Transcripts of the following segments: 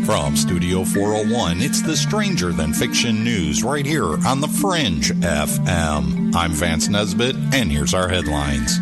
From Studio 401, it's the Stranger Than Fiction News right here on The Fringe FM. I'm Vance Nesbitt, and here's our headlines.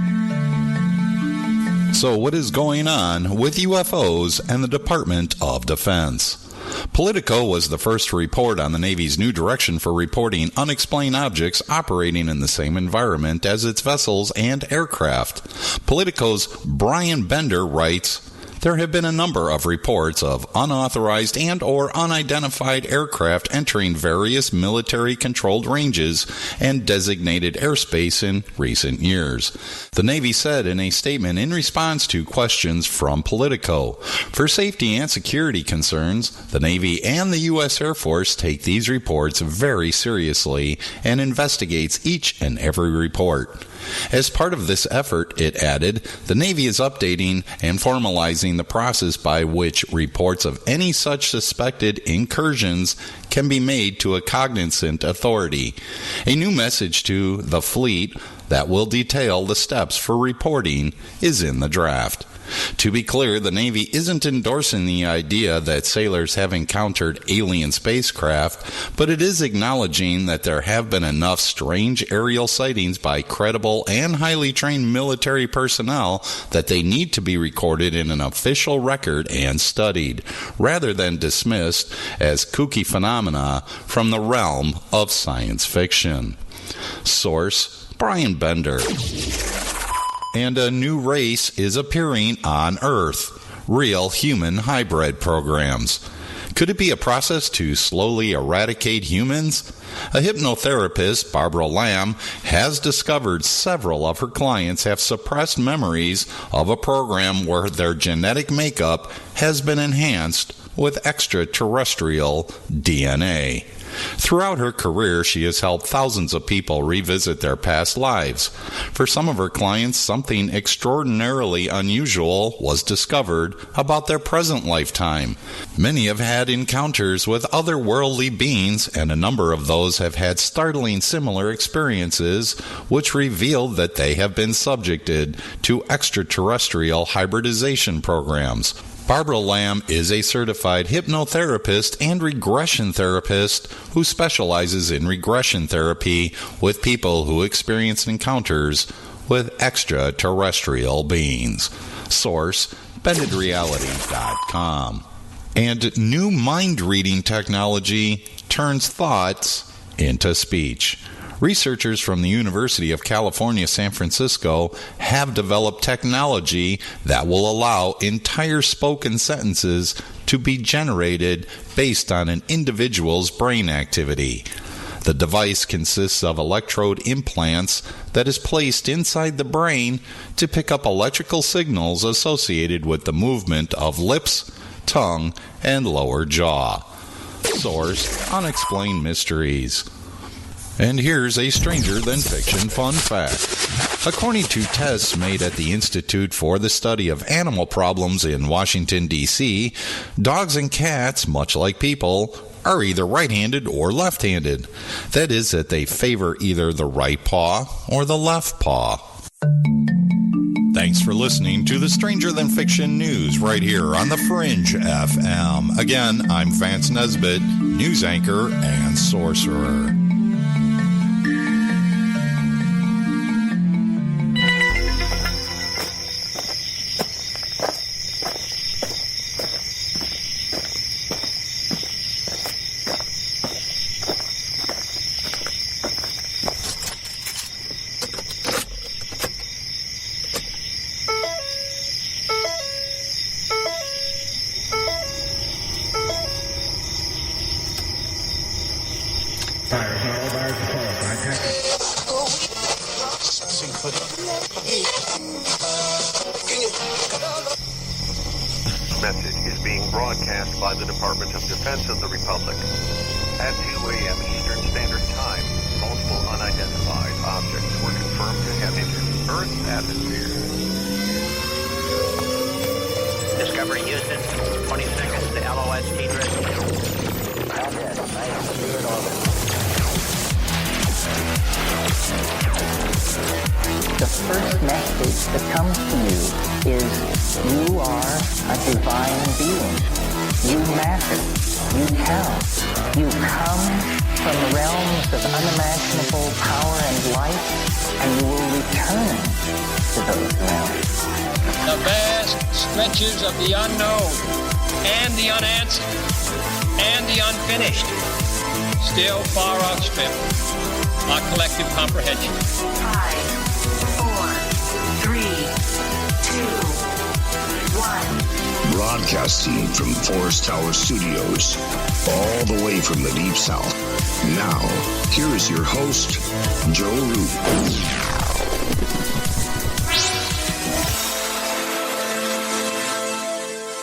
So what is going on with UFOs and the Department of Defense? Politico was the first to report on the Navy's new direction for reporting unexplained objects operating in the same environment as its vessels and aircraft. Politico's Brian Bender writes, there have been a number of reports of unauthorized and or unidentified aircraft entering various military-controlled ranges and designated airspace in recent years. The Navy said in a statement in response to questions from Politico. For safety and security concerns, the Navy and the U.S. Air Force take these reports very seriously and investigates each and every report. As part of this effort, it added, the Navy is updating and formalizing the process by which reports of any such suspected incursions can be made to a cognizant authority. A new message to the fleet that will detail the steps for reporting is in the draft. To be clear, the Navy isn't endorsing the idea that sailors have encountered alien spacecraft, but it is acknowledging that there have been enough strange aerial sightings by credible and highly trained military personnel that they need to be recorded in an official record and studied, rather than dismissed as kooky phenomena from the realm of science fiction. Source, Brian Bender. And a new race is appearing on Earth, real human hybrid programs. Could it be a process to slowly eradicate humans? A hypnotherapist, Barbara Lamb, has discovered several of her clients have suppressed memories of a program where their genetic makeup has been enhanced with extraterrestrial DNA. Throughout her career, she has helped thousands of people revisit their past lives. For some of her clients, something extraordinarily unusual was discovered about their present lifetime. Many have had encounters with otherworldly beings, and a number of those have had startling similar experiences, which revealed that they have been subjected to extraterrestrial hybridization programs. Barbara Lamb is a certified hypnotherapist and regression therapist who specializes in regression therapy with people who experience encounters with extraterrestrial beings. Source, BendedReality.com. And new mind-reading technology turns thoughts into speech. Researchers from the University of California, San Francisco have developed technology that will allow entire spoken sentences to be generated based on an individual's brain activity. The device consists of electrode implants that is placed inside the brain to pick up electrical signals associated with the movement of lips, tongue, and lower jaw. Source, Unexplained Mysteries. And here's a stranger than fiction fun fact. According to tests made at the Institute for the Study of Animal Problems in Washington, D.C., dogs and cats, much like people, are either right-handed or left-handed. That is, that they favor either the right paw or the left paw. Thanks for listening to the Stranger Than Fiction News right here on the Fringe FM. Again, I'm Vance Nesbitt, news anchor and sorcerer. Message is being broadcast by the Department of Defense of the Republic. At 2 a.m. Eastern Standard Time, multiple unidentified objects were confirmed to have entered Earth's atmosphere. Discovery Houston, 20 seconds to LOS T-Drift. Contact, nice to be in orbit. The first message that comes to you is you are a divine being. You matter. You count. You come from realms of unimaginable power and light, and you will return to those realms. The vast stretches of the unknown and the unanswered and the unfinished still far outstrip our collective comprehension. 5, 4, 3, 2, 1. Broadcasting from Forest Tower Studios, all the way from the Deep South. Now, here is your host, Joe Root.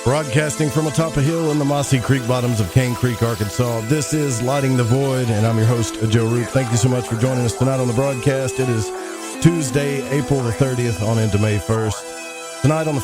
Broadcasting from atop a hill in the mossy creek bottoms of Cane Creek, Arkansas. This is Lighting the Void, and I'm your host, Joe Root. Thank you so much for joining us tonight on the broadcast. It is Tuesday, April the 30th, on into May 1st. Tonight on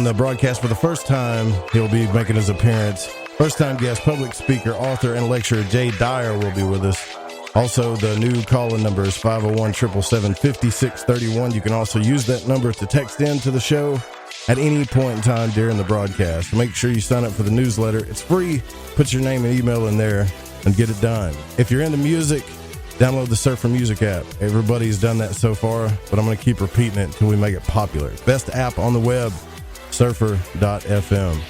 the broadcast for the first time, he'll be making his appearance. First-time guest, public speaker, author, and lecturer Jay Dyer will be with us. Also, the new call-in number is 501-777-5631. You can also use that number to text in to the show at any point in time during the broadcast. Make sure you sign up for the newsletter. It's free. Put your name and email in there and get it done. If you're into music, download the Surfer Music app. Everybody's done that so far, but I'm going to keep repeating it until we make it popular. Best app on the web, surfer.fm.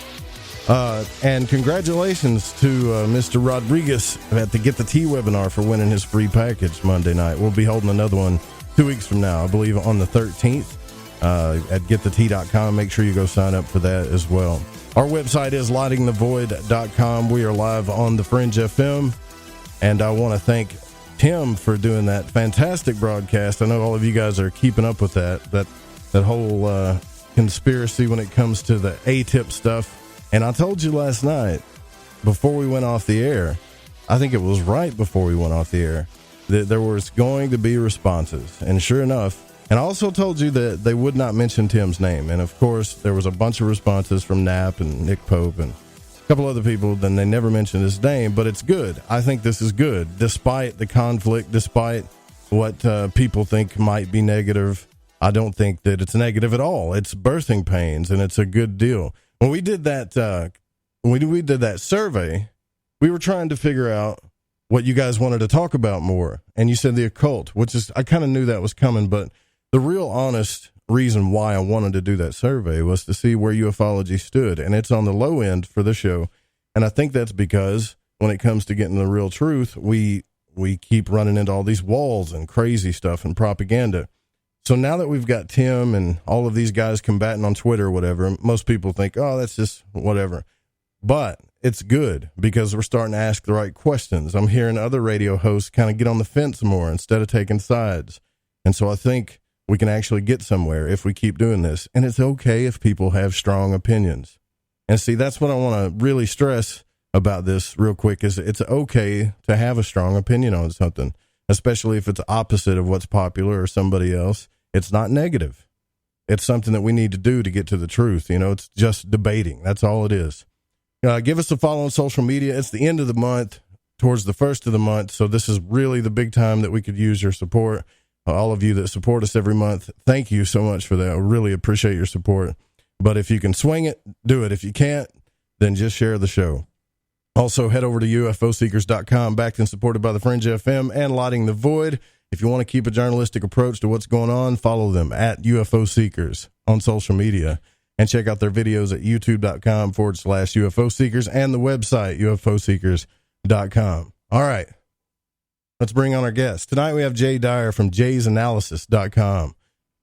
And congratulations to Mr. Rodriguez at the Get the Tea webinar for winning his free package Monday night. We'll be holding another one 2 weeks from now, I believe on the 13th. At getthetea.com. Make sure you go sign up for that as well. Our website is lightingthevoid.com. We are live on the Fringe FM, and I want to thank Tim for doing that fantastic broadcast. I know all of you guys are keeping up with that whole conspiracy when it comes to the ATIP stuff. And I told you last night before we went off the air, I think it was right before we went off the air, that there was going to be responses, and sure enough. And I also told you that they would not mention Tim's name. And, of course, there was a bunch of responses from Knapp and Nick Pope and a couple other people. Then they never mentioned his name. But it's good. I think this is good. Despite the conflict, despite what people think might be negative, I don't think that it's negative at all. It's birthing pains, and it's a good deal. When we did that, we did that survey, we were trying to figure out what you guys wanted to talk about more. And you said the occult, which is, I kind of knew that was coming, but the real honest reason why I wanted to do that survey was to see where ufology stood, and it's on the low end for the show. And I think that's because when it comes to getting the real truth, we keep running into all these walls and crazy stuff and propaganda. So now that we've got Tim and all of these guys combating on Twitter or whatever, most people think, oh, that's just whatever. But it's good because we're starting to ask the right questions. I'm hearing other radio hosts kind of get on the fence more instead of taking sides. And so I think we can actually get somewhere if we keep doing this. And it's okay if people have strong opinions. And see, that's what I want to really stress about this real quick, is it's okay to have a strong opinion on something, especially if it's opposite of what's popular or somebody else. It's not negative. It's something that we need to do to get to the truth. You know, it's just debating. That's all it is. Give us a follow on social media. It's the end of the month, towards the first of the month. So this is really the big time that we could use your support. All of you that support us every month, thank you so much for that. I really appreciate your support. But if you can swing it, do it. If you can't, then just share the show. Also, head over to ufoseekers.com, backed and supported by the Fringe FM and Lighting the Void. If you want to keep a journalistic approach to what's going on, follow them at UFO Seekers on social media. And check out their videos at youtube.com/UFO Seekers and the website, ufoseekers.com. All right. Let's bring on our guest. Tonight we have Jay Dyer from JaysAnalysiscom,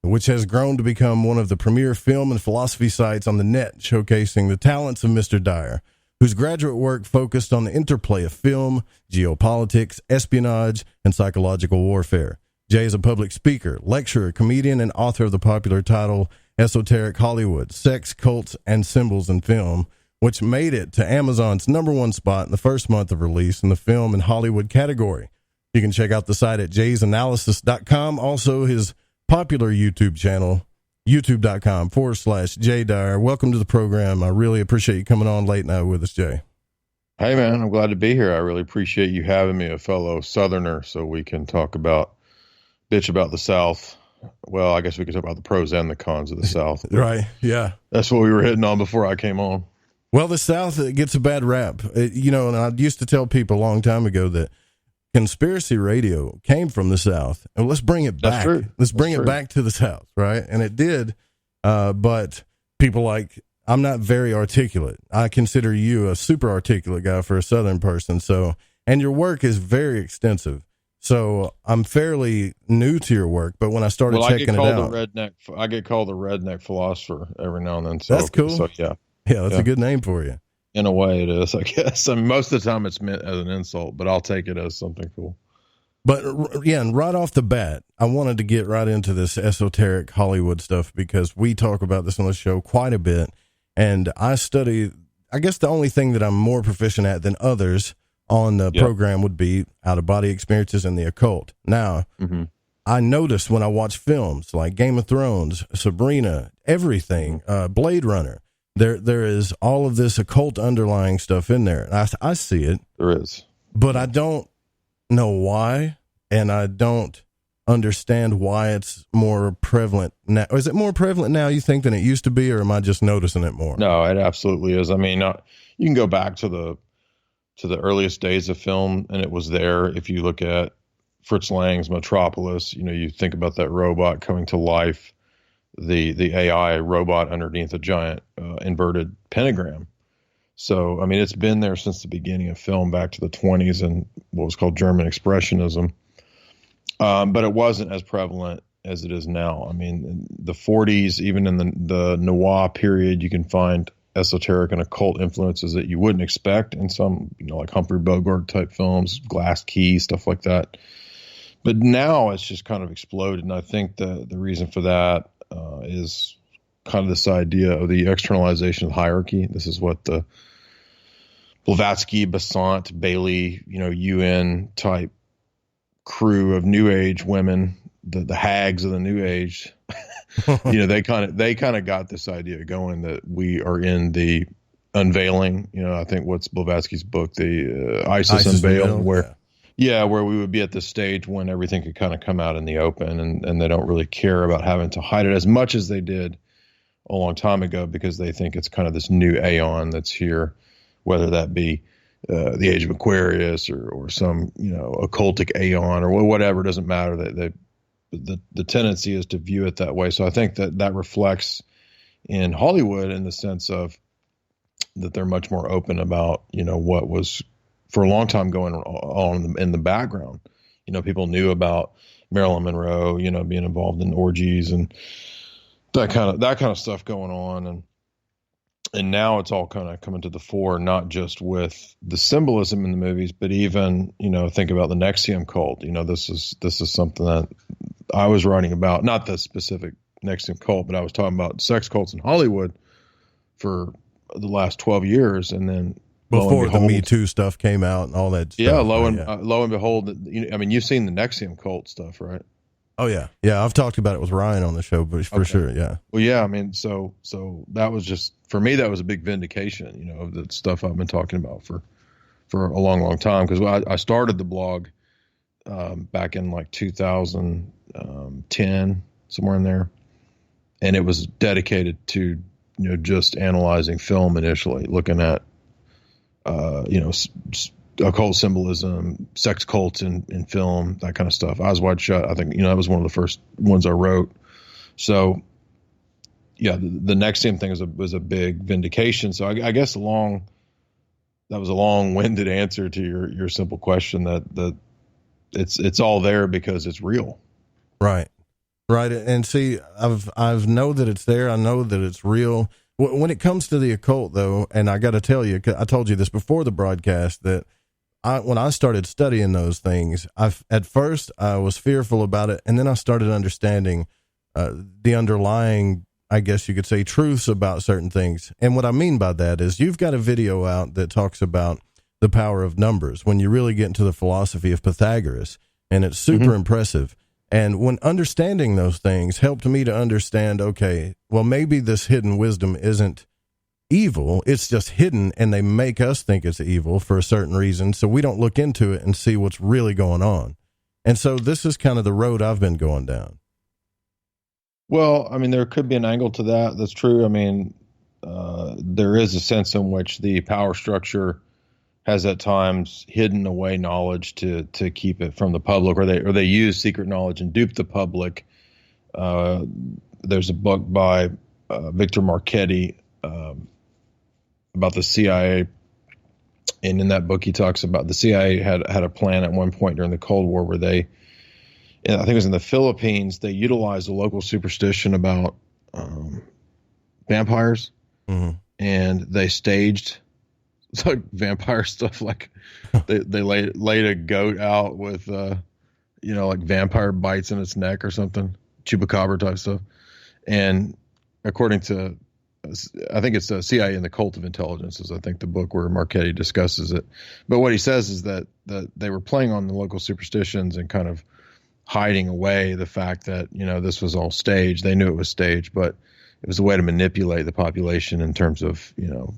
which has grown to become one of the premier film and philosophy sites on the net, showcasing the talents of Mr. Dyer, whose graduate work focused on the interplay of film, geopolitics, espionage, and psychological warfare. Jay is a public speaker, lecturer, comedian, and author of the popular title Esoteric Hollywood, Sex, Cults, and Symbols in Film, which made it to Amazon's #1 spot in the first month of release in the film and Hollywood category. You can check out the site at JaysAnalysiscom. Also, his popular YouTube channel, youtube.com/Jay Dyer. Welcome to the program. I really appreciate you coming on late night with us, Jay. Hey, man, I'm glad to be here. I really appreciate you having me, a fellow Southerner, so we can bitch about the South. Well, I guess we could talk about the pros and the cons of the South. Right, yeah. That's what we were hitting on before I came on. Well, the South gets a bad rap, and I used to tell people a long time ago that conspiracy radio came from the South, and let's bring it back. Let's bring it back to the South, right? And it did, but people like, I'm not very articulate. I consider you a super articulate guy for a Southern person, and your work is very extensive. So I'm fairly new to your work, but when I started checking it out, I get called a redneck philosopher every now and then. So that's cool. So yeah, that's a good name for you. In a way, it is, I guess. I mean, most of the time it's meant as an insult, but I'll take it as something cool. But yeah, and right off the bat, I wanted to get right into this esoteric Hollywood stuff because we talk about this on the show quite a bit, and I study. I guess the only thing that I'm more proficient at than others on the program would be out-of-body experiences and the occult. Now, I noticed when I watch films like Game of Thrones, Sabrina, everything, Blade Runner, there is all of this occult underlying stuff in there. I see it. There is. But I don't know why, and I don't understand why it's more prevalent now. Is it more prevalent now, you think, than it used to be, or am I just noticing it more? No, it absolutely is. I mean, you can go back to the earliest days of film, and it was there. If you look at Fritz Lang's Metropolis, you think about that robot coming to life, the AI robot underneath a giant inverted pentagram. So, I mean, it's been there since the beginning of film, back to the 1920s and what was called German Expressionism. But it wasn't as prevalent as it is now. I mean, in the 40s, even in the noir period, you can find esoteric and occult influences that you wouldn't expect in some, like Humphrey Bogart type films, Glass Key, stuff like that. But now it's just kind of exploded. And I think the reason for that is kind of this idea of the externalization of hierarchy. This is what the Blavatsky, Besant, Bailey, UN type crew of New Age women, the hags of the New Age, they kind of got this idea going that we are in the unveiling. I think what's Blavatsky's book, the ISIS Unveiled, where we would be at this stage when everything could kind of come out in the open, and they don't really care about having to hide it as much as they did a long time ago, because they think it's kind of this new aeon that's here, whether that be the age of Aquarius or some occultic aeon or whatever. It doesn't matter. The tendency is to view it that way. So I think that reflects in Hollywood in the sense of that they're much more open about what was for a long time going on in the background. People knew about Marilyn Monroe, being involved in orgies and that kind of stuff going on, and now it's all kind of coming to the fore, not just with the symbolism in the movies, but even think about the NXIVM cult. This is something that I was writing about, not the specific NXIVM cult, but I was talking about sex cults in Hollywood for the last 12 years, and then before the Me Too stuff came out and all that stuff. Yeah, lo and behold, you've seen the NXIVM cult stuff, right? Oh yeah. I've talked about it with Ryan on the show, but for sure, yeah. Well, yeah. I mean, so that was just for me. That was a big vindication, of the stuff I've been talking about for a long, long time. Because I started the blog back in like 2010, somewhere in there, and it was dedicated to just analyzing film initially, looking at occult symbolism, sex cults in film, that kind of stuff. Eyes Wide Shut, I think, that was one of the first ones I wrote. So, yeah, the NXIVM thing was a big vindication. So I guess that was a long-winded answer to your simple question that it's all there because it's real. Right. And see, I've know that it's there. I know that it's real. When it comes to the occult, though, and I got to tell you, I told you this before the broadcast, that when I started studying those things, at first I was fearful about it, and then I started understanding the underlying, I guess you could say, truths about certain things. And what I mean by that is you've got a video out that talks about the power of numbers when you really get into the philosophy of Pythagoras, and it's super impressive. And when understanding those things helped me to understand, okay, well, maybe this hidden wisdom isn't evil. It's just hidden, and they make us think it's evil for a certain reason. So we don't look into it and see what's really going on. And so this is kind of the road I've been going down. Well, I mean, there could be an angle to that. That's true. I mean, there is a sense in which the power structure has at times hidden away knowledge to keep it from the public, or they use secret knowledge and dupe the public. There's a book by Victor Marchetti about the CIA, and in that book he talks about the CIA had a plan at one point during the Cold War where I think it was in the Philippines, they utilized a local superstition about vampires, and they staged like vampire stuff, like they laid a goat out with like vampire bites in its neck or something, chupacabra type stuff. And according to, I think it's the CIA and the Cult of Intelligence is I think the book where Marchetti discusses it. But what he says is that they were playing on the local superstitions and kind of hiding away the fact that this was all staged. They knew it was staged, but it was a way to manipulate the population in terms of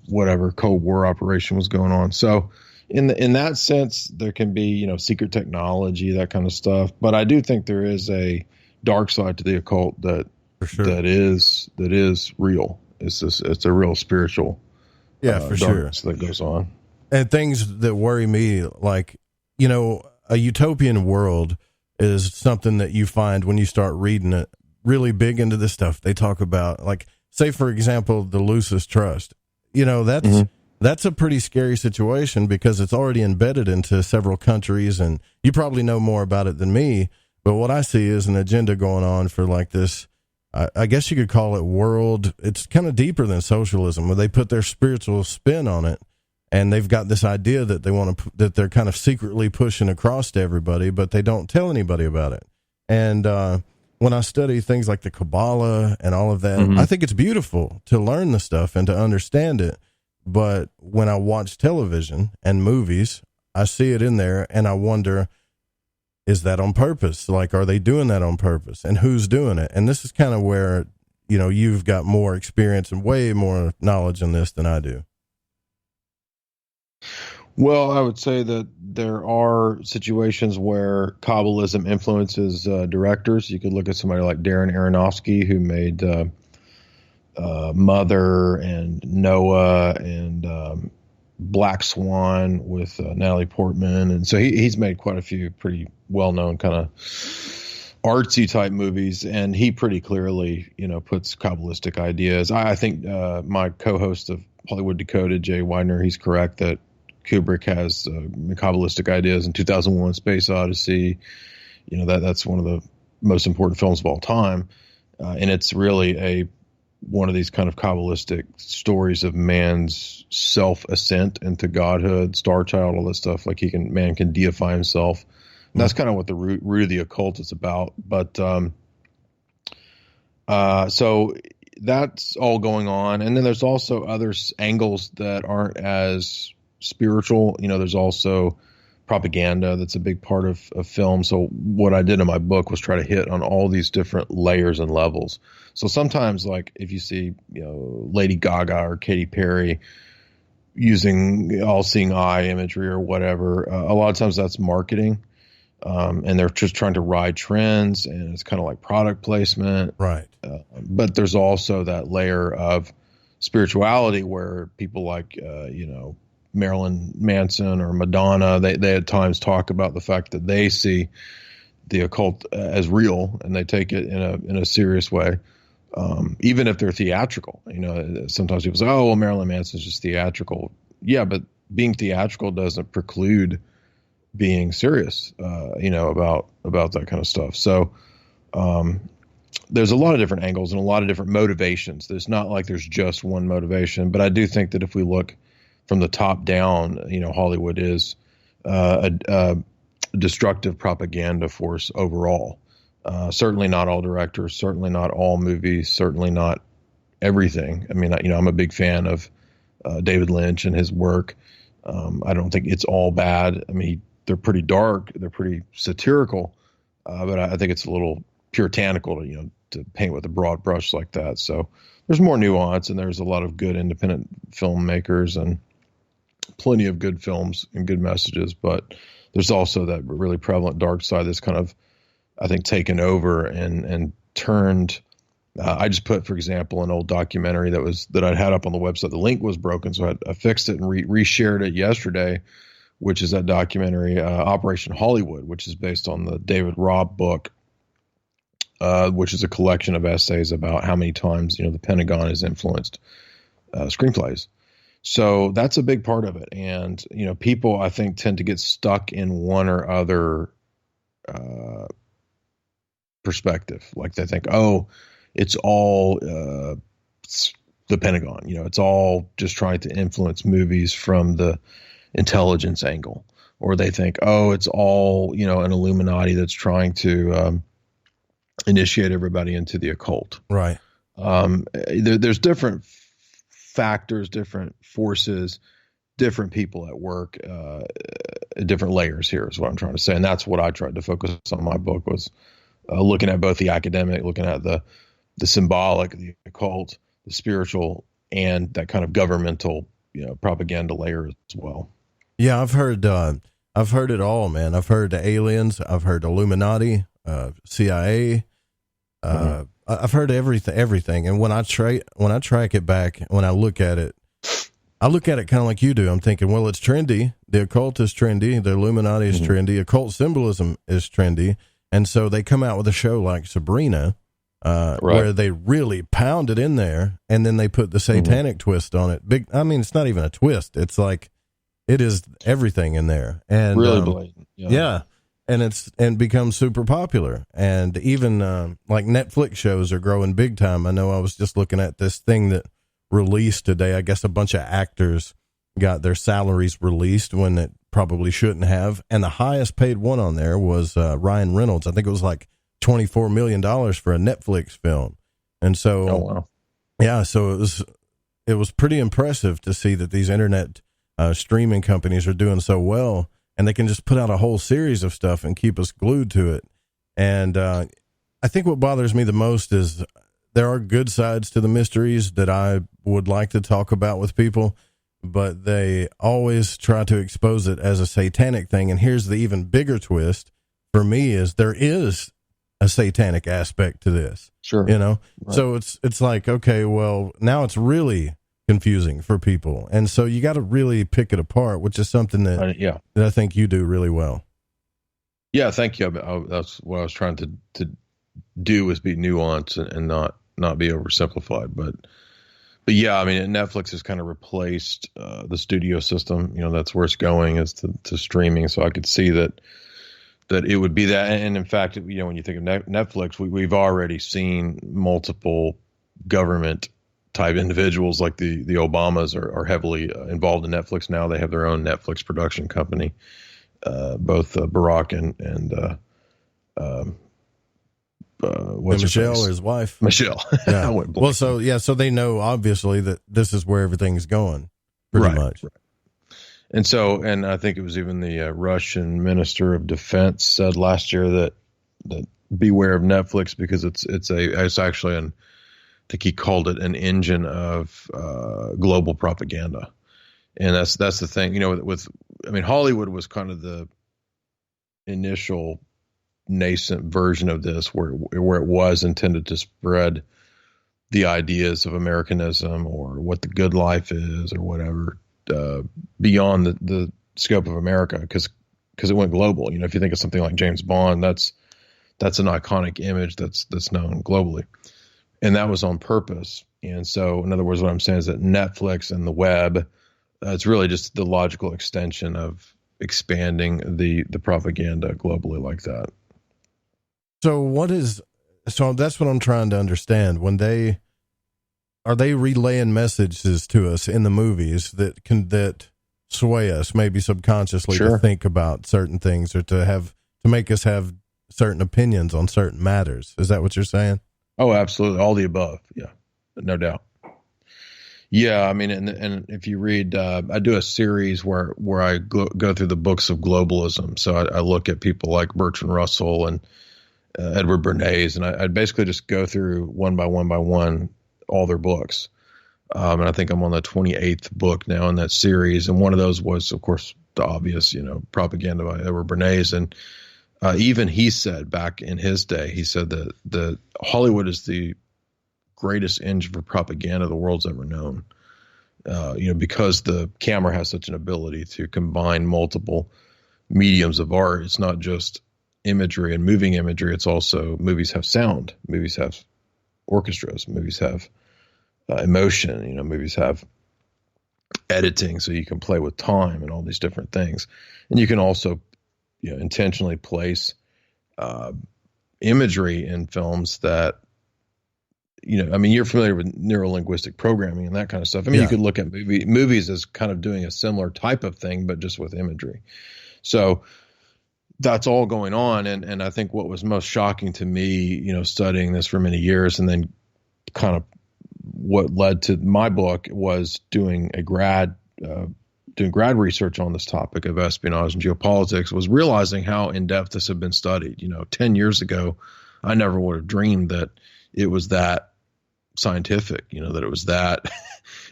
whatever Cold War operation was going on. So in that sense, there can be secret technology, that kind of stuff. But I do think there is a dark side to the occult that for sure. that is real. It's a real spiritual for sure that goes on. And things that worry me, like a utopian world is something that you find when you start reading it. Really big into this stuff. They talk about, like, say for example, the Lucis Trust. That's a pretty scary situation because it's already embedded into several countries, and you probably know more about it than me. But what I see is an agenda going on for like this. I guess you could call it world. It's kind of deeper than socialism, where they put their spiritual spin on it, and they've got this idea that that they're kind of secretly pushing across to everybody, but they don't tell anybody about it. And when I study things like the Kabbalah and all of that, I think it's beautiful to learn the stuff and to understand it. But when I watch television and movies, I see it in there and I wonder, is that on purpose? Like, are they doing that on purpose? And who's doing it? And this is kind of where, you've got more experience and way more knowledge in this than I do. Well, I would say that there are situations where Kabbalism influences directors. You could look at somebody like Darren Aronofsky, who made Mother and Noah and Black Swan with Natalie Portman. And so he's made quite a few pretty well-known kind of artsy type movies. And he pretty clearly, puts Kabbalistic ideas. I think my co-host of Hollywood Decoded, Jay Widener, he's correct that Kubrick has Kabbalistic ideas in 2001: Space Odyssey. That's one of the most important films of all time. And it's really one of these kind of Kabbalistic stories of man's self-ascent into godhood, star child, all that stuff. Like man can deify himself. And that's kind of what the root of the occult is about. But so that's all going on. And then there's also other angles that aren't as spiritual. There's also propaganda that's a big part of film. So what I did in my book was try to hit on all these different layers and levels. So sometimes, like if you see Lady Gaga or Katy Perry using all-seeing eye imagery or whatever, a lot of times that's marketing, and they're just trying to ride trends, and it's kind of like product placement, right? But there's also that layer of spirituality where people like Marilyn Manson or Madonna, they at times talk about the fact that they see the occult as real, and they take it in a serious way, even if they're theatrical. Sometimes people say, "Oh, well, Marilyn Manson's just theatrical." Yeah, but being theatrical doesn't preclude being serious, about that kind of stuff. So there's a lot of different angles and a lot of different motivations. There's not like there's just one motivation, but I do think that if we look from the top down, Hollywood is a destructive propaganda force overall. Certainly not all directors, certainly not all movies, certainly not everything. I mean, I'm a big fan of David Lynch and his work. I don't think it's all bad. I mean, they're pretty dark, they're pretty satirical, but I think it's a little puritanical to paint with a broad brush like that. So there's more nuance, and there's a lot of good independent filmmakers and plenty of good films and good messages, but there's also that really prevalent dark side that's kind of, I think, taken over and turned I just put, for example, an old documentary that I'd had up on the website. The link was broken, so I fixed it and reshared it yesterday, which is that documentary, Operation Hollywood, which is based on the David Robb book, which is a collection of essays about how many times, the Pentagon has influenced screenplays. So that's a big part of it. And, people, I think, tend to get stuck in one or other perspective. Like they think, oh, it's all the Pentagon. It's all just trying to influence movies from the intelligence angle. Or they think, oh, it's all, an Illuminati that's trying to initiate everybody into the occult. Right. There's different factors, different forces, different people at work, different layers here is what I'm trying to say. And that's what I tried to focus on in my book, was looking at both the academic, looking at the symbolic, the occult, the spiritual, and that kind of governmental, propaganda layer as well. Yeah, I've heard it all, man. I've heard the aliens, I've heard Illuminati, CIA, I've heard everything. And when I track it back, when I look at it kind of like you do. I'm thinking, well, it's trendy. The occult is trendy. The Illuminati is trendy. Occult symbolism is trendy. And so they come out with a show like Sabrina, where they really pound it in there, and then they put the satanic twist on it. It's not even a twist. It's like, it is everything in there. And really blatant. Yeah. And becomes super popular. And even like Netflix shows are growing big time. I know I was just looking at this thing that released today. I guess a bunch of actors got their salaries released when it probably shouldn't have. And the highest paid one on there was Ryan Reynolds. I think it was like $24 million for a Netflix film. And so, oh, wow. Yeah, so it was pretty impressive to see that these internet streaming companies are doing so well. And they can just put out a whole series of stuff and keep us glued to it. And I think what bothers me the most is there are good sides to the mysteries that I would like to talk about with people, but they always try to expose it as a satanic thing. And here's the even bigger twist for me is there is a satanic aspect to this. Sure. Right. So it's like, okay, well, now it's really confusing for people, and so you got to really pick it apart, which is something that that I think you do really well. Yeah, thank you. That's what I was trying to do, is be nuanced and not be oversimplified. But yeah, Netflix has kind of replaced the studio system. That's where it's going, is to streaming. So I could see that it would be that. And in fact, when you think of Netflix, we've already seen multiple government type individuals like the Obamas are heavily involved in Netflix now. They have their own Netflix production company, both Barack and Michelle, his wife. Michelle. Yeah. Well, so they know obviously that this is where everything's going pretty much. Right. And I think it was even the Russian Minister of Defense said last year that beware of Netflix, because it's actually I think he called it an engine of global propaganda. And that's the thing, Hollywood was kind of the initial nascent version of this, where it was intended to spread the ideas of Americanism or what the good life is or whatever, beyond the scope of America, because it went global. If you think of something like James Bond, that's an iconic image that's known globally. And that was on purpose. And so, in other words, what I'm saying is that Netflix and the web, it's really just the logical extension of expanding the propaganda globally like that. So that's what I'm trying to understand. When are they relaying messages to us in the movies that sway us, maybe subconsciously, to think about certain things, or to make us have certain opinions on certain matters? Is that what you're saying? Oh, absolutely. All the above. Yeah, no doubt. Yeah. And if you read, I do a series where I go through the books of globalism. So I look at people like Bertrand Russell and Edward Bernays, and I basically just go through one by one all their books. And I think I'm on the 28th book now in that series. And one of those was, of course, the obvious, propaganda by Edward Bernays. And even he said back in his day, he said that Hollywood is the greatest engine for propaganda the world's ever known. Because the camera has such an ability to combine multiple mediums of art. It's not just imagery and moving imagery. It's also, movies have sound, movies have orchestras, movies have emotion, movies have editing, so you can play with time and all these different things. And you can also, intentionally place imagery in films that, you're familiar with neurolinguistic programming and that kind of stuff. You could look at movies as kind of doing a similar type of thing, but just with imagery. So that's all going on. And I think what was most shocking to me, studying this for many years, and then kind of what led to my book, was doing grad research on this topic of espionage and geopolitics, was realizing how in depth this had been studied. 10 years ago, I never would have dreamed that it was that scientific, that it was that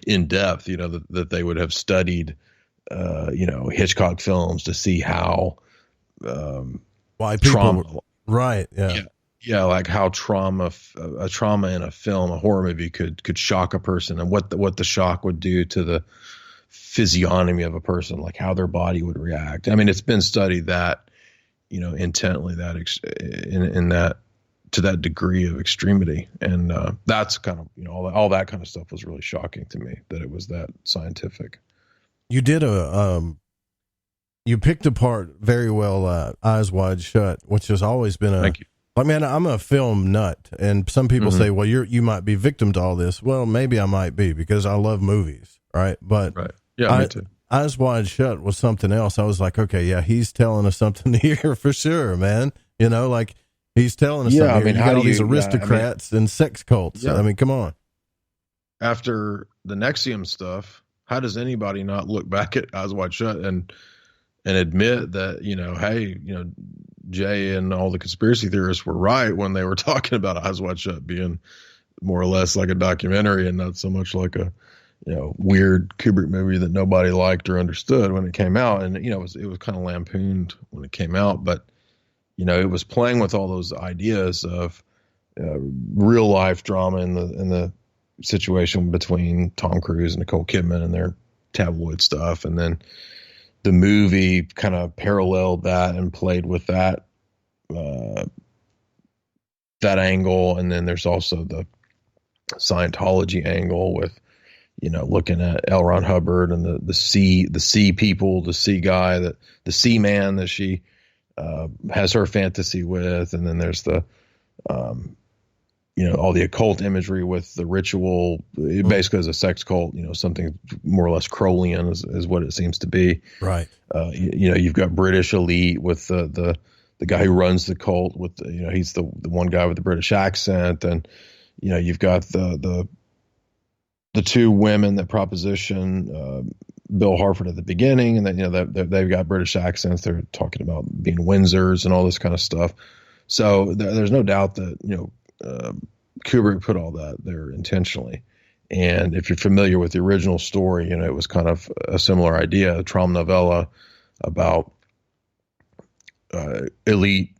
in depth, that they would have studied, Hitchcock films to see how, why people, trauma, right. Yeah. Yeah. Like how a trauma in a film, a horror movie could shock a person, and what the shock would do to the physiognomy of a person, like how their body would react. It's been studied that, intently, that in that, to that degree of extremity. And that's kind of, all that kind of stuff was really shocking to me, that it was that scientific. You did you picked apart very well Eyes Wide Shut, which has always been Thank you. I'm a film nut, and some people say, well, you might be victim to all this. Well, maybe I might be, because I love movies, right? But right. Yeah, me too. Eyes Wide Shut was something else. I was like, okay, yeah, he's telling us something here for sure, man. Like, he's telling us something. You got all these aristocrats and sex cults. Yeah. Come on. After the NXIVM stuff, how does anybody not look back at Eyes Wide Shut and admit that, hey, Jay and all the conspiracy theorists were right when they were talking about Eyes Wide Shut being more or less like a documentary and not so much like a, weird Kubrick movie that nobody liked or understood when it came out. And, it was kind of lampooned when it came out, but, it was playing with all those ideas of real life drama in the situation between Tom Cruise and Nicole Kidman and their tabloid stuff. And then the movie kind of paralleled that and played with that angle. And then there's also the Scientology angle with, looking at L. Ron Hubbard and the sea people, the sea guy, the sea man that she has her fantasy with. And then there's the, all the occult imagery with the ritual. It basically is a sex cult, something more or less Crowleyan is what it seems to be. Right. You've got British elite with the guy who runs the cult with, he's the one guy with the British accent. And, you've got the two women that proposition, Bill Harford at the beginning, and then, they've got British accents. They're talking about being Windsors and all this kind of stuff. So there's no doubt that, Kubrick put all that there intentionally. And if you're familiar with the original story, it was kind of a similar idea, a trauma novella about elite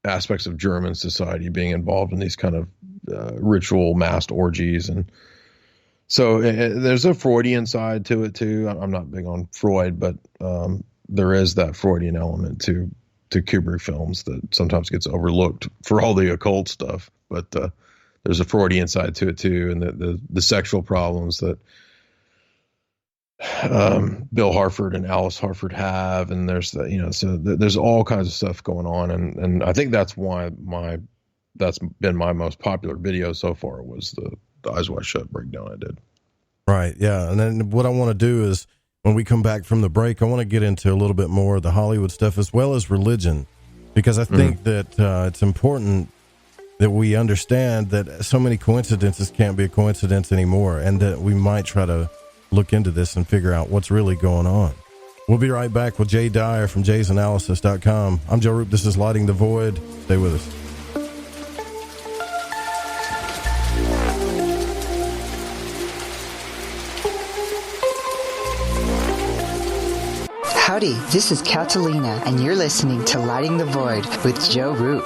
aspects of German society being involved in these kind of ritual masked orgies. And so there's a Freudian side to it too. I'm not big on Freud, but there is that Freudian element to Kubrick films that sometimes gets overlooked for all the occult stuff. But there's a Freudian side to it too, and the sexual problems that Bill Harford and Alice Harford have, and there's so there's all kinds of stuff going on, and I think that's why that's been my most popular video so far, was the Eyes Wide Shut breakdown I did. Right, yeah, and then what I want to do is, when we come back from the break, I want to get into a little bit more of the Hollywood stuff as well as religion, because I think that it's important that we understand that so many coincidences can't be a coincidence anymore, and that we might try to look into this and figure out what's really going on. We'll be right back with Jay Dyer from JaysAnalysiscom. I'm Joe Roop. This is Lighting the Void. Stay with us. Howdy, this is Catalina, and you're listening to Lighting the Void with Joe Roop.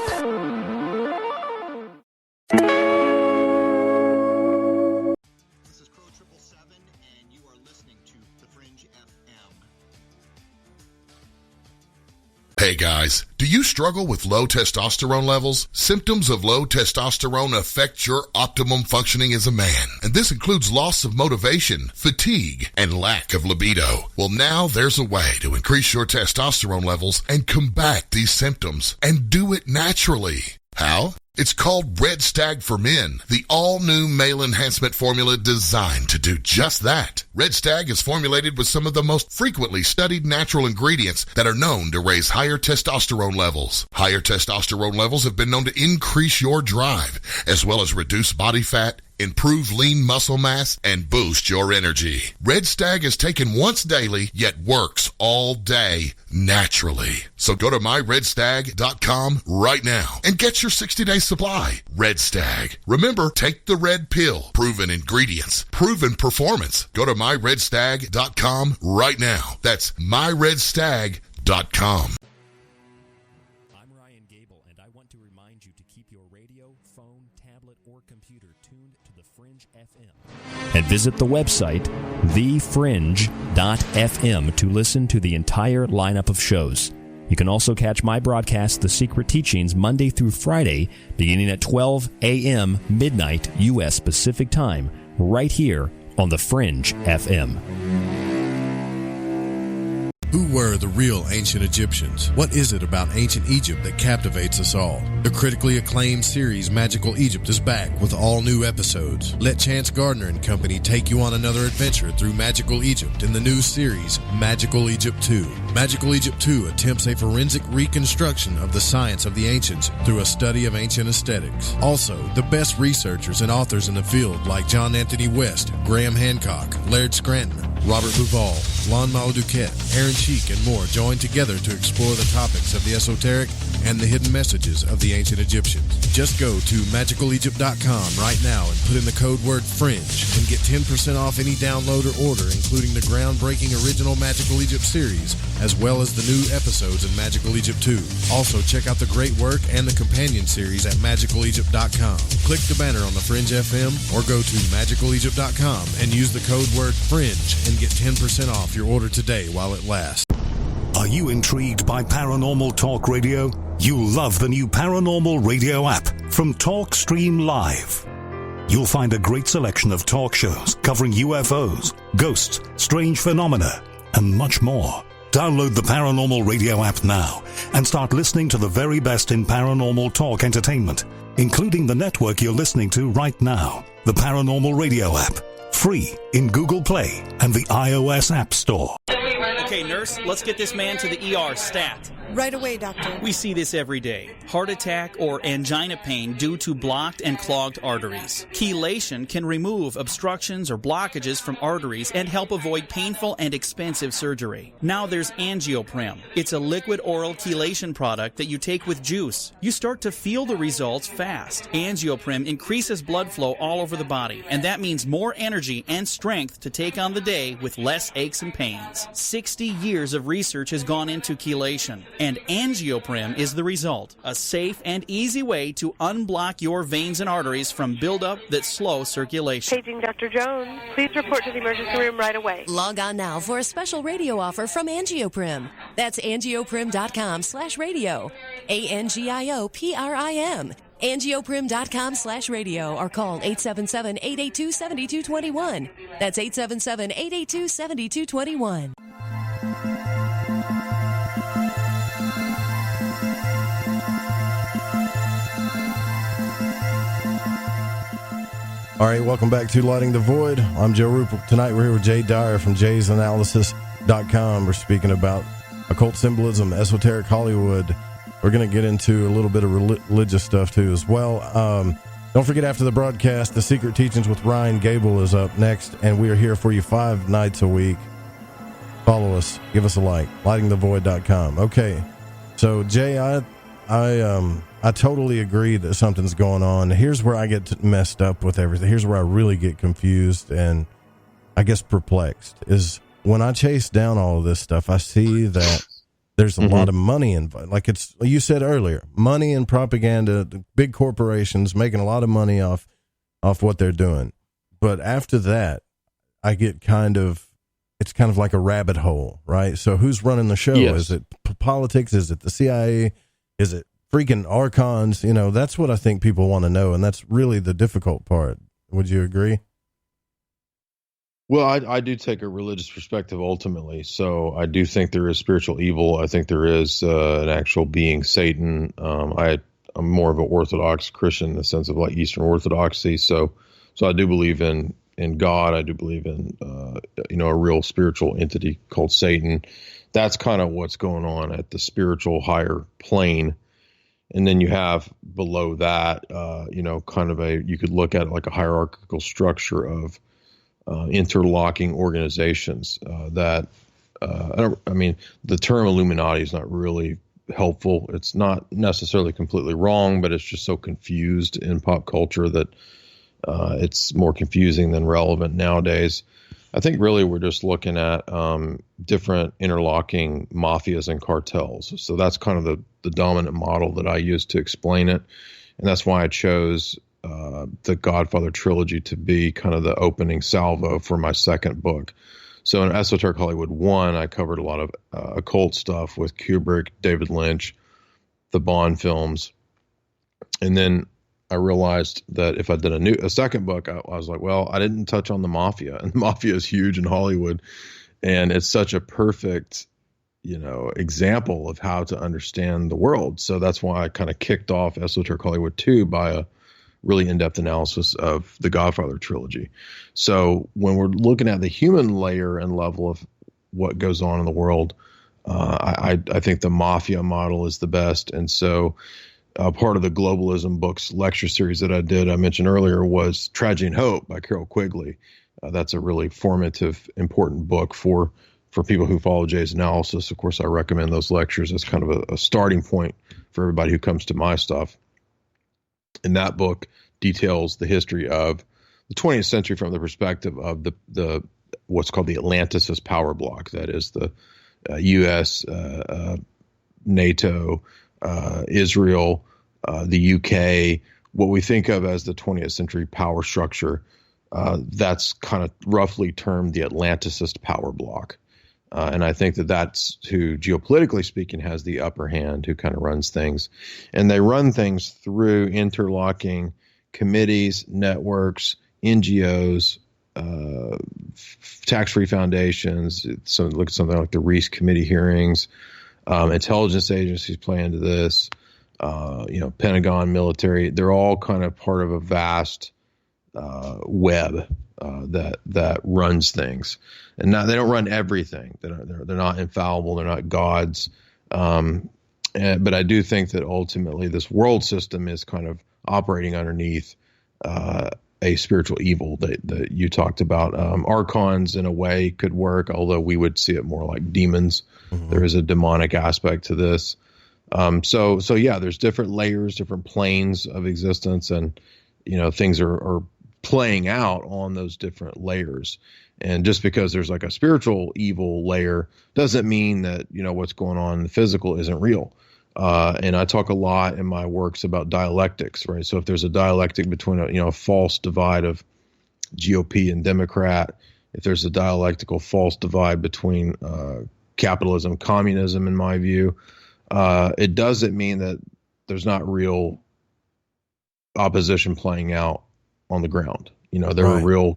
Do you struggle with low testosterone levels? Symptoms of low testosterone affect your optimum functioning as a man, and this includes loss of motivation, fatigue, and lack of libido. Well, now there's a way to increase your testosterone levels and combat these symptoms, and do it naturally. How? It's called Red Stag for Men, the all-new male enhancement formula designed to do just that. Red Stag is formulated with some of the most frequently studied natural ingredients that are known to raise higher testosterone levels. Higher testosterone levels have been known to increase your drive, as well as reduce body fat, improve lean muscle mass, and boost your energy. Red Stag is taken once daily, yet works all day naturally. So go to myredstag.com right now and get your 60-day supply. Red Stag. Remember, take the red pill. Proven ingredients, proven performance. Go to myredstag.com right now. That's myredstag.com. And visit the website, thefringe.fm, to listen to the entire lineup of shows. You can also catch my broadcast, The Secret Teachings, Monday through Friday, beginning at 12 a.m. midnight U.S. Pacific Time, right here on The Fringe FM. Who were the real ancient Egyptians? What is it about ancient Egypt that captivates us all? The critically acclaimed series Magical Egypt is back with all new episodes. Let Chance Gardner and company take you on another adventure through Magical Egypt in the new series Magical Egypt 2. Magical Egypt 2 attempts a forensic reconstruction of the science of the ancients through a study of ancient aesthetics. Also, the best researchers and authors in the field like John Anthony West, Graham Hancock, Laird Scranton, Robert Bouval, Lon Duquette, Aaron Cheek, and more join together to explore the topics of the esoteric and the hidden messages of the ancient Egyptians. Just go to magicalegypt.com right now and put in the code word FRINGE and get 10% off any download or order, including the groundbreaking original Magical Egypt series, as well as the new episodes in Magical Egypt 2. Also, check out the great work and the companion series at magicalegypt.com. Click the banner on the Fringe FM or go to magicalegypt.com and use the code word FRINGE and get 10% off your order today while it lasts. Are you intrigued by Paranormal Talk Radio? You'll love the new Paranormal Radio app from TalkStream Live. You'll find a great selection of talk shows covering UFOs, ghosts, strange phenomena, and much more. Download the Paranormal Radio app now and start listening to the very best in paranormal talk entertainment, including the network you're listening to right now, the Paranormal Radio app. Free in Google Play and the iOS App Store. Okay, nurse, let's get this man to the ER stat. Right away, doctor. We see this every day. Heart attack or angina pain due to blocked and clogged arteries. Chelation can remove obstructions or blockages from arteries and help avoid painful and expensive surgery. Now there's Angioprim. It's a liquid oral chelation product that you take with juice. You start to feel the results fast. Angioprim increases blood flow all over the body, and that means more energy and strength to take on the day with less aches and pains. 60 years of research has gone into chelation, and Angioprim is the result. A safe and easy way to unblock your veins and arteries from buildup that slow circulation. Paging Dr. Jones. Please report to the emergency room right away. Log on now for a special radio offer from Angioprim. That's angioprim.com/radio. ANGIOPRIM. Angioprim.com/radio or call 877-882-7221. That's 877-882-7221. All right, welcome back to Lighting the Void. I'm Joe Rupert. Tonight we're here with Jay Dyer from JaysAnalysiscom. We're speaking about occult symbolism, esoteric Hollywood. We're going to get into a little bit of religious stuff too as well. Don't forget, after the broadcast, The Secret Teachings with Ryan Gable is up next, and we are here for you 5 nights a week. Follow us. Give us a like. lightingthevoid.com. Okay, so Jay, I totally agree that something's going on. Here's where I get messed up with everything. Here's where I really get confused and I guess perplexed is when I chase down all of this stuff, I see that there's a lot of money involved. Like it's, you said earlier, money and propaganda, the big corporations making a lot of money off what they're doing. But after that, I get it's kind of like a rabbit hole, right? So who's running the show? Yes. Is it politics? Is it the CIA? Is it freaking archons? You know, that's what I think people want to know, and that's really the difficult part. Would you agree? Well, I do take a religious perspective ultimately. So I do think there is spiritual evil. I think there is an actual being, Satan. I'm more of an Orthodox Christian in the sense of like Eastern Orthodoxy. So I do believe in God. I do believe in, a real spiritual entity called Satan. That's kind of what's going on at the spiritual higher plane. And then you have below that, you could look at it like a hierarchical structure of interlocking organizations the term Illuminati is not really helpful. It's not necessarily completely wrong, but it's just so confused in pop culture that it's more confusing than relevant nowadays. I think really we're just looking at different interlocking mafias and cartels. So that's kind of the dominant model that I use to explain it. And that's why I chose the Godfather trilogy to be kind of the opening salvo for my second book. So in Esoteric Hollywood 1, I covered a lot of occult stuff with Kubrick, David Lynch, the Bond films. And then I realized that if I did a second book, I was like, well, I didn't touch on the mafia, and the mafia is huge in Hollywood. And it's such a perfect, example of how to understand the world. So that's why I kind of kicked off Esoteric Hollywood 2 by a really in-depth analysis of the Godfather trilogy. So when we're looking at the human layer and level of what goes on in the world, I think the mafia model is the best. And so part of the Globalism books lecture series that I mentioned earlier, was Tragedy and Hope by Carol Quigley. That's a really formative, important book for people who follow Jay's analysis. Of course, I recommend those lectures as kind of a starting point for everybody who comes to my stuff. And that book details the history of the 20th century from the perspective of the what's called the Atlanticist power bloc. That is the U.S., NATO, Israel, the UK, what we think of as the 20th century power structure. That's kind of roughly termed the Atlanticist power bloc. And I think that's who, geopolitically speaking, has the upper hand, who kind of runs things. And they run things through interlocking committees, networks, NGOs, tax-free foundations. So look at something like the Reese committee hearings. Intelligence agencies play into this. Pentagon, military. They're all kind of part of a vast web that runs things. And they don't run everything. They're not infallible. They're not gods. But I do think that ultimately this world system is kind of operating underneath a spiritual evil that you talked about. Archons in a way could work, although we would see it more like demons. Mm-hmm. There is a demonic aspect to this. So yeah, there's different layers, different planes of existence, and things are playing out on those different layers. And just because there's like a spiritual evil layer doesn't mean that, what's going on in the physical isn't real. And I talk a lot in my works about dialectics, right? So if there's a dialectic between a false divide of GOP and Democrat, if there's a dialectical false divide between capitalism, communism, in my view, it doesn't mean that there's not real opposition playing out on the ground. There were real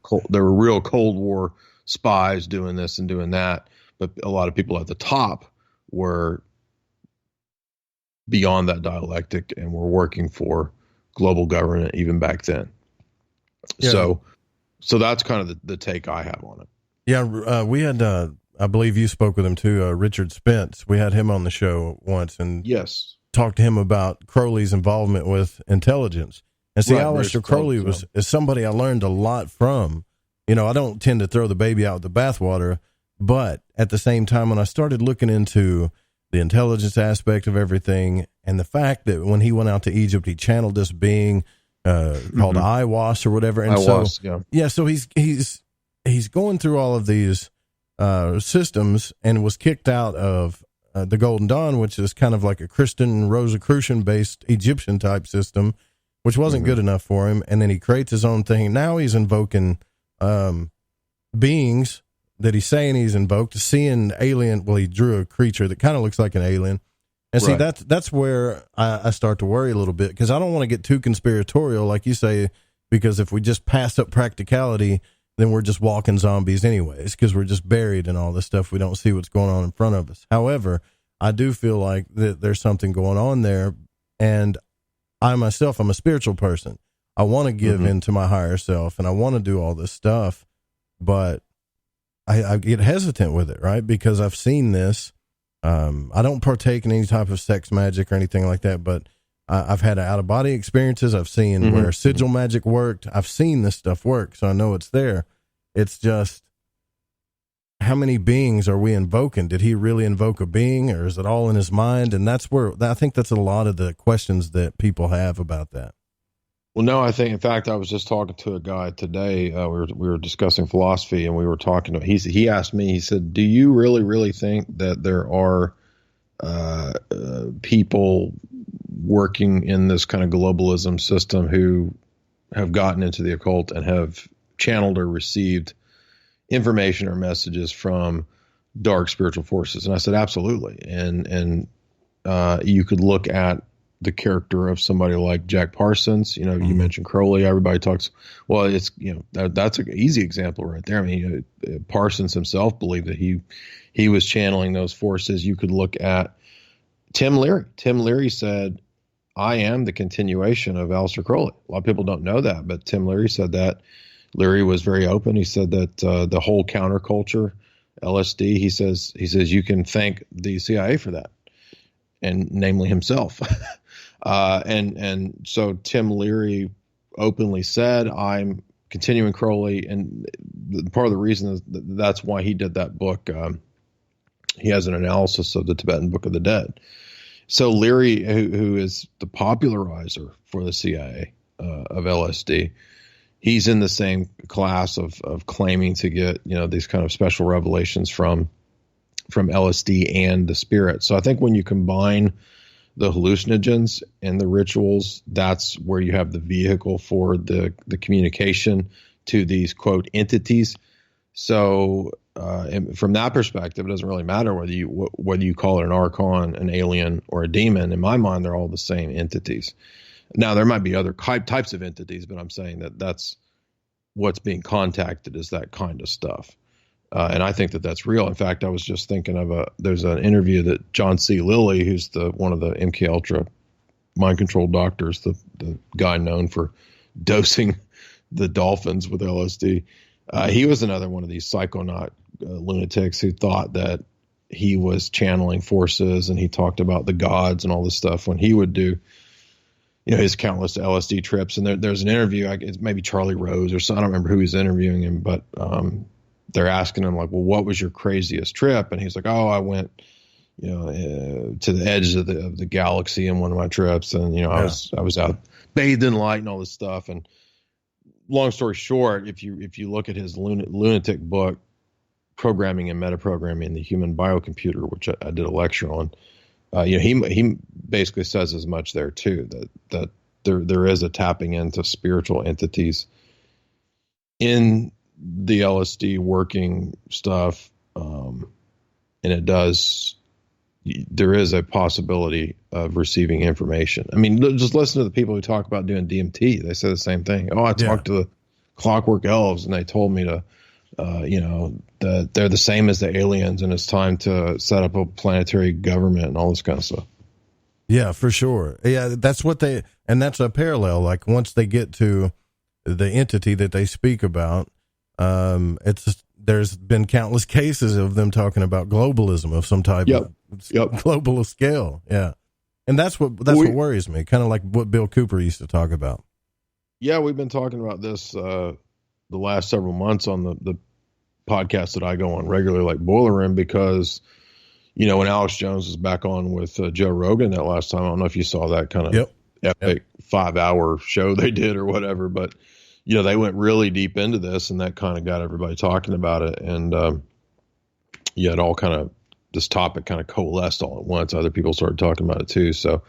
Cold War spies doing this and doing that, but a lot of people at the top were beyond that dialectic and were working for global government even back then. Yeah. So that's kind of the take I have on it. Yeah, we had I believe you spoke with him too, Richard Spence. We had him on the show once and talked to him about Crowley's involvement with intelligence. And see, Aleister Crowley is somebody I learned a lot from. I don't tend to throw the baby out with the bathwater, but at the same time, when I started looking into the intelligence aspect of everything, and the fact that when he went out to Egypt, he channeled this being called Iwas or whatever. And so he's going through all of these systems and was kicked out of the Golden Dawn, which is kind of like a Christian Rosicrucian based Egyptian type system, which wasn't good enough for him. And then he creates his own thing. Now he's invoking beings that he's saying he's invoked, seeing alien. Well, he drew a creature that kind of looks like an alien. And see, that's where I start to worry a little bit, because I don't want to get too conspiratorial, like you say, because if we just pass up practicality, then we're just walking zombies anyways, because we're just buried in all this stuff. We don't see what's going on in front of us. However, I do feel like that there's something going on there, and I myself, I'm a spiritual person. I want to give into my higher self, and I want to do all this stuff, but I get hesitant with it, right? Because I've seen this. I don't partake in any type of sex magic or anything like that, but I've had out-of-body experiences. I've seen where sigil magic worked. I've seen this stuff work, so I know it's there. It's just, how many beings are we invoking? Did he really invoke a being, or is it all in his mind? And that's where, I think that's a lot of the questions that people have about that. Well, no, I think, in fact, I was just talking to a guy today. We were discussing philosophy, and we were talking to, he asked me, he said, do you really think that there are people working in this kind of globalism system who have gotten into the occult and have channeled or received information or messages from dark spiritual forces? And I said, absolutely. And you could look at the character of somebody like Jack Parsons. You know, you mentioned Crowley. Everybody talks. Well, it's, you know, that's an easy example right there. I mean, Parsons himself believed that he was channeling those forces. You could look at Tim Leary. Tim Leary said, "I am the continuation of Aleister Crowley." A lot of people don't know that, but Tim Leary said that. Leary was very open. He said that the whole counterculture, LSD, he says you can thank the CIA for that, and namely himself. And so Tim Leary openly said, "I'm continuing Crowley," and part of the reason is that's why he did that book. He has an analysis of the Tibetan Book of the Dead. So Leary, who is the popularizer for the CIA of LSD, he's in the same class of claiming to get, you know, these kind of special revelations from LSD and the spirit. So I think when you combine the hallucinogens and the rituals, that's where you have the vehicle for the communication to these, quote, entities. So and from that perspective, it doesn't really matter whether you call it an archon, an alien, or a demon. In my mind, they're all the same entities. Now, there might be other types of entities, but I'm saying that that's what's being contacted, is that kind of stuff. And I think that that's real. In fact, I was just thinking of there's an interview that John C. Lilly, who's one of the MK Ultra mind control doctors, the guy known for dosing the dolphins with LSD. He was another one of these psychonaut lunatics who thought that he was channeling forces, and he talked about the gods and all this stuff when he would do, you know, his countless LSD trips. And there's an interview, it's maybe Charlie Rose or something, I don't remember who he's interviewing him, but they're asking him, like, well, what was your craziest trip? And he's like, oh, I went, you know, to the edge of the galaxy in one of my trips, and, you know, I was out bathed in light and all this stuff. And long story short, if you look at his lunatic book, Programming and Metaprogramming the Human Biocomputer, which I did a lecture on, you know, he basically says as much there too, that there is a tapping into spiritual entities in the LSD working stuff, and there is a possibility of receiving information. I mean, just listen to the people who talk about doing DMT. They say the same thing. Oh, I talked to the Clockwork Elves, and they told me to, you know, that they're the same as the aliens, and it's time to set up a planetary government and all this kind of stuff. Yeah, for sure. Yeah, that's and that's a parallel. Like, once they get to the entity that they speak about, there's been countless cases of them talking about globalism of some type of global scale. Yeah. And that's what worries me. Kind of like what Bill Cooper used to talk about. Yeah. We've been talking about this, the last several months on the podcast that I go on regularly, like Boiler Room, because, you know, when Alex Jones was back on with Joe Rogan that last time, I don't know if you saw that kind of epic 5-hour show they did or whatever, but, you know, they went really deep into this, and that kind of got everybody talking about it. And it all kind of, this topic kind of coalesced all at once. Other people started talking about it too. So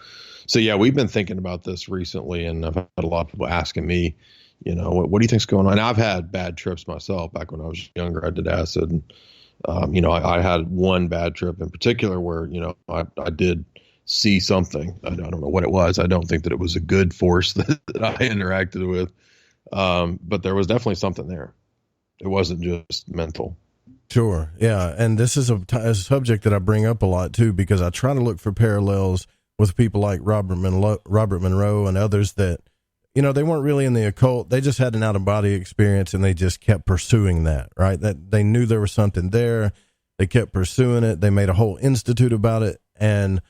yeah, we've been thinking about this recently, and I've had a lot of people asking me, you know, what do you think's going on? And I've had bad trips myself. Back when I was younger, I did acid. And, you know, I had one bad trip in particular where, you know, I did see something. I don't know what it was. I don't think that it was a good force that I interacted with. But there was definitely something there. It wasn't just mental. Sure. Yeah. And this is a subject that I bring up a lot too, because I try to look for parallels with people like Robert Monroe and others that, you know, they weren't really in the occult. They just had an out-of-body experience and they just kept pursuing that, right? That they knew there was something there. They kept pursuing it. They made a whole institute about it. And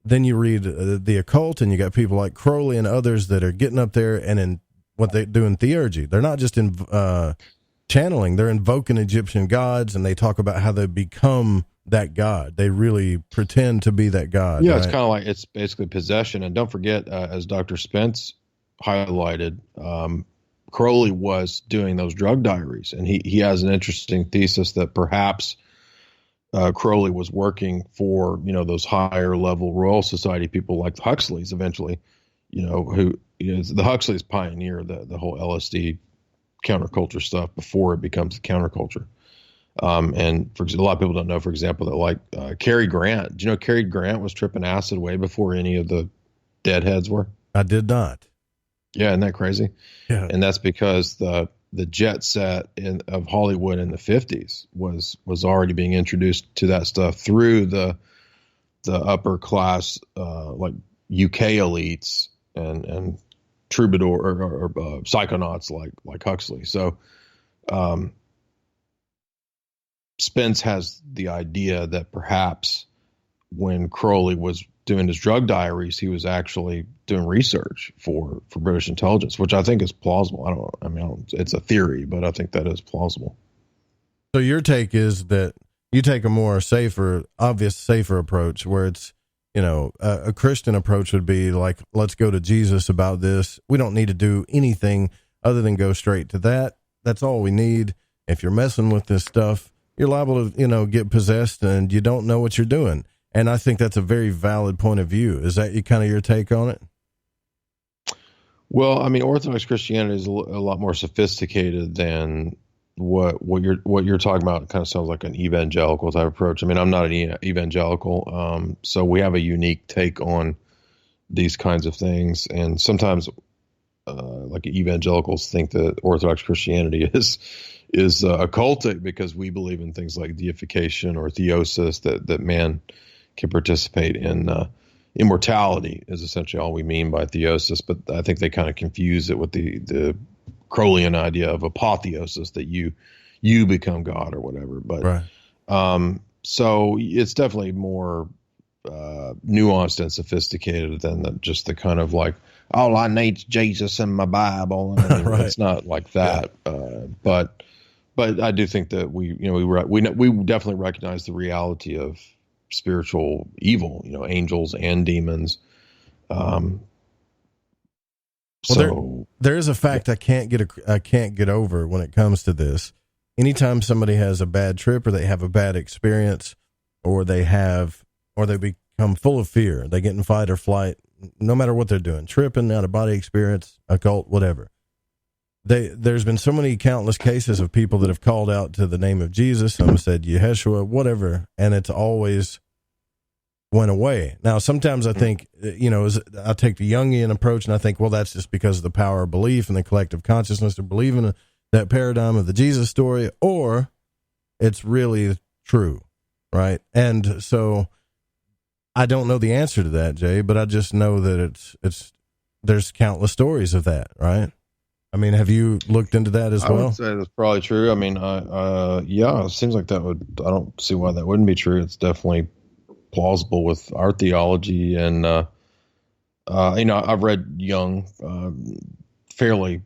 then you read the occult and you got people like Crowley and others that are getting up there and in what they do in theurgy. They're not just in channeling, they're invoking Egyptian gods, and they talk about how they become that god. They really pretend to be that god. Yeah, right? It's kind of like, it's basically possession. And don't forget, as Dr. Spence highlighted, Crowley was doing those drug diaries, and he has an interesting thesis that perhaps Crowley was working for, you know, those higher level Royal Society people like the Huxleys eventually, you know, who, you know, the Huxleys pioneer the whole LSD counterculture stuff before it becomes the counterculture. And for a lot of people don't know, for example, that like Cary Grant, do you know Cary Grant was tripping acid way before any of the deadheads were? I did not. Yeah, isn't that crazy? Yeah. And that's because the jet set of Hollywood in the 50s was already being introduced to that stuff through the upper class like UK elites and troubadour or psychonauts like Huxley. So Spence has the idea that perhaps when Crowley was doing his drug diaries, he was actually doing research for British intelligence, which I think is plausible. It's a theory, but I think that is plausible. So your take is that you take a more safer approach, where it's, you know, a Christian approach would be like, let's go to Jesus about this. We don't need to do anything other than go straight to that. That's all we need. If you're messing with this stuff, you're liable to, you know, get possessed and you don't know what you're doing. And I think that's a very valid point of view. Is that kind of your take on it? Well, I mean, Orthodox Christianity is a lot more sophisticated than what you're talking about. It kind of sounds like an evangelical type approach. I mean, I'm not an evangelical, so we have a unique take on these kinds of things. And sometimes, like evangelicals think that Orthodox Christianity is occultic because we believe in things like deification or theosis, that man can participate in. Immortality is essentially all we mean by theosis, but I think they kind of confuse it with the Crowleyan idea of apotheosis, that you become God or whatever. But right. So it's definitely more nuanced and sophisticated than just the kind of like, all I need's Jesus and my Bible. I mean, right. It's not like that. Yeah. But I do think that we definitely recognize the reality of spiritual evil, you know, angels and demons. There is a fact I can't get over when it comes to this. Anytime somebody has a bad trip or they have a bad experience or they become full of fear, they get in fight or flight, no matter what they're doing, tripping, out of body experience, occult, whatever. There's been so many countless cases of people that have called out to the name of Jesus, some said Yeshua, whatever, and it's always went away. Now, sometimes I think, you know, I take the Jungian approach and I think, well, that's just because of the power of belief and the collective consciousness of believing that paradigm of the Jesus story, or it's really true, right? And so I don't know the answer to that, Jay, but I just know that there's countless stories of that, right? I mean, have you looked into that as well? I would say that's probably true. I mean, yeah, it seems like I don't see why that wouldn't be true. It's definitely plausible with our theology. And, you know, I've read Jung, fairly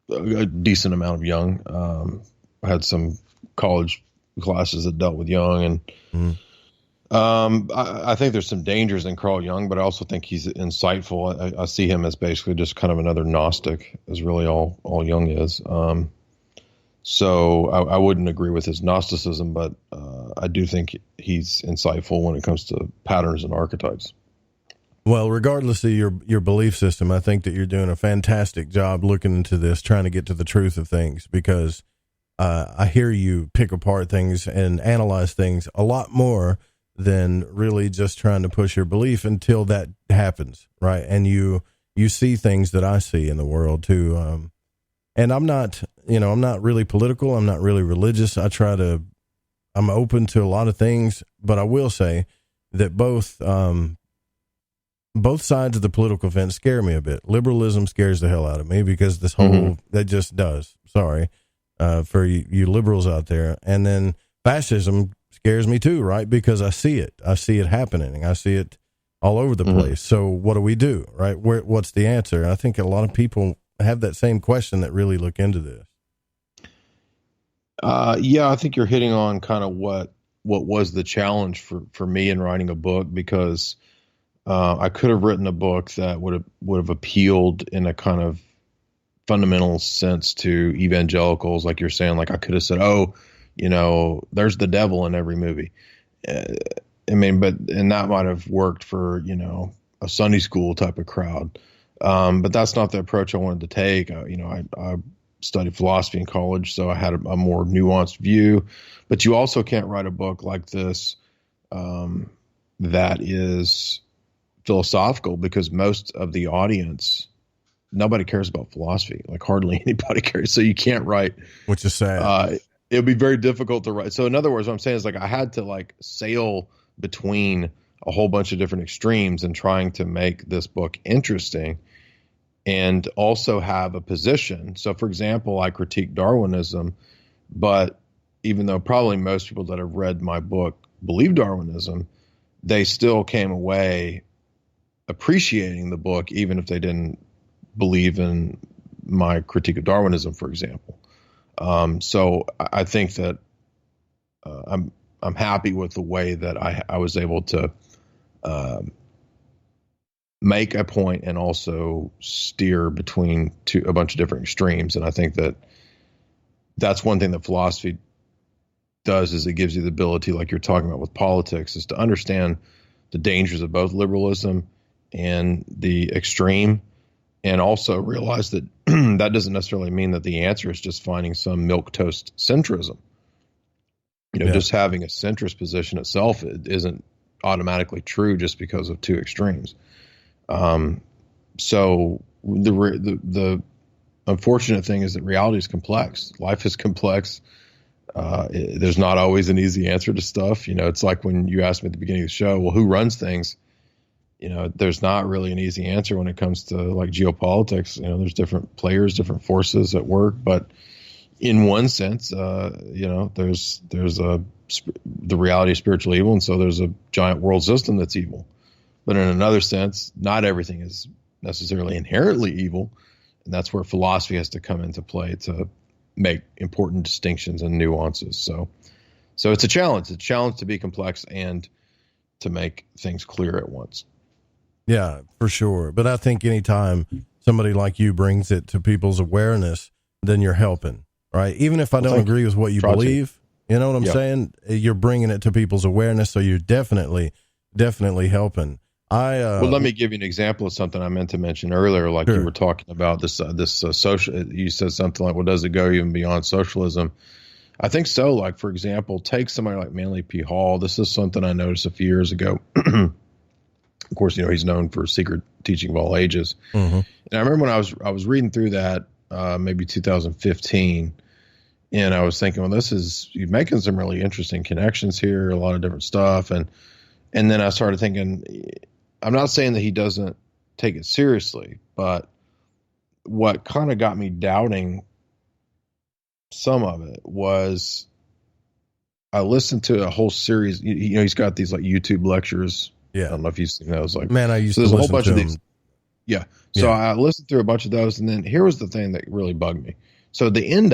a decent amount of Jung. I had some college classes that dealt with Jung, and I think there's some dangers in Carl Jung, but I also think he's insightful. I see him as basically just kind of another Gnostic, is really all Jung is. So I wouldn't agree with his Gnosticism, but I do think he's insightful when it comes to patterns and archetypes. Well, regardless of your belief system, I think that you're doing a fantastic job looking into this, trying to get to the truth of things, because I hear you pick apart things and analyze things a lot more than really just trying to push your belief until that happens, right? And you see things that I see in the world too. And I'm not really political. I'm not really religious. I'm open to a lot of things, but I will say that both sides of the political fence scare me a bit. Liberalism scares the hell out of me because this whole, that just does. Sorry, for you liberals out there. And then fascism scares me too, right? Because I see it happening. I see it all over the place. So what do we do, right? What's the answer? And I think a lot of people have that same question that really look into this. Yeah, I think you're hitting on kind of what was the challenge for me in writing a book, because I could have written a book that would have appealed in a kind of fundamental sense to evangelicals, like you're saying. Like I could have said, there's the devil in every movie. And that might have worked for, a Sunday school type of crowd. But that's not the approach I wanted to take. I studied philosophy in college, so I had a more nuanced view. But you also can't write a book like this that is philosophical, because most of the audience, nobody cares about philosophy. Like hardly anybody cares. So you can't write, which is sad. It would be very difficult to write. So in other words, what I'm saying is, like, I had to like sail between a whole bunch of different extremes and trying to make this book interesting and also have a position. So for example, I critique Darwinism, but even though probably most people that have read my book believe Darwinism, they still came away appreciating the book, even if they didn't believe in my critique of Darwinism, for example. So I think that I'm happy with the way that I was able to make a point and also steer between a bunch of different extremes. And I think that that's one thing that philosophy does, is it gives you the ability, like you're talking about with politics, is to understand the dangers of both liberalism and the extreme, and also realize that that doesn't necessarily mean that the answer is just finding some milquetoast centrism. Just having a centrist position itself, it isn't automatically true just because of two extremes. So the unfortunate thing is that reality is complex. Life is complex. There's not always an easy answer to stuff. It's like when you asked me at the beginning of the show, well, who runs things? There's not really an easy answer when it comes to like geopolitics. There's different players, different forces at work, but in one sense, there's the reality of spiritual evil. And so there's a giant world system that's evil, but in another sense, not everything is necessarily inherently evil. And that's where philosophy has to come into play to make important distinctions and nuances. So it's a challenge. It's a challenge to be complex and to make things clear at once. Yeah, for sure. But I think anytime somebody like you brings it to people's awareness, then you're helping, right? Even if I don't agree with what you believe, you know what I'm saying? You're bringing it to people's awareness, so you're definitely helping. Well, let me give you an example of something I meant to mention earlier. Like you were talking about this social. You said something like, "Well, does it go even beyond socialism?" I think so. Like, for example, take somebody like Manly P. Hall. This is something I noticed a few years ago. Of course, he's known for Secret Teaching of All Ages. Mm-hmm. And I remember when I was reading through that, maybe 2015, and I was thinking, well, you're making some really interesting connections here, a lot of different stuff. And then I started thinking, I'm not saying that he doesn't take it seriously, but what kind of got me doubting some of it was I listened to a whole series. He's got these like YouTube lectures. Yeah. I don't know if you've seen those. Like, man, I used to listen listen to a whole bunch to of them. these. Yeah. So I listened through a bunch of those, and then here was the thing that really bugged me. So at the end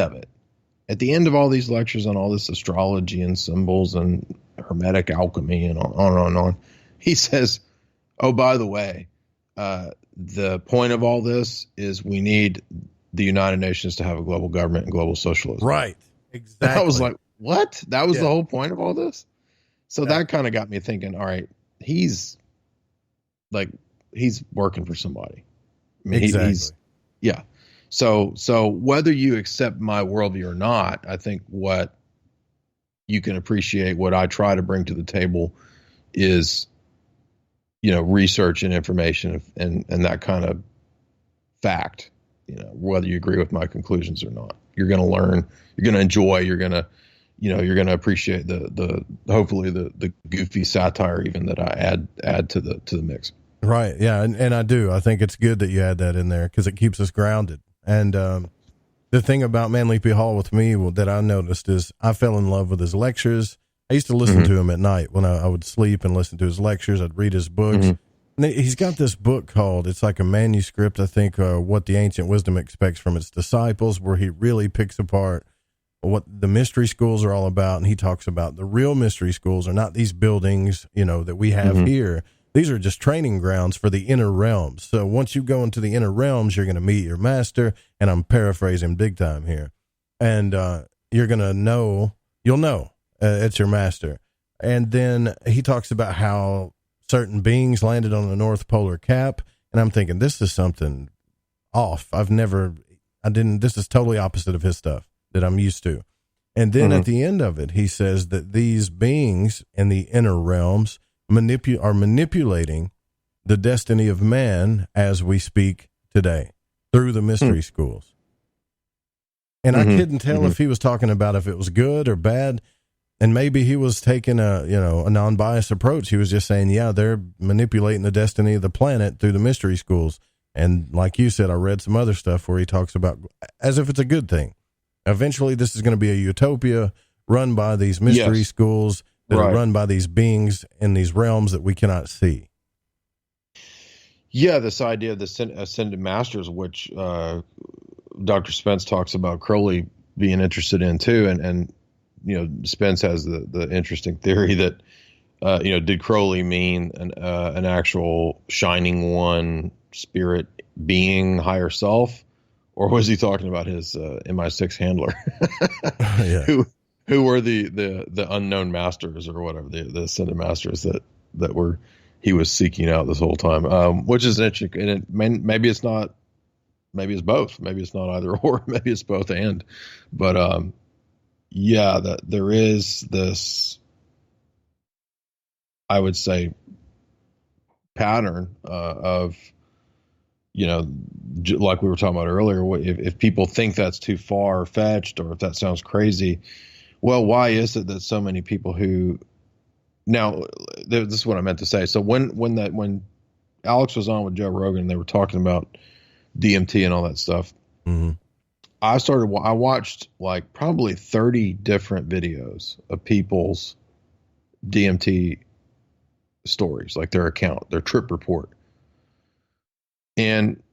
of all these lectures on all this astrology and symbols and hermetic alchemy and on and on, he says, oh, by the way, the point of all this is we need the United Nations to have a global government and global socialism. Right. Exactly. And I was like, what? That was the whole point of all this? So that kind of got me thinking, all right, he's working for somebody. I mean, exactly. Yeah. So whether you accept my worldview or not, I think what you can appreciate, what I try to bring to the table is, you know, research and information and that kind of fact, you know, whether you agree with my conclusions or not. You're going to learn, you're going to enjoy, you're going to, you know, you're going to appreciate the hopefully the goofy satire even that I add to the mix. Right. Yeah. And I do. I think it's good that you add that in there because it keeps us grounded. And the thing about Manly P. Hall with me that I noticed is I fell in love with his lectures. I used to listen to him at night when I would sleep and listen to his lectures. I'd read his books. And he's got this book called, it's like a manuscript, I think, What the Ancient Wisdom Expects from Its Disciples, where he really picks apart what the mystery schools are all about. And he talks about the real mystery schools are not these buildings, you know, that we have here. These are just training grounds for the inner realms. So once you go into the inner realms, you're going to meet your master. And I'm paraphrasing big time here. And you're going to know, you'll know it's your master. And then he talks about how certain beings landed on the North Polar Cap. And I'm thinking, this is something off. This is totally opposite of his stuff that I'm used to. And then at the end of it, he says that these beings in the inner realms are manipulating the destiny of man as we speak today through the mystery schools. And I couldn't tell if he was talking about if it was good or bad. And maybe he was taking a non-biased approach. He was just saying, yeah, they're manipulating the destiny of the planet through the mystery schools. And like you said, I read some other stuff where he talks about as if it's a good thing. Eventually this is going to be a utopia run by these mystery schools that are run by these beings in these realms that we cannot see. Yeah, this idea of the ascended masters, which Dr. Spence talks about Crowley being interested in too, and you know, Spence has the interesting theory that you know, did Crowley mean an actual shining one spirit being higher self, or was he talking about his MI6 handler, who were the unknown masters or whatever, the ascended masters that were he was seeking out this whole time, which is interesting. And maybe it's not, maybe it's both, maybe it's not either or, maybe it's both and, but yeah, that there is this, I would say, pattern of, you know, like we were talking about earlier, if people think that's too far fetched or if that sounds crazy, well, why is it that so many people who now this is what I meant to say. So when Alex was on with Joe Rogan and they were talking about DMT and all that stuff, I watched like probably 30 different videos of people's DMT stories, like their account, their trip report. And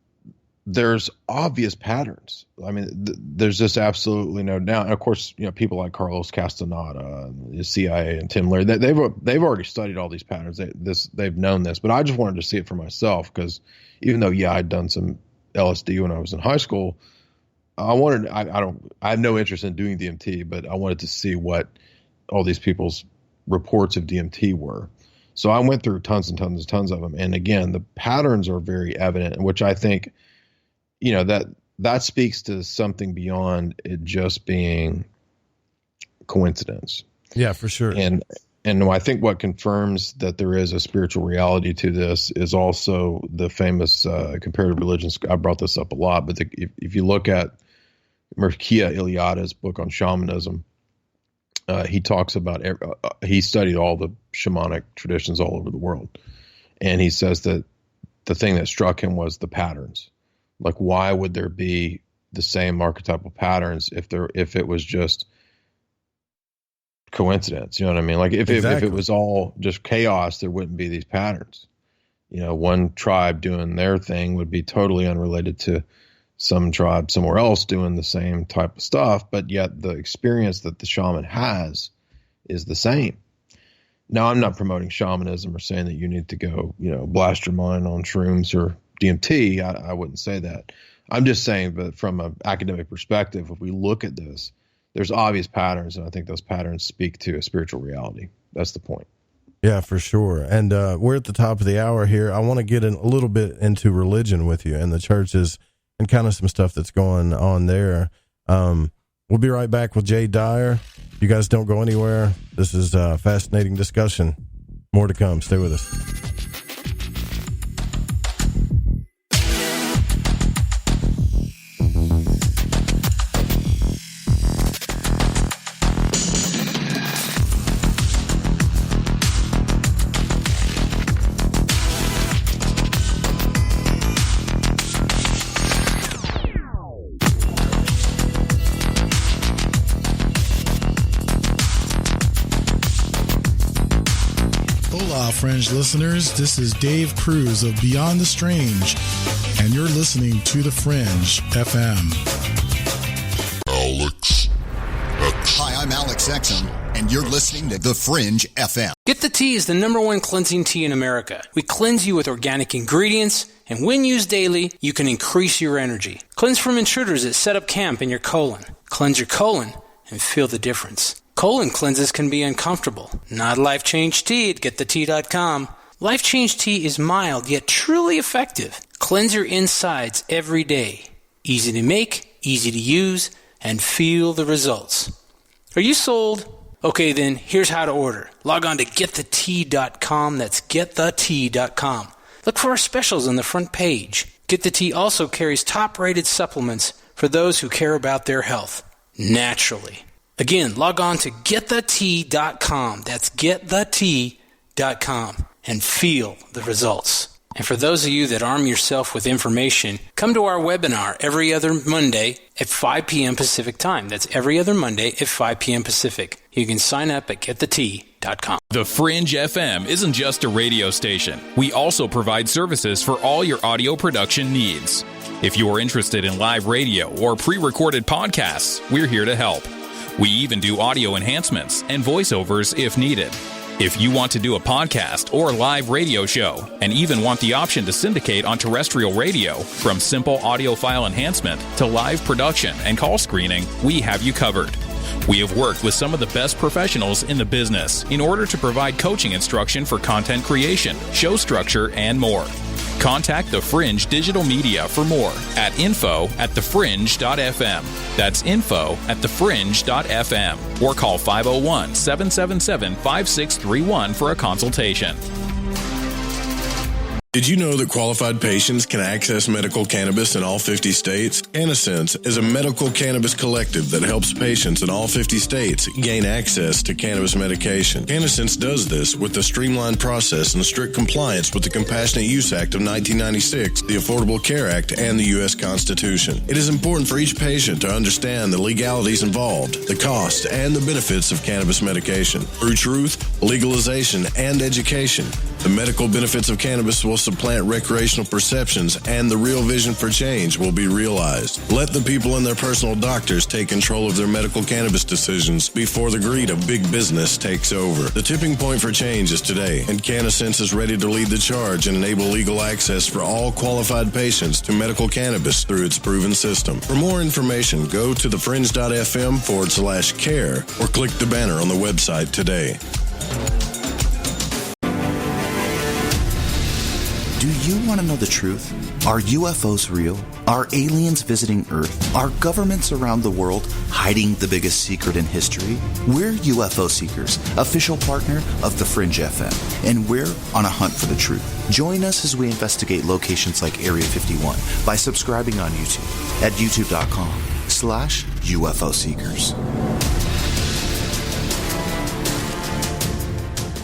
there's obvious patterns. I mean, there's just absolutely no doubt. And of course, you know, people like Carlos Castaneda, the CIA, and Tim Leary, they've already studied all these patterns. They've known this, but I just wanted to see it for myself because even though, yeah, I'd done some LSD when I was in high school, I have no interest in doing DMT, but I wanted to see what all these people's reports of DMT were. So I went through tons and tons and tons of them. And again, the patterns are very evident, which I think, you know, that speaks to something beyond it just being coincidence. Yeah, for sure. And I think what confirms that there is a spiritual reality to this is also the famous comparative religions. I brought this up a lot, but if you look at Mircea Eliade's book on shamanism, he talks about he studied all the shamanic traditions all over the world, and he says that the thing that struck him was the patterns. Like, why would there be the same archetypal patterns if it was just coincidence? You know what I mean? Like if it was all just chaos, there wouldn't be these patterns. You know, one tribe doing their thing would be totally unrelated to some tribe somewhere else doing the same type of stuff, but yet the experience that the shaman has is the same. Now, I'm not promoting shamanism or saying that you need to go, you know, blast your mind on shrooms or DMT. I wouldn't say that. I'm just saying that from an academic perspective, if we look at this, there's obvious patterns, and I think those patterns speak to a spiritual reality. That's the point. Yeah, for sure. And we're at the top of the hour here. I want to get a little bit into religion with you and the churches and kind of some stuff that's going on there. We'll be right back with Jay Dyer. You guys don't go anywhere. This is a fascinating discussion. More to come. Stay with us. Fringe listeners, this is Dave Cruz of Beyond the Strange, and you're listening to The Fringe FM. Alex X. Hi, I'm Alex Exum, and you're listening to The Fringe FM. Get the Tea is the #1 cleansing tea in America. We cleanse you with organic ingredients, and when used daily, you can increase your energy. Cleanse from intruders that set up camp in your colon. Cleanse your colon and feel the difference. Colon cleanses can be uncomfortable. Not Life Change Tea at GetTheTea.com. Life Change Tea is mild yet truly effective. Cleanse your insides every day. Easy to make, easy to use, and feel the results. Are you sold? Okay, then here's how to order. Log on to GetTheTea.com. That's GetTheTea.com. Look for our specials on the front page. Get the Tea also carries top-rated supplements for those who care about their health. Naturally. Again, log on to GetTheTea.com. That's GetTheTea.com. And feel the results. And for those of you that arm yourself with information, come to our webinar every other Monday at 5 p.m. Pacific time. That's every other Monday at 5 p.m. Pacific. You can sign up at GetTheTea.com. The Fringe FM isn't just a radio station. We also provide services for all your audio production needs. If you are interested in live radio or pre-recorded podcasts, we're here to help. We even do audio enhancements and voiceovers if needed. If you want to do a podcast or live radio show and even want the option to syndicate on terrestrial radio, from simple audio file enhancement to live production and call screening, we have you covered. We have worked with some of the best professionals in the business in order to provide coaching instruction for content creation, show structure, and more. Contact The Fringe Digital Media for more at info@thefringe.fm. That's info@thefringe.fm. Or call 501-777-5631 for a consultation. Did you know that qualified patients can access medical cannabis in all 50 states? Cannasense is a medical cannabis collective that helps patients in all 50 states gain access to cannabis medication. Cannasense does this with a streamlined process and strict compliance with the Compassionate Use Act of 1996, the Affordable Care Act, and the U.S. Constitution. It is important for each patient to understand the legalities involved, the costs, and the benefits of cannabis medication. Through truth, legalization, and education, the medical benefits of cannabis will supplant recreational perceptions, and the real vision for change will be realized. Let the people and their personal doctors take control of their medical cannabis decisions before the greed of big business takes over. The tipping point for change is today, and Cannasense is ready to lead the charge and enable legal access for all qualified patients to medical cannabis through its proven system. For more information, go to thefringe.fm/care or click the banner on the website today. Do you want to know the truth? Are UFOs real? Are aliens visiting Earth? Are governments around the world hiding the biggest secret in history? We're UFO Seekers, official partner of The Fringe FM, and we're on a hunt for the truth. Join us as we investigate locations like Area 51 by subscribing on YouTube at youtube.com/UFO Seekers.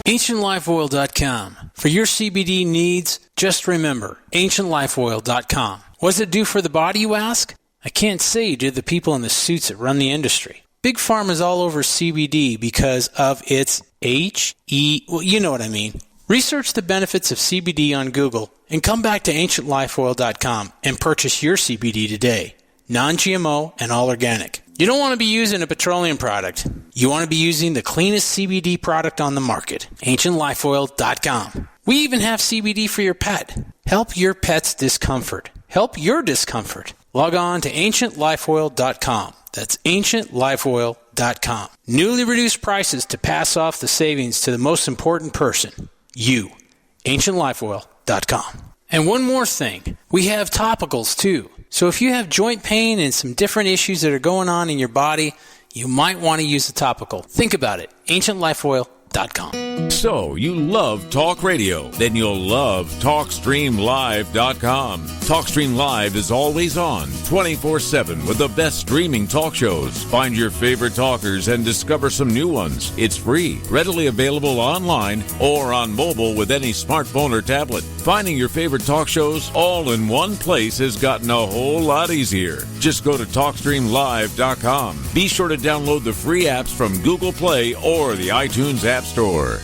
AncientLifeOil.com. For your CBD needs, just remember, AncientLifeOil.com. What does it do for the body, you ask? I can't say due to the people in the suits that run the industry. Big Pharma's all over CBD because of its well, you know what I mean. Research the benefits of CBD on Google and come back to AncientLifeOil.com and purchase your CBD today. Non-GMO and all organic. You don't want to be using a petroleum product. You want to be using the cleanest CBD product on the market. AncientLifeOil.com. We even have CBD for your pet. Help your pet's discomfort. Help your discomfort. Log on to AncientLifeOil.com. That's AncientLifeOil.com. Newly reduced prices to pass off the savings to the most important person. You. AncientLifeOil.com. And one more thing. We have topicals too. So if you have joint pain and some different issues that are going on in your body, you might want to use a topical. Think about it. AncientLifeOil.com. weeknights.com. So, you love talk radio? Then you'll love TalkStreamLive.com. TalkStream Live is always on, 24/7 with the best streaming talk shows. Find your favorite talkers and discover some new ones. It's free, readily available online or on mobile with any smartphone or tablet. Finding your favorite talk shows all in one place has gotten a whole lot easier. Just go to TalkStreamLive.com. Be sure to download the free apps from Google Play or the iTunes App Store.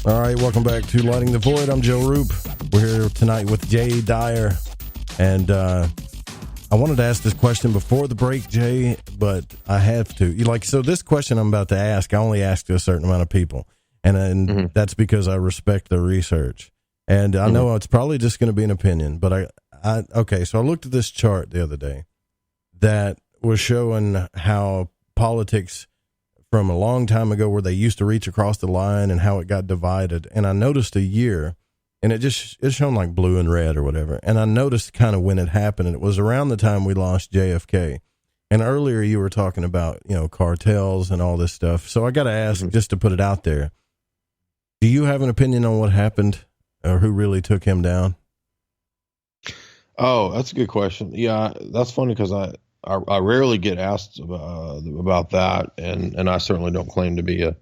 All right, welcome back to Lighting the Void. I'm Joe Roop. We're here tonight with Jay Dyer, and I wanted to ask this question before the break, Jay, but I have to. So this question I'm about to ask, I only ask to a certain amount of people, and that's because I respect their research. And I know it's probably just going to be an opinion, but okay, so I looked at this chart the other day that was showing how politics from a long time ago, where they used to reach across the line, and how it got divided. And I noticed a year, and it's shown like blue and red or whatever. And I noticed kind of when it happened, and it was around the time we lost JFK. And earlier you were talking about, cartels and all this stuff. So I got to ask, just to put it out there, do you have an opinion on what happened or who really took him down? Oh, that's a good question. Yeah, that's funny because I rarely get asked about that, and I certainly don't claim to be a,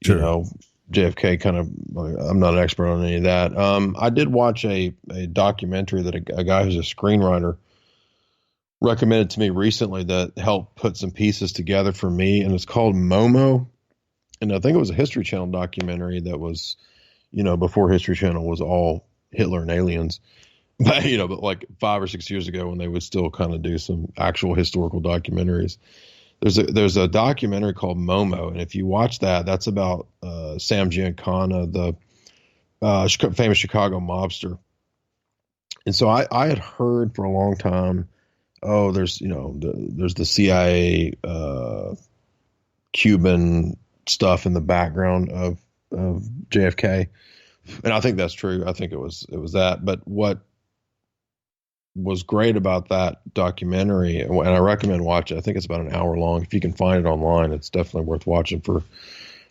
JFK kind of. I'm not an expert on any of that. I did watch a documentary that a guy who's a screenwriter recommended to me recently that helped put some pieces together for me, and it's called Momo, and I think it was a History Channel documentary that was, before History Channel was all Hitler and aliens. But like 5 or 6 years ago, when they would still kind of do some actual historical documentaries, there's a documentary called Momo, and if you watch that, that's about Sam Giancana, the famous Chicago mobster. And so I had heard for a long time, there's the CIA Cuban stuff in the background of JFK, and I think that's true. I think it was that, but what was great about that documentary, and I recommend watching. I think it's about an hour long. If you can find it online, it's definitely worth watching for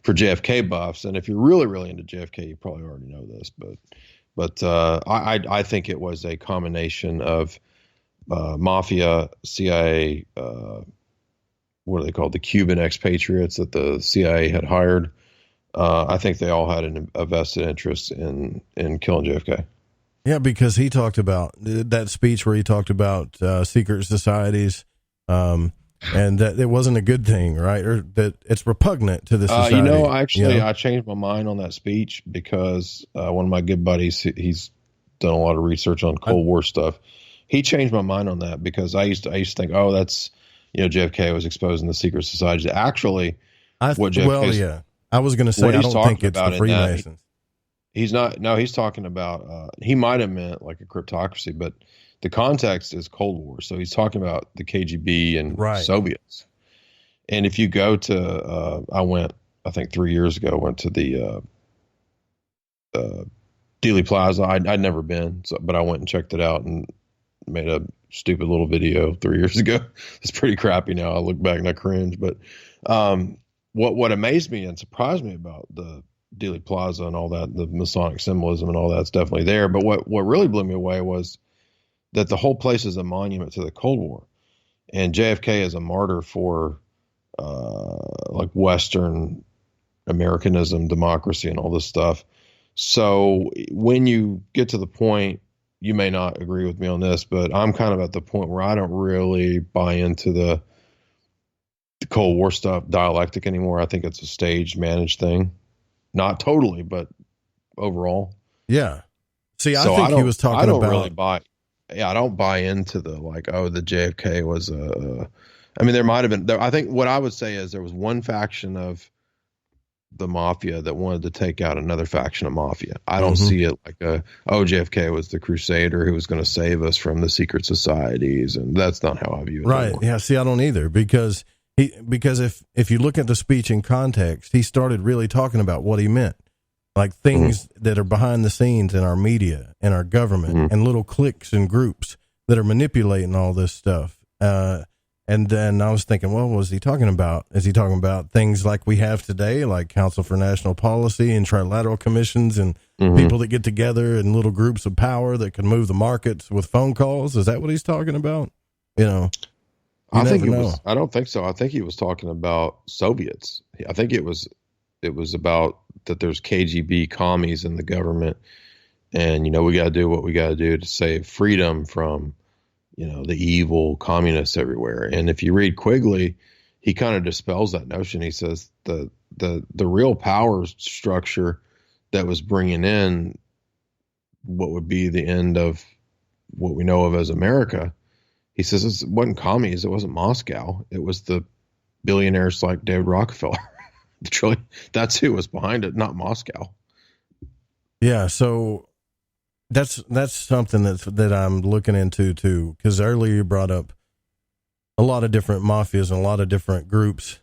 JFK buffs. And if you're really, really into JFK, you probably already know this, but I think it was a combination of mafia, CIA, what are they called? The Cuban expatriates that the CIA had hired. I think they all had a vested interest in killing JFK. Yeah, because he talked about that speech where he talked about secret societies, and that it wasn't a good thing, right? Or that it's repugnant to the society. I changed my mind on that speech because one of my good buddies, he's done a lot of research on Cold War stuff. He changed my mind on that because I used to think, that's, JFK was exposing the secret societies. Actually, I was going to say, I don't think it's the Freemasons. He's not. No, he's talking about. He might have meant like a cryptocracy, but the context is Cold War. So he's talking about the KGB and Soviets. And if you go to, I went, I think 3 years ago, went to the Dealey Plaza. I'd never been, but I went and checked it out and made a stupid little video 3 years ago. It's pretty crappy now. I look back and I cringe. But what amazed me and surprised me about the Dealey Plaza and all that, the Masonic symbolism and all that's definitely there. But what really blew me away was that the whole place is a monument to the Cold War, and JFK is a martyr for like Western Americanism, democracy, and all this stuff. So when you get to the point, you may not agree with me on this, but I'm kind of at the point where I don't really buy into the Cold War stuff, dialectic anymore. I think it's a staged, managed thing. Not totally, but overall. Yeah. See, I think he was talking about. I don't really buy. Yeah, I don't buy into the the JFK was I mean, there might have been. I think what I would say is there was one faction of the mafia that wanted to take out another faction of mafia. I don't see it like JFK was the crusader who was going to save us from the secret societies, and that's not how I view it. Right. Anymore. Yeah. See, I don't either, because if you look at the speech in context, he started really talking about what he meant, like things that are behind the scenes in our media and our government and little cliques and groups that are manipulating all this stuff. And then I was thinking, well, what was he talking about? Is he talking about things like we have today, like Council for National Policy and trilateral commissions and people that get together in little groups of power that can move the markets with phone calls? Is that what he's talking about? You know, I think it was. I don't think so. I think he was talking about Soviets. I think it was about that there's KGB commies in the government, and we got to do what we got to do to save freedom from the evil communists everywhere. And if you read Quigley, he kind of dispels that notion. He says the real power structure that was bringing in what would be the end of what we know of as America, he says it wasn't commies, it wasn't Moscow, it was the billionaires like David Rockefeller. That's who was behind it, not Moscow. Yeah, so that's something that I'm looking into too, because earlier you brought up a lot of different mafias and a lot of different groups.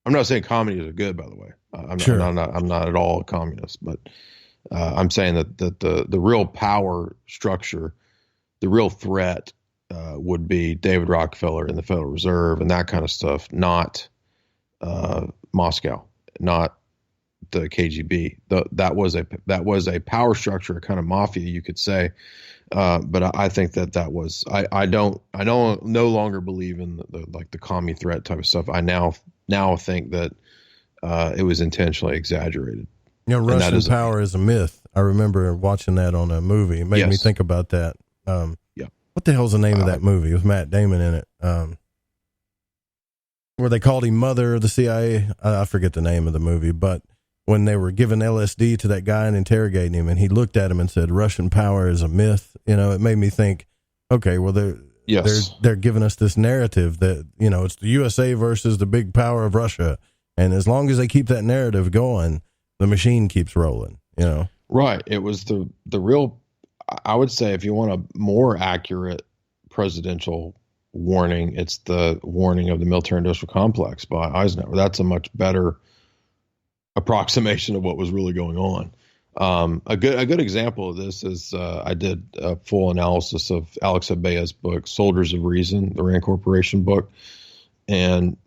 I'm not saying communists are good, by the way. I'm not at all a communist, but I'm saying that the real power structure, the real threat would be David Rockefeller and the Federal Reserve and that kind of stuff, not Moscow, not the KGB. That was a power structure, a kind of mafia, you could say. But I think that was, I no longer believe in the commie threat type of stuff. I now think that it was intentionally exaggerated. Russian power is a myth. I remember watching that on a movie. It made me think about that. What the hell's the name of that movie with Matt Damon in it? Where they called him Mother of the CIA. I forget the name of the movie, but when they were giving LSD to that guy and interrogating him, and he looked at him and said, "Russian power is a myth." It made me think, okay, well, they're giving us this narrative that, it's the USA versus the big power of Russia. And as long as they keep that narrative going, the machine keeps rolling, Right. It was the real, I would say, if you want a more accurate presidential warning, it's the warning of the military industrial complex by Eisenhower. That's a much better approximation of what was really going on. A good example of this is I did a full analysis of Alex Abea's book, Soldiers of Reason, the Rand Corporation book. And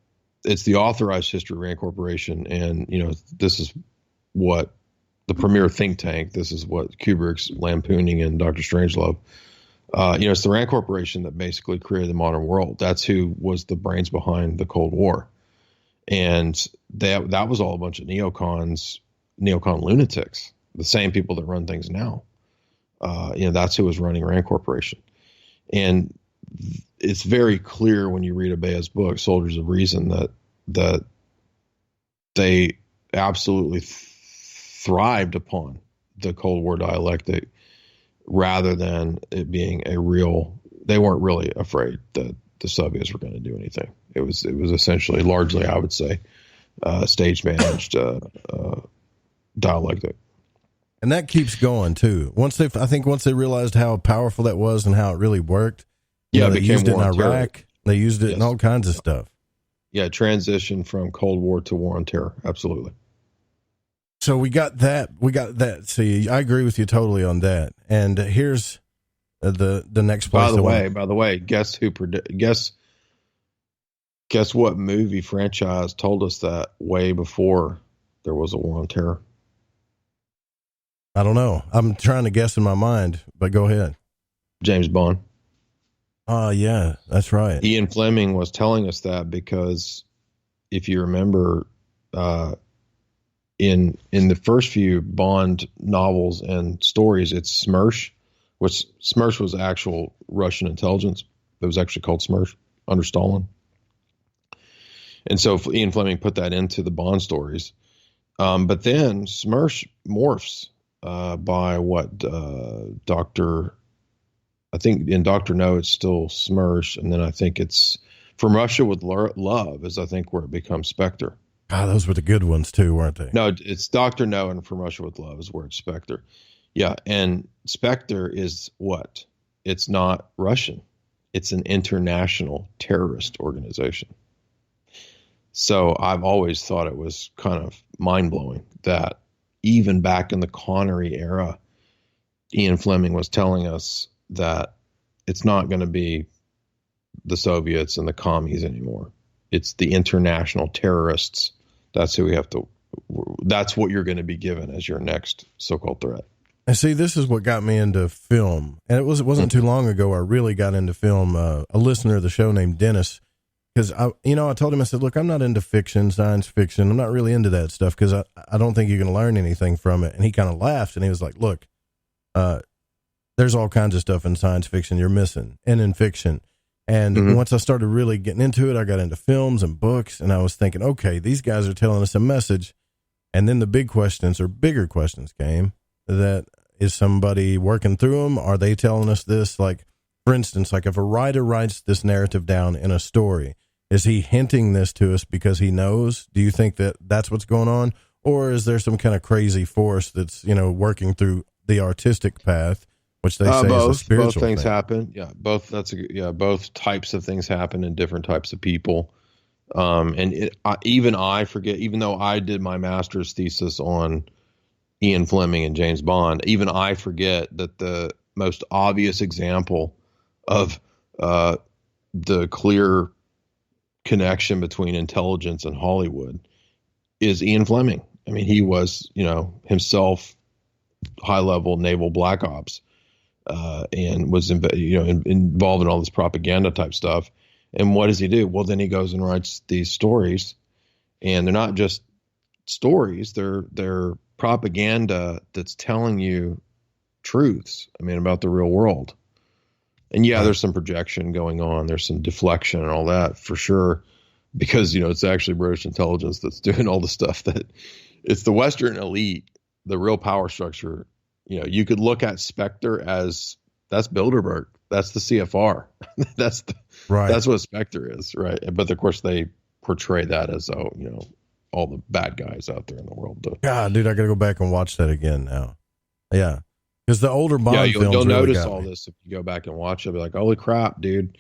it's the authorized history of Rand Corporation. And, this is what the premier think tank, this is what Kubrick's lampooning in Dr. Strangelove. It's the Rand Corporation that basically created the modern world. That's who was the brains behind the Cold War. And that was all a bunch of neocon lunatics, the same people that run things now. That's who was running Rand Corporation. And it's very clear when you read Abea's book, Soldiers of Reason, that they absolutely thrived upon the Cold War dialectic rather than it being they weren't really afraid that the Soviets were going to do anything. It was essentially largely, I would say, stage managed dialectic. And that keeps going too. Once they realized how powerful that was and how it really worked. They used it in Iraq. They used it in all kinds of stuff. Yeah, transition from Cold War to War on Terror. Absolutely. So we got that. See, I agree with you totally on that. And here's the next place. By the way, guess what movie franchise told us that way before there was a War on Terror? I don't know. I'm trying to guess in my mind, but go ahead. James Bond. Yeah, that's right. Ian Fleming was telling us that because if you remember, in the first few Bond novels and stories, it's SMERSH, which SMERSH was actual Russian intelligence. It was actually called SMERSH under Stalin. And so Ian Fleming put that into the Bond stories. But then SMERSH morphs by what I think in Dr. No, it's still SMERSH. And then I think it's From Russia with Love is, I think, where it becomes Spectre. Ah, those were the good ones too, weren't they? No, it's Dr. No and From Russia with Love is where it's Spectre. Yeah, and Spectre is what? It's not Russian. It's an international terrorist organization. So I've always thought it was kind of mind-blowing that even back in the Connery era, Ian Fleming was telling us that it's not going to be the Soviets and the commies anymore. It's the international terrorists. That's who we have to, that's what you're going to be given as your next so-called threat. And see, this is what got me into film. And it wasn't too long ago I really got into film. A listener of the show named Dennis, because I told him, I said, look, I'm not into fiction, science fiction. I'm not really into that stuff because I don't think you can learn anything from it. And he kind of laughed and he was like, look, there's all kinds of stuff in science fiction you're missing and in fiction. And once I started really getting into it, I got into films and books, and I was thinking, okay, these guys are telling us a message. And then the big questions or bigger questions came. That is somebody working through them? Are they telling us this? Like, for instance, like if a writer writes this narrative down in a story, is he hinting this to us because he knows? Do you think that that's what's going on? Or is there some kind of crazy force that's, working through the artistic path, which they say is a spiritual both things thing? happen. Yeah, both types of things happen in different types of people. Even I forget, even though I did my master's thesis on Ian Fleming and James Bond, even I forget that the most obvious example of the clear connection between intelligence and Hollywood is Ian Fleming. I mean, he was, himself high-level naval black ops, and was, involved in all this propaganda type stuff. And what does he do? Well, then he goes and writes these stories, and they're not just stories; they're propaganda that's telling you truths. I mean, about the real world. And yeah, there's some projection going on. There's some deflection and all that for sure, because it's actually British intelligence that's doing all the stuff that it's the Western elite, the real power structure. You could look at Spectre as that's Bilderberg, that's the CFR, that's what Spectre is, right? But of course they portray that as all the bad guys out there in the world. God, dude, I got to go back and watch that again now. Yeah. Because the older Bond films you'll really notice all this if you go back and watch it. Be like, holy crap, dude.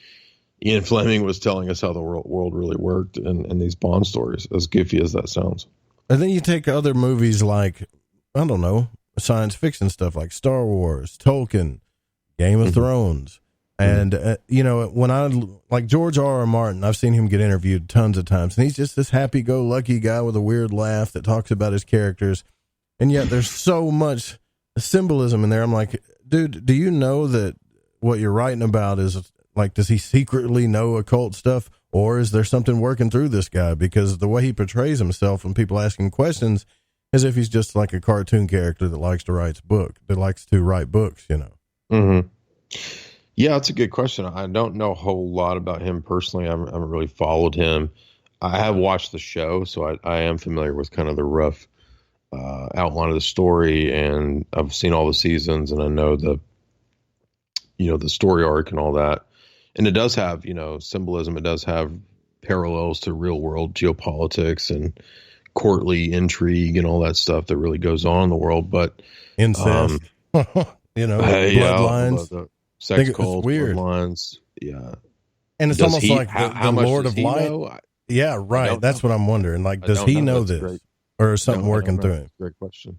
Ian Fleming was telling us how the world really worked in these Bond stories, as goofy as that sounds. And then you take other movies like, I don't know, science fiction stuff like Star Wars, Tolkien, Game of Thrones. And, when I like George R.R. Martin, I've seen him get interviewed tons of times, and he's just this happy-go-lucky guy with a weird laugh that talks about his characters. And yet there's so much symbolism in there. I'm like, dude, do you know that what you're writing about is like, does he secretly know occult stuff, or is there something working through this guy? Because the way he portrays himself when people ask him questions, as if he's just like a cartoon character that likes to write books, Mm-hmm. Yeah, that's a good question. I don't know a whole lot about him personally. I haven't really followed him. I have watched the show, so I am familiar with kind of the rough outline of the story, and I've seen all the seasons, and I know the story arc and all that. And it does have, symbolism. It does have parallels to real world geopolitics and courtly intrigue and all that stuff that really goes on in the world. But incest, bloodlines. The sex cult, bloodlines. Yeah. And it's almost like the Lord of Light. Yeah, right. That's what I'm wondering. Like, does he know this? Or is something working through him? Great question.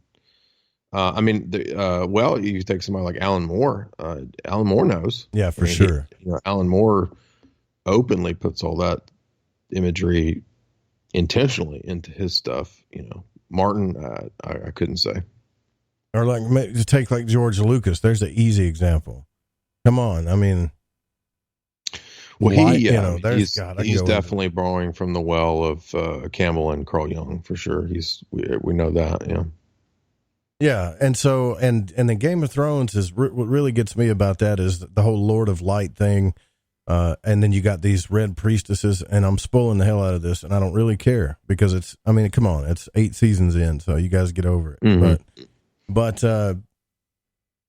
You take somebody like Alan Moore. Alan Moore knows. Yeah, for sure. Alan Moore openly puts all that imagery intentionally into his stuff. Martin, I couldn't say. Or like, to take like George Lucas. There's an easy example. Come on, I mean. Well, he's definitely borrowing from the well of Campbell and Carl Jung for sure. We know that, yeah. Yeah, and so and the Game of Thrones is what really gets me about that is the whole Lord of Light thing, and then you got these red priestesses, and I'm spoiling the hell out of this, and I don't really care because come on, it's 8 seasons in, so you guys get over it. Mm-hmm. But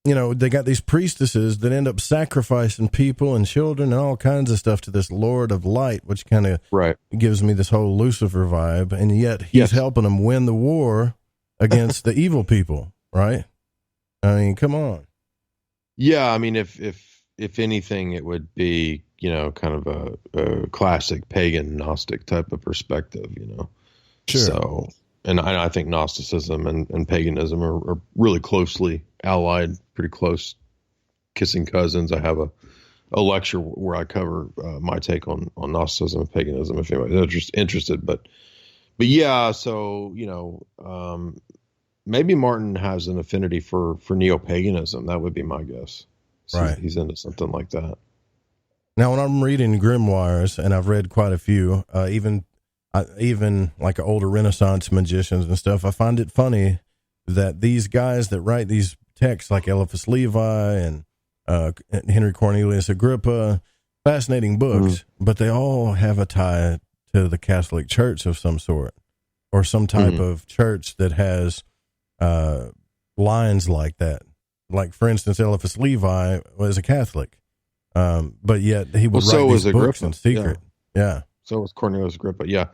they got these priestesses that end up sacrificing people and children and all kinds of stuff to this Lord of Light, which kind of gives me this whole Lucifer vibe. And yet he's helping them win the war against the evil people, right? I mean, come on. Yeah, I mean, if anything, it would be, kind of a classic pagan Gnostic type of perspective, Sure. So, and I think Gnosticism and paganism are really closely allied, pretty close, kissing cousins. I have a lecture where I cover my take on Gnosticism and paganism, if anybody's interested. But yeah, so, maybe Martin has an affinity for neo-paganism. That would be my guess. So right. He's into something like that. Now, when I'm reading grimoires, and I've read quite a few, even like older Renaissance magicians and stuff, I find it funny that these guys that write these texts, like Eliphas Levi and Henry Cornelius Agrippa, fascinating books, but they all have a tie to the Catholic Church of some sort, or some type of church that has lines like that. Like, for instance, Eliphas Levi was a Catholic, but yet he would write these books in secret. Yeah. So was Cornelius Agrippa. Yeah.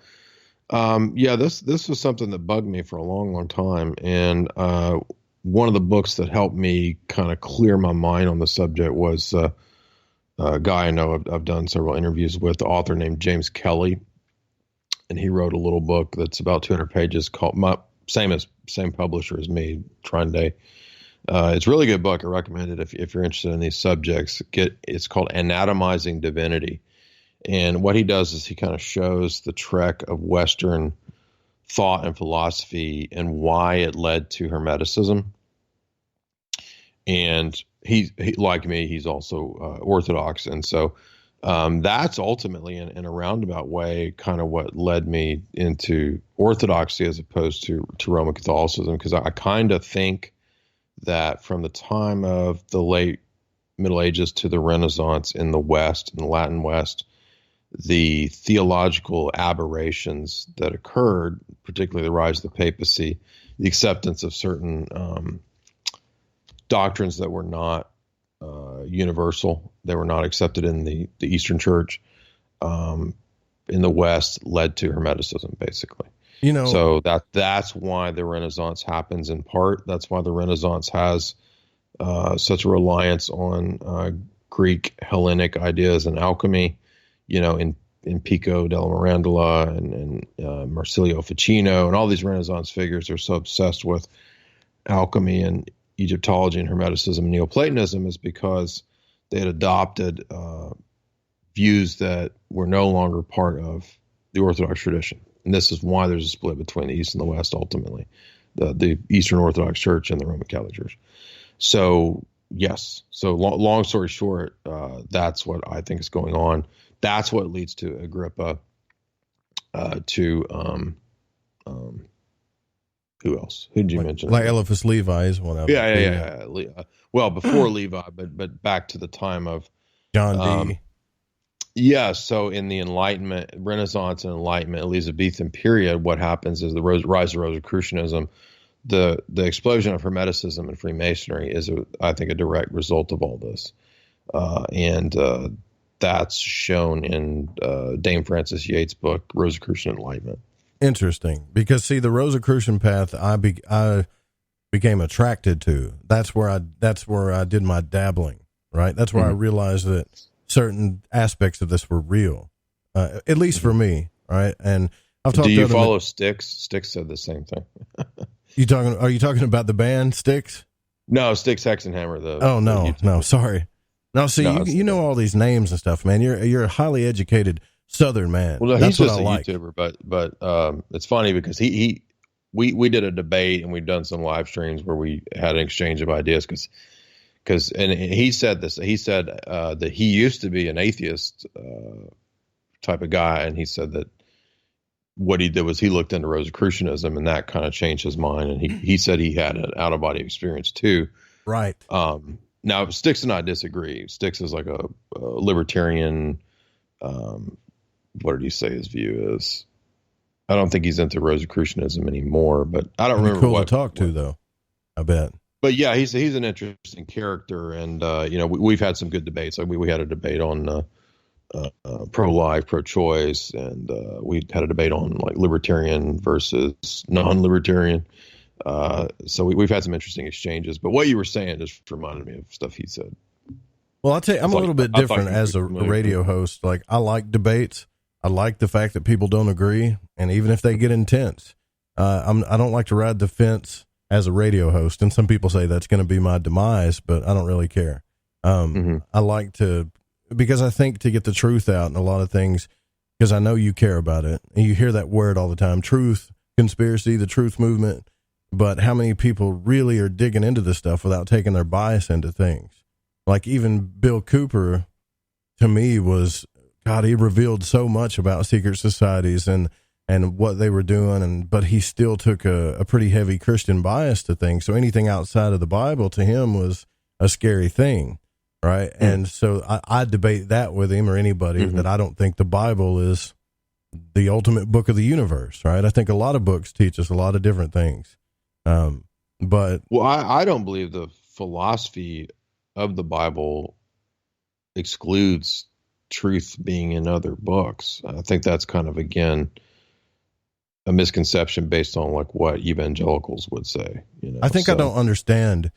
This was something that bugged me for a long, long time. And one of the books that helped me kind of clear my mind on the subject was a guy I know I've done several interviews with, the author named James Kelly. And he wrote a little book that's about 200 pages called, same publisher as me, Trine Day. It's a really good book. I recommend it if you're interested in these subjects. It's called Anatomizing Divinity. And what he does is he kind of shows the trek of Western thought and philosophy and why it led to Hermeticism. And he like me, he's also Orthodox. And so that's ultimately, in a roundabout way, kind of what led me into Orthodoxy as opposed to Roman Catholicism, because I kind of think that from the time of the late Middle Ages to the Renaissance in the West, in the Latin West, the theological aberrations that occurred, particularly the rise of the papacy, the acceptance of certain doctrines that were not universal, they were not accepted in the Eastern Church, in the West, led to Hermeticism, basically. So that's why the Renaissance happens in part. That's why the Renaissance has such a reliance on Greek Hellenic ideas and alchemy, in Pico della Mirandola and Marsilio Ficino, and all these Renaissance figures are so obsessed with alchemy and Egyptology and Hermeticism and Neoplatonism, is because they had adopted views that were no longer part of the Orthodox tradition. And this is why there's a split between the East and the West, ultimately, the Eastern Orthodox Church and the Roman Catholic Church. So, yes. So long story short, that's what I think is going on. That's what leads to Agrippa, who else? Who did you mention? Like Eliphas Levi is one of them. Yeah. Well, before Levi, but back to the time of John Dee. Yeah, so in the Enlightenment, Renaissance and Enlightenment, Elizabethan period, what happens is the rise of Rosicrucianism, the explosion of Hermeticism and Freemasonry is, I think, a direct result of all this. And that's shown in Dame Frances Yates' book, Rosicrucian Enlightenment. Interesting, because see, the Rosicrucian path I became attracted to. That's where I did my dabbling, right? That's where I realized that certain aspects of this were real, at least for me, right? And I've talked. Do you follow Styx? Styx said the same thing. Are you talking about the band Styx? No, Styx Hexenhammer. Sorry. No, see, you know all these names and stuff, man. You're a highly educated Southern man. Well, no, he's just a YouTuber, but it's funny because we did a debate and we've done some live streams where we had an exchange of ideas because he said this. He said that he used to be an atheist type of guy, and he said that what he did was he looked into Rosicrucianism, and that kind of changed his mind. And he said he had an out of body experience too. Right. Now Styx and I disagree. Styx is like a libertarian. What did he say his view is? I don't think he's into Rosicrucianism anymore, but I don't remember cool to talk to though. I bet. But yeah, he's an interesting character, and we've had some good debates. Like we had a debate on pro-life, pro-choice, and we had a debate on like libertarian versus non-libertarian. So we've had some interesting exchanges. But what you were saying just reminded me of stuff he said. Well, I'll tell you, I'm a little bit different as a radio host. Like, I like debates. I like the fact that people don't agree, and even if they get intense, I don't like to ride the fence as a radio host. And some people say that's going to be my demise, but I don't really care. I like to, because I think to get the truth out in a lot of things, because I know you care about it, and you hear that word all the time, truth, conspiracy, the truth movement. But how many people really are digging into this stuff without taking their bias into things? Like even Bill Cooper, to me, was, God, he revealed so much about secret societies and what they were doing, but he still took a pretty heavy Christian bias to things. So anything outside of the Bible to him was a scary thing, right? Mm-hmm. And so I debate that with him or anybody that I don't think the Bible is the ultimate book of the universe, right? I think a lot of books teach us a lot of different things. But I don't believe the philosophy of the Bible excludes truth being in other books. I think that's kind of, again, a misconception based on like what evangelicals would say. I think I don't understand,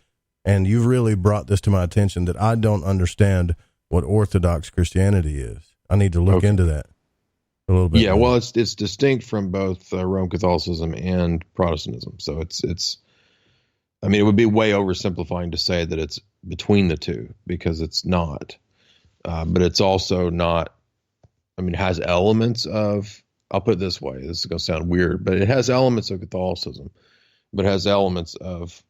and you've really brought this to my attention, that I don't understand what Orthodox Christianity is. I need to look into that a little bit. Yeah, well, it's distinct from both Roman Catholicism and Protestantism. So it's. I mean, it would be way oversimplifying to say that it's between the two, because it's not. But it's also not. I mean, it has elements of. I'll put it this way. This is going to sound weird, but it has elements of Catholicism, but it has elements of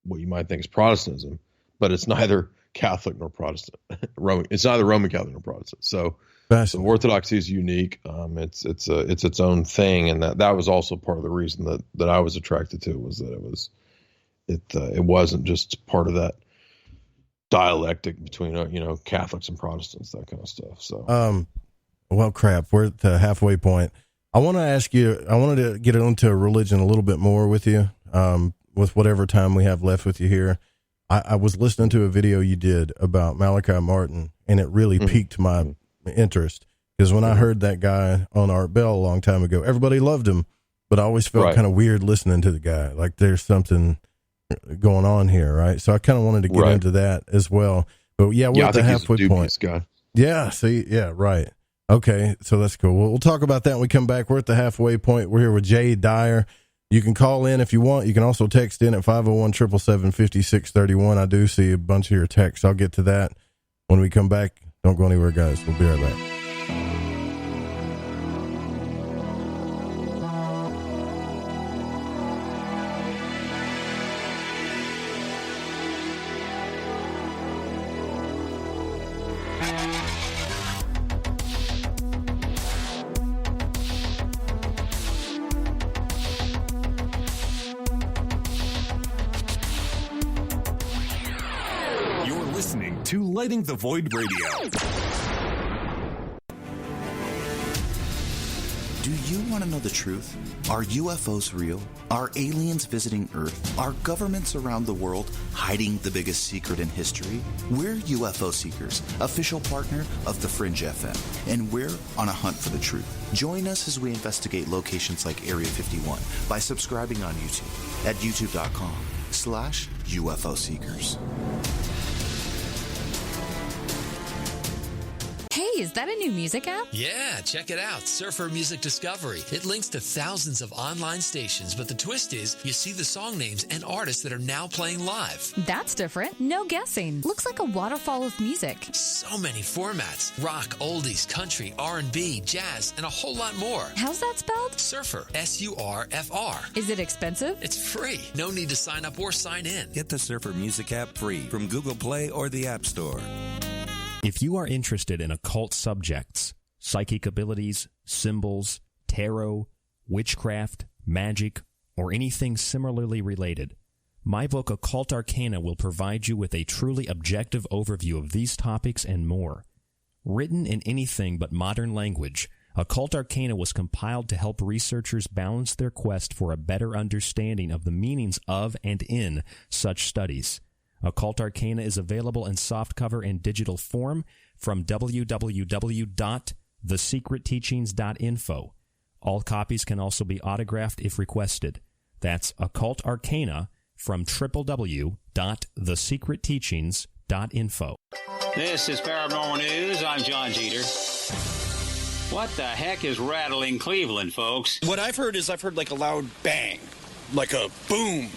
what you might think is Protestantism, but it's neither Catholic nor Protestant. It's neither Roman Catholic nor Protestant. So Orthodoxy is unique. It's its own thing, and that was also part of the reason that I was attracted to it, was that it wasn't just part of that dialectic between Catholics and Protestants, that kind of stuff. So well, crap, we're at the halfway point. I want to ask you, I wanted to get into religion a little bit more with you, with whatever time we have left with you here. I was listening to a video you did about Malachi Martin, and it really piqued my interest, because when I heard that guy on Art Bell a long time ago, everybody loved him, but I always felt kind of weird listening to the guy. Like there's something going on here, right? So I kind of wanted to get into that as well. But yeah, we're at the halfway point. Guy. Yeah, see, yeah, right. Okay, so that's cool. We'll talk about that when we come back. We're at the halfway point. We're here with Jay Dyer. You can call in if you want. You can also text in at 501-777-5631. I do see a bunch of your texts. I'll get to that when we come back. Don't go anywhere, guys. We'll be right back. To Lighting the Void Radio. Do you want to know the truth? Are UFOs real? Are aliens visiting Earth? Are governments around the world hiding the biggest secret in history? We're UFO Seekers, official partner of The Fringe FM, and we're on a hunt for the truth. Join us as we investigate locations like Area 51 by subscribing on YouTube at youtube.com/UFO Seekers. Hey, is that a new music app? Yeah, check it out. Surfer Music Discovery. It links to thousands of online stations, but the twist is you see the song names and artists that are now playing live. That's different. No guessing. Looks like a waterfall of music. So many formats. Rock, oldies, country, R&B, jazz, and a whole lot more. How's that spelled? Surfer. S-U-R-F-R. Is it expensive? It's free. No need to sign up or sign in. Get the Surfer Music app free from Google Play or the App Store. If you are interested in occult subjects, psychic abilities, symbols, tarot, witchcraft, magic, or anything similarly related, my book Occult Arcana will provide you with a truly objective overview of these topics and more. Written in anything but modern language, Occult Arcana was compiled to help researchers balance their quest for a better understanding of the meanings of and in such studies. Occult Arcana is available in softcover and digital form from www.thesecretteachings.info. All copies can also be autographed if requested. That's Occult Arcana from www.thesecretteachings.info. This is Paranormal News. I'm John Jeter. What the heck is rattling Cleveland, folks? What I've heard like a loud bang, like a boom.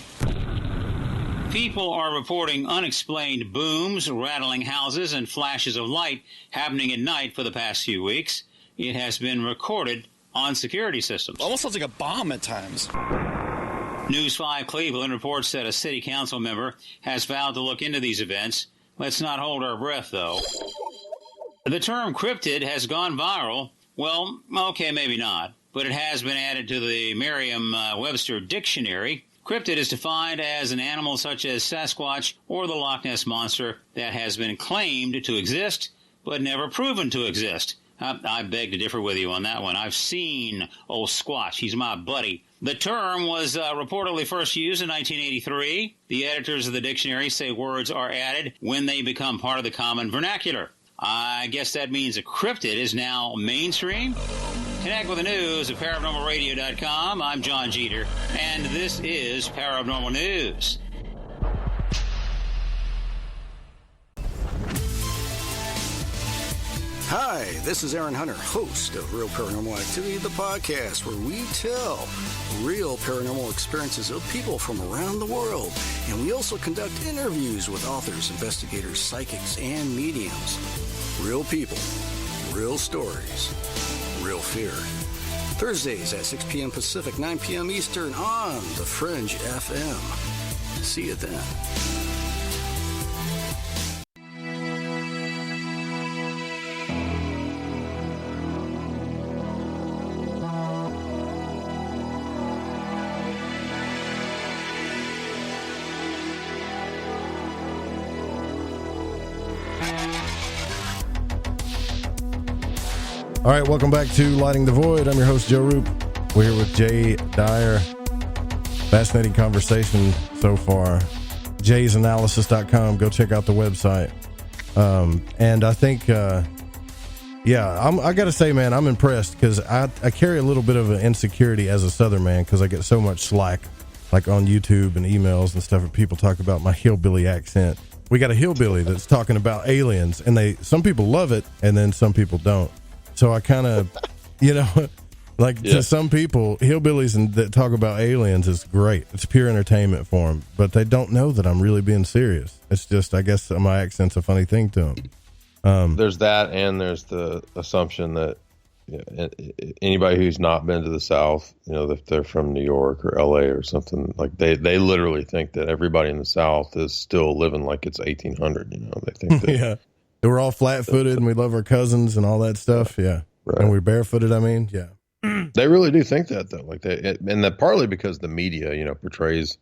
People are reporting unexplained booms, rattling houses, and flashes of light happening at night for the past few weeks. It has been recorded on security systems. Almost sounds like a bomb at times. News 5 Cleveland reports that a city council member has vowed to look into these events. Let's not hold our breath, though. The term cryptid has gone viral. Well, okay, maybe not, but it has been added to the Merriam-Webster dictionary. Cryptid is defined as an animal such as Sasquatch or the Loch Ness Monster that has been claimed to exist, but never proven to exist. I beg to differ with you on that one. I've seen old Squatch. He's my buddy. The term was reportedly first used in 1983. The editors of the dictionary say words are added when they become part of the common vernacular. I guess that means a cryptid is now mainstream. Connect with the news at ParanormalRadio.com. I'm John Jeter, and this is Paranormal News. Hi, this is Aaron Hunter, host of Real Paranormal Activity, the podcast where we tell real paranormal experiences of people from around the world. And we also conduct interviews with authors, investigators, psychics, and mediums. Real people, real stories, real fear. Thursdays at 6 p.m. Pacific, 9 p.m. Eastern on The Fringe FM. See you then. All right, welcome back to Lighting the Void. I'm your host, Joe Roop. We're here with Jay Dyer. Fascinating conversation so far. JaysAnalysiscom. Go check out the website. And I think, I got to say, man, I'm impressed because I carry a little bit of an insecurity as a Southern man because I get so much slack, like on YouTube and emails and stuff, where people talk about my hillbilly accent. We got a hillbilly that's talking about aliens, and some people love it, and then some people don't. So I kind of, to some people, hillbillies that talk about aliens is great. It's pure entertainment for them, but they don't know that I'm really being serious. It's just, I guess my accent's a funny thing to them. There's that, and there's the assumption that anybody who's not been to the South, if they're from New York or LA or something, like they literally think that everybody in the South is still living like it's 1800. They think that. Yeah. We're all flat-footed and we love our cousins and all that stuff. Yeah. Right. And we're barefooted. I mean, yeah. They really do think that, though. And that partly because the media, portrays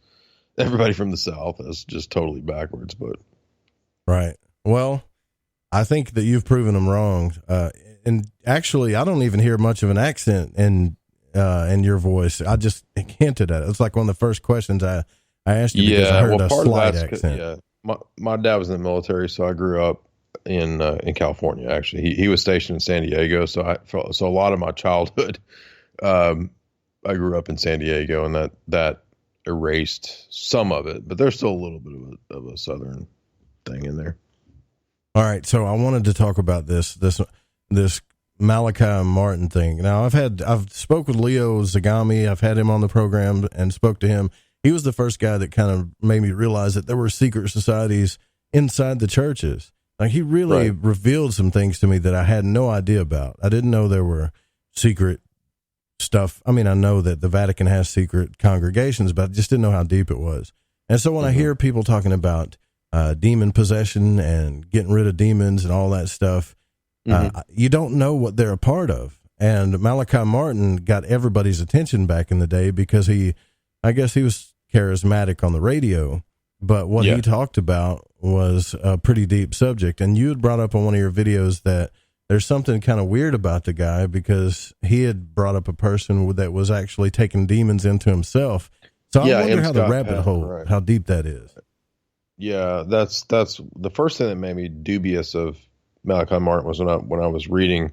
everybody from the South as just totally backwards. But right. Well, I think that you've proven them wrong. And actually, I don't even hear much of an accent in your voice. I just hinted at it. It's like one of the first questions I asked you because I heard a slight accent. Yeah. My dad was in the military, so I grew up in California. Actually, he was stationed in San Diego, so a lot of my childhood, I grew up in San Diego, and that erased some of it, but there's still a little bit of a Southern thing in there. All right, so I wanted to talk about this Malachi Martin thing. Now, I've spoke with Leo Zagami. I've had him on the program and spoke to him. He was the first guy that kind of made me realize that there were secret societies inside the churches. Like, he really revealed some things to me that I had no idea about. I didn't know there were secret stuff. I mean, I know that the Vatican has secret congregations, but I just didn't know how deep it was. And so when I hear people talking about demon possession and getting rid of demons and all that stuff, you don't know what they're a part of. And Malachi Martin got everybody's attention back in the day because I guess he was charismatic on the radio, but what he talked about was a pretty deep subject. And you had brought up on one of your videos that there's something kind of weird about the guy, because he had brought up a person that was actually taking demons into himself. So I wonder how the rabbit hole, how deep that is. Yeah, that's the first thing that made me dubious of Malachi Martin was when I was reading.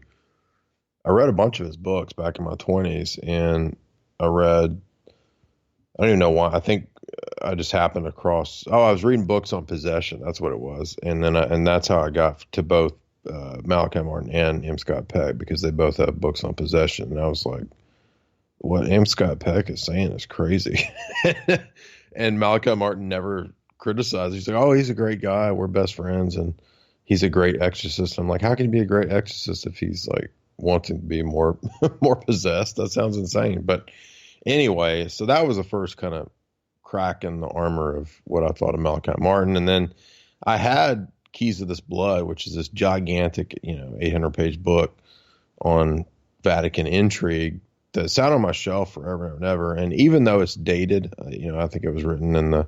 I read a bunch of his books back in my 20s, and I don't even know why. I think I just happened across. I was reading books on possession. That's what it was, and that's how I got to both Malachi Martin and M. Scott Peck, because they both have books on possession. And I was like, what M. Scott Peck is saying is crazy. And Malachi Martin never criticized. He's like, oh, he's a great guy. We're best friends, and he's a great exorcist. I'm like, how can he be a great exorcist if he's like wanting to be more possessed? That sounds insane. But anyway, so that was the first kind of crack in the armor of what I thought of Malachi Martin. And then I had Keys of This Blood, which is this gigantic, 800-page book on Vatican intrigue that sat on my shelf forever and ever. And even though it's dated, I think it was written in the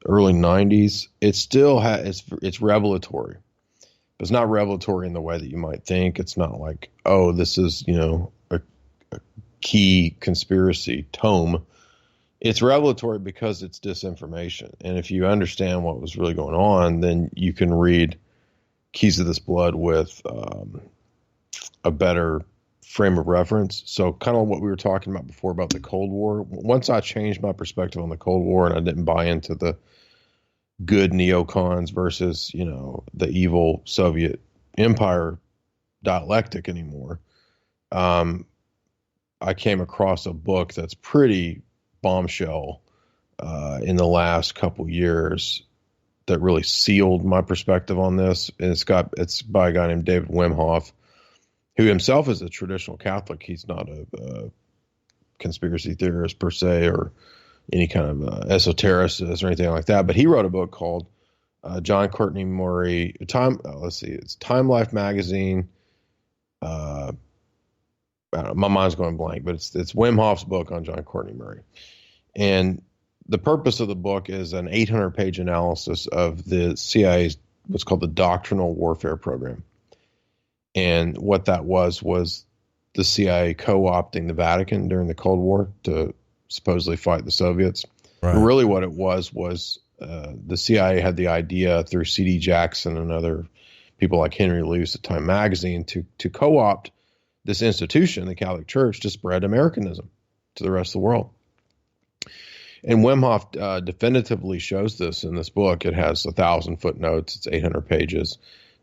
early 90s, it still it's revelatory. It's not revelatory in the way that you might think. It's not like, oh, this is, a key conspiracy tome. It's revelatory because it's disinformation. And if you understand what was really going on, then you can read Keys of This Blood with a better frame of reference. So kind of what we were talking about before about the Cold War. Once I changed my perspective on the Cold War and I didn't buy into the good neocons versus, the evil Soviet Empire dialectic anymore, I came across a book that's pretty bombshell in the last couple years that really sealed my perspective on this. And it's by a guy named David Wimhoff, who himself is a traditional Catholic. He's not a conspiracy theorist per se, or any kind of esotericist or anything like that. But he wrote a book called John Courtney Murray it's Time Life Magazine. I don't know, my mind's going blank, but it's Wim Hof's book on John Courtney Murray. And the purpose of the book is an 800-page analysis of the CIA's what's called the Doctrinal Warfare Program. And what that was the CIA co-opting the Vatican during the Cold War to supposedly fight the Soviets. Right. And really what it was the CIA had the idea through C.D. Jackson and other people like Henry Luce at Time Magazine to co-opt this institution, the Catholic Church, to spread Americanism to the rest of the world. And Wim Hof definitively shows this in this book. It has 1,000 footnotes. It's 800 pages.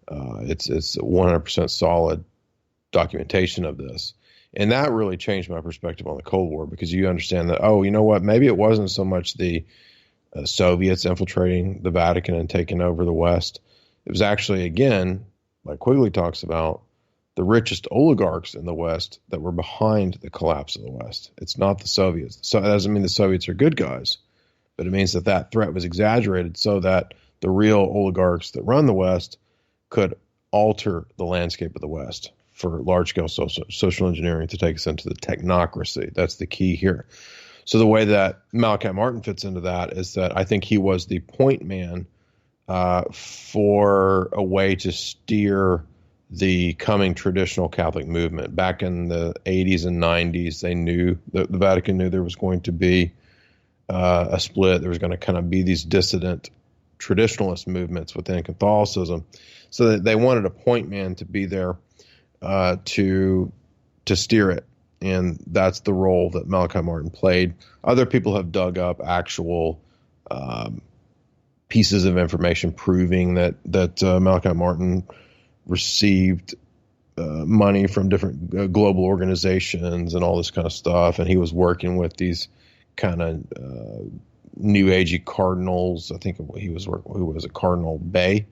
It's 100% solid documentation of this. And that really changed my perspective on the Cold War, because you understand that, oh, you know what, maybe it wasn't so much the Soviets infiltrating the Vatican and taking over the West. It was actually, again, like Quigley talks about, the richest oligarchs in the West that were behind the collapse of the West. It's not the Soviets. So that doesn't mean the Soviets are good guys, but it means that threat was exaggerated so that the real oligarchs that run the West could alter the landscape of the West for large-scale social engineering to take us into the technocracy. That's the key here. So the way that Malachi Martin fits into that is that I think he was the point man for a way to steer the coming traditional Catholic movement. Back in the 80s and 90s, they knew that the Vatican knew there was going to be a split. There was going to kind of be these dissident traditionalist movements within Catholicism. So that they wanted a point man to be there to steer it. And that's the role that Malachi Martin played. Other people have dug up actual pieces of information proving that Malachi Martin received money from different global organizations and all this kind of stuff. And he was working with these kind of New Agey cardinals. I think he was working, who was a Cardinal Bay,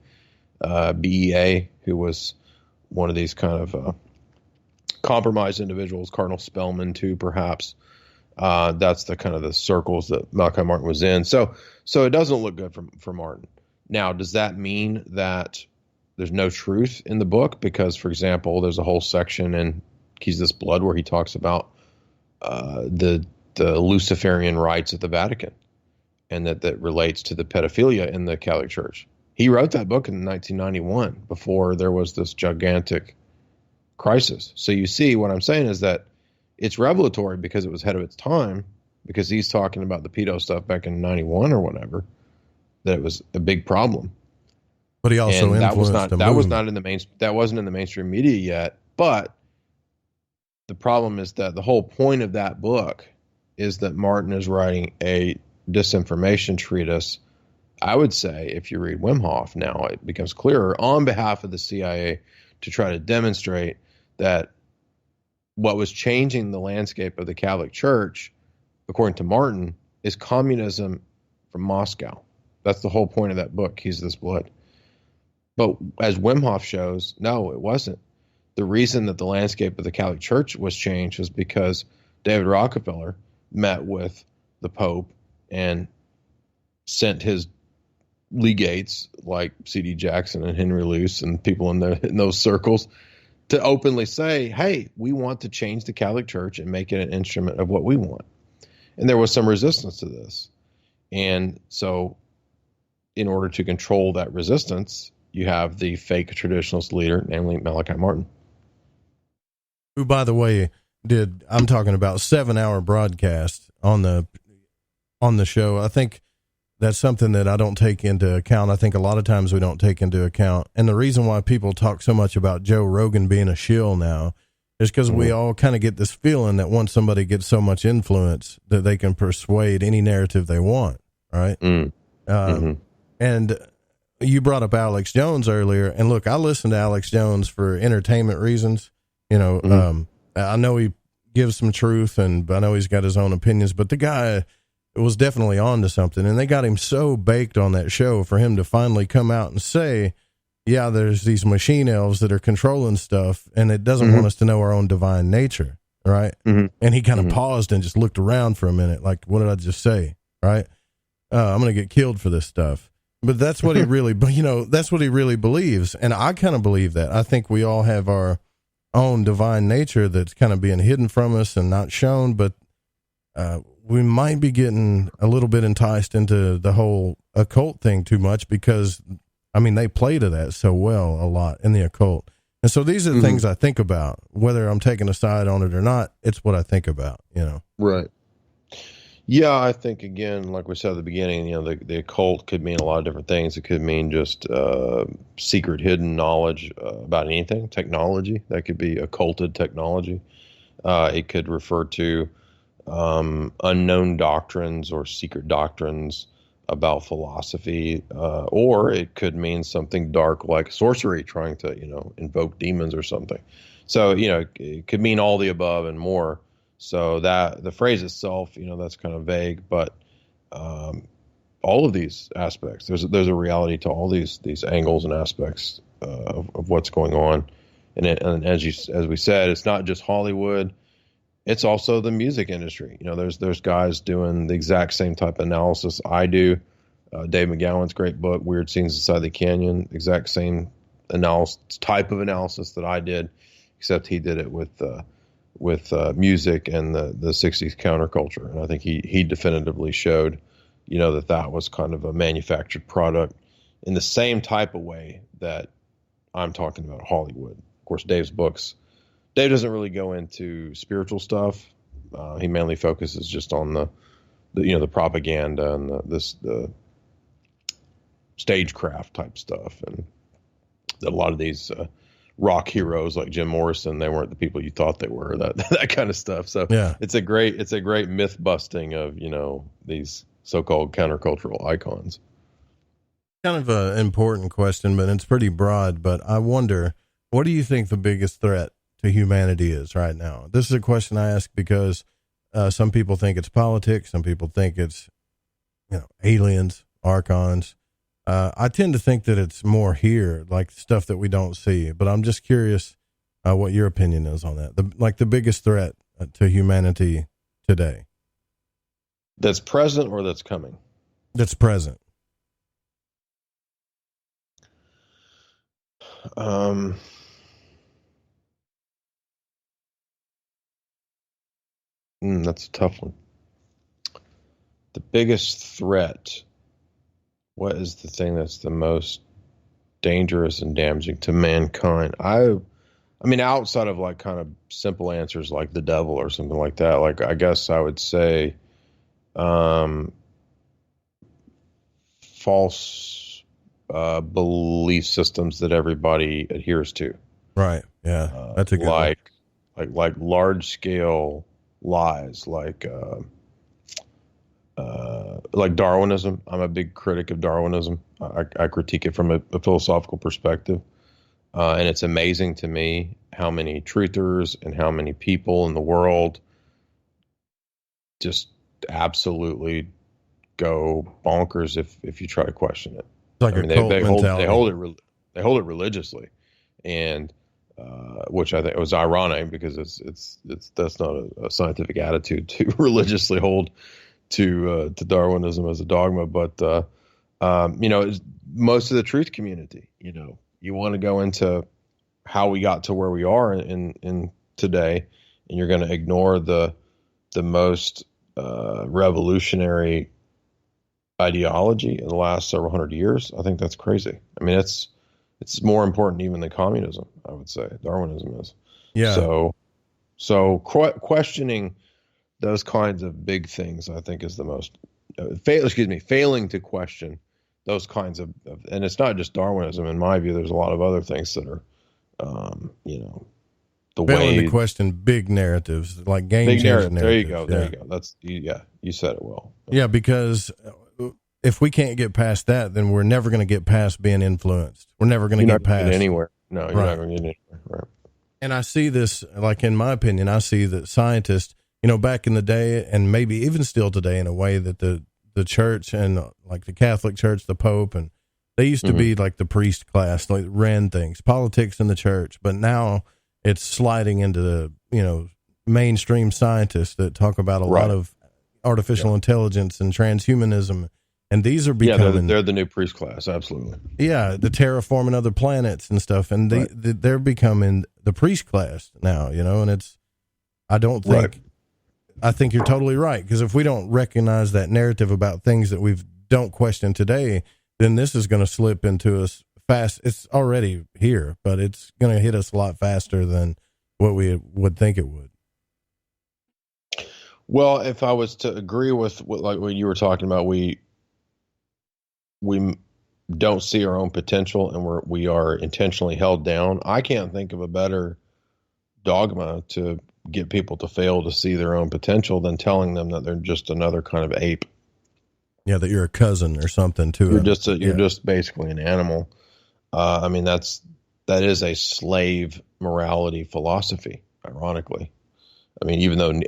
BEA, who was one of these kind of compromised individuals, Cardinal Spellman too, perhaps. That's the kind of the circles that Malachi Martin was in. So it doesn't look good for Martin. Now, does that mean that there's no truth in the book? Because, for example, there's a whole section in Keys of This Blood where he talks about the Luciferian rites at the Vatican, and that relates to the pedophilia in the Catholic Church. He wrote that book in 1991 before there was this gigantic crisis. So you see, what I'm saying is that it's revelatory because it was ahead of its time, because he's talking about the pedo stuff back in 91 or whatever, that it was a big problem. But he also and influenced that wasn't in the mainstream media yet. But the problem is that the whole point of that book is that Martin is writing a disinformation treatise. I would say, if you read Wim Hof now, it becomes clearer, on behalf of the CIA, to try to demonstrate that what was changing the landscape of the Catholic Church, according to Martin, is communism from Moscow. That's the whole point of that book, He's This Blood. But as Wim Hof shows, no, it wasn't. The reason that the landscape of the Catholic Church was changed was because David Rockefeller met with the Pope and sent his legates like C.D. Jackson and Henry Luce and people in those circles to openly say, hey, we want to change the Catholic Church and make it an instrument of what we want. And there was some resistance to this. And so in order to control that resistance, you have the fake traditionalist leader, namely Malachi Martin. Who, by the way, I'm talking about 7-hour broadcast on the show. I think that's something that I don't take into account. I think a lot of times we don't take into account. And the reason why people talk so much about Joe Rogan being a shill now is because we all kind of get this feeling that once somebody gets so much influence that they can persuade any narrative they want. Right. And you brought up Alex Jones earlier, and look, I listen to Alex Jones for entertainment reasons. You know, I know he gives some truth, and I know he's got his own opinions, but the guy was definitely on to something, and they got him so baked on that show for him to finally come out and say, yeah, there's these machine elves that are controlling stuff, and it doesn't want us to know our own divine nature, right? And he kind of paused and just looked around for a minute, like, what did I just say, right? I'm going to get killed for this stuff. But that's what he really, that's what he really believes. And I kind of believe that. I think we all have our own divine nature that's kind of being hidden from us and not shown, but we might be getting a little bit enticed into the whole occult thing too much because, I mean, they play to that so well a lot in the occult. And so these are the things I think about, whether I'm taking a side on it or not. It's what I think about, Right. Yeah, I think, again, like we said at the beginning, the occult could mean a lot of different things. It could mean just secret, hidden knowledge about anything, technology. That could be occulted technology. It could refer to unknown doctrines or secret doctrines about philosophy, or it could mean something dark like sorcery, trying to, invoke demons or something. So, it could mean all the above and more. So that the phrase itself, that's kind of vague, but all of these aspects, there's a reality to all these angles and aspects of what's going on. And as we said, it's not just Hollywood; it's also the music industry. There's guys doing the exact same type of analysis I do. Dave McGowan's great book, Weird Scenes Inside the Canyon, exact same type of analysis that I did, except he did it with music and the 60s counterculture. And I think he definitively showed, that was kind of a manufactured product in the same type of way that I'm talking about Hollywood. Of course, Dave doesn't really go into spiritual stuff. He mainly focuses just on the propaganda and the stagecraft type stuff. And that a lot of these, rock heroes like Jim Morrison, they weren't the people you thought they were, that kind of stuff. So yeah, it's a great myth busting of, these so-called countercultural icons. Kind of an important question, but it's pretty broad, but I wonder, what do you think the biggest threat to humanity is right now? This is a question I ask because some people think it's politics. Some people think it's, aliens, archons. I tend to think that it's more here, like stuff that we don't see, but I'm just curious what your opinion is on that. The biggest threat to humanity today. That's present or that's coming? That's present. That's a tough one. The biggest threat. What is the thing that's the most dangerous and damaging to mankind? I I mean, outside of like kind of simple answers like the devil or something like that, like I guess I would say false belief systems that everybody adheres to. Right. Yeah. That's a good one. Like large scale lies, like Darwinism. I'm a big critic of Darwinism. I critique it from a philosophical perspective. And it's amazing to me how many truthers and how many people in the world just absolutely go bonkers if you try to question it. It's like they hold it religiously, and which I think was ironic because it's that's not a scientific attitude to religiously hold to Darwinism as a dogma, but most of the truth community, you want to go into how we got to where we are in today, and you're going to ignore the most revolutionary ideology in the last several hundred years. I think that's crazy. I mean, it's more important even than communism, I would say. Darwinism is. Yeah. So questioning those kinds of big things, I think, is the most failing to question those kinds of, and it's not just Darwinism. In my view, there's a lot of other things that are, the failing way to question big narratives, like game-changing narratives. There you go. There you go. That's you said it well. Yeah, because if we can't get past that, then we're never going to get past being influenced. We're never going to get past anywhere. No, you're not going to get anywhere. Right. And I see this, like in my opinion, I see that scientists, back in the day, and maybe even still today, in a way that the church and like the Catholic Church, the Pope, and they used to be like the priest class, like ran things, politics in the church, but now it's sliding into the mainstream scientists that talk about a lot of artificial intelligence and transhumanism, and these are becoming they're the new priest class, absolutely. Yeah, the terraforming other planets and stuff, and they're becoming the priest class now, and it's. I don't think. Right. I think you're totally right, because if we don't recognize that narrative about things that we don't question today, then this is going to slip into us fast. It's already here, but it's going to hit us a lot faster than what we would think it would. Well, if I was to agree with what you were talking about, we don't see our own potential, and we are intentionally held down. I can't think of a better dogma to get people to fail to see their own potential than telling them that they're just another kind of ape. Yeah, that you're a cousin or something to you're just basically an animal. I mean, that is a slave morality philosophy, ironically. I mean, even though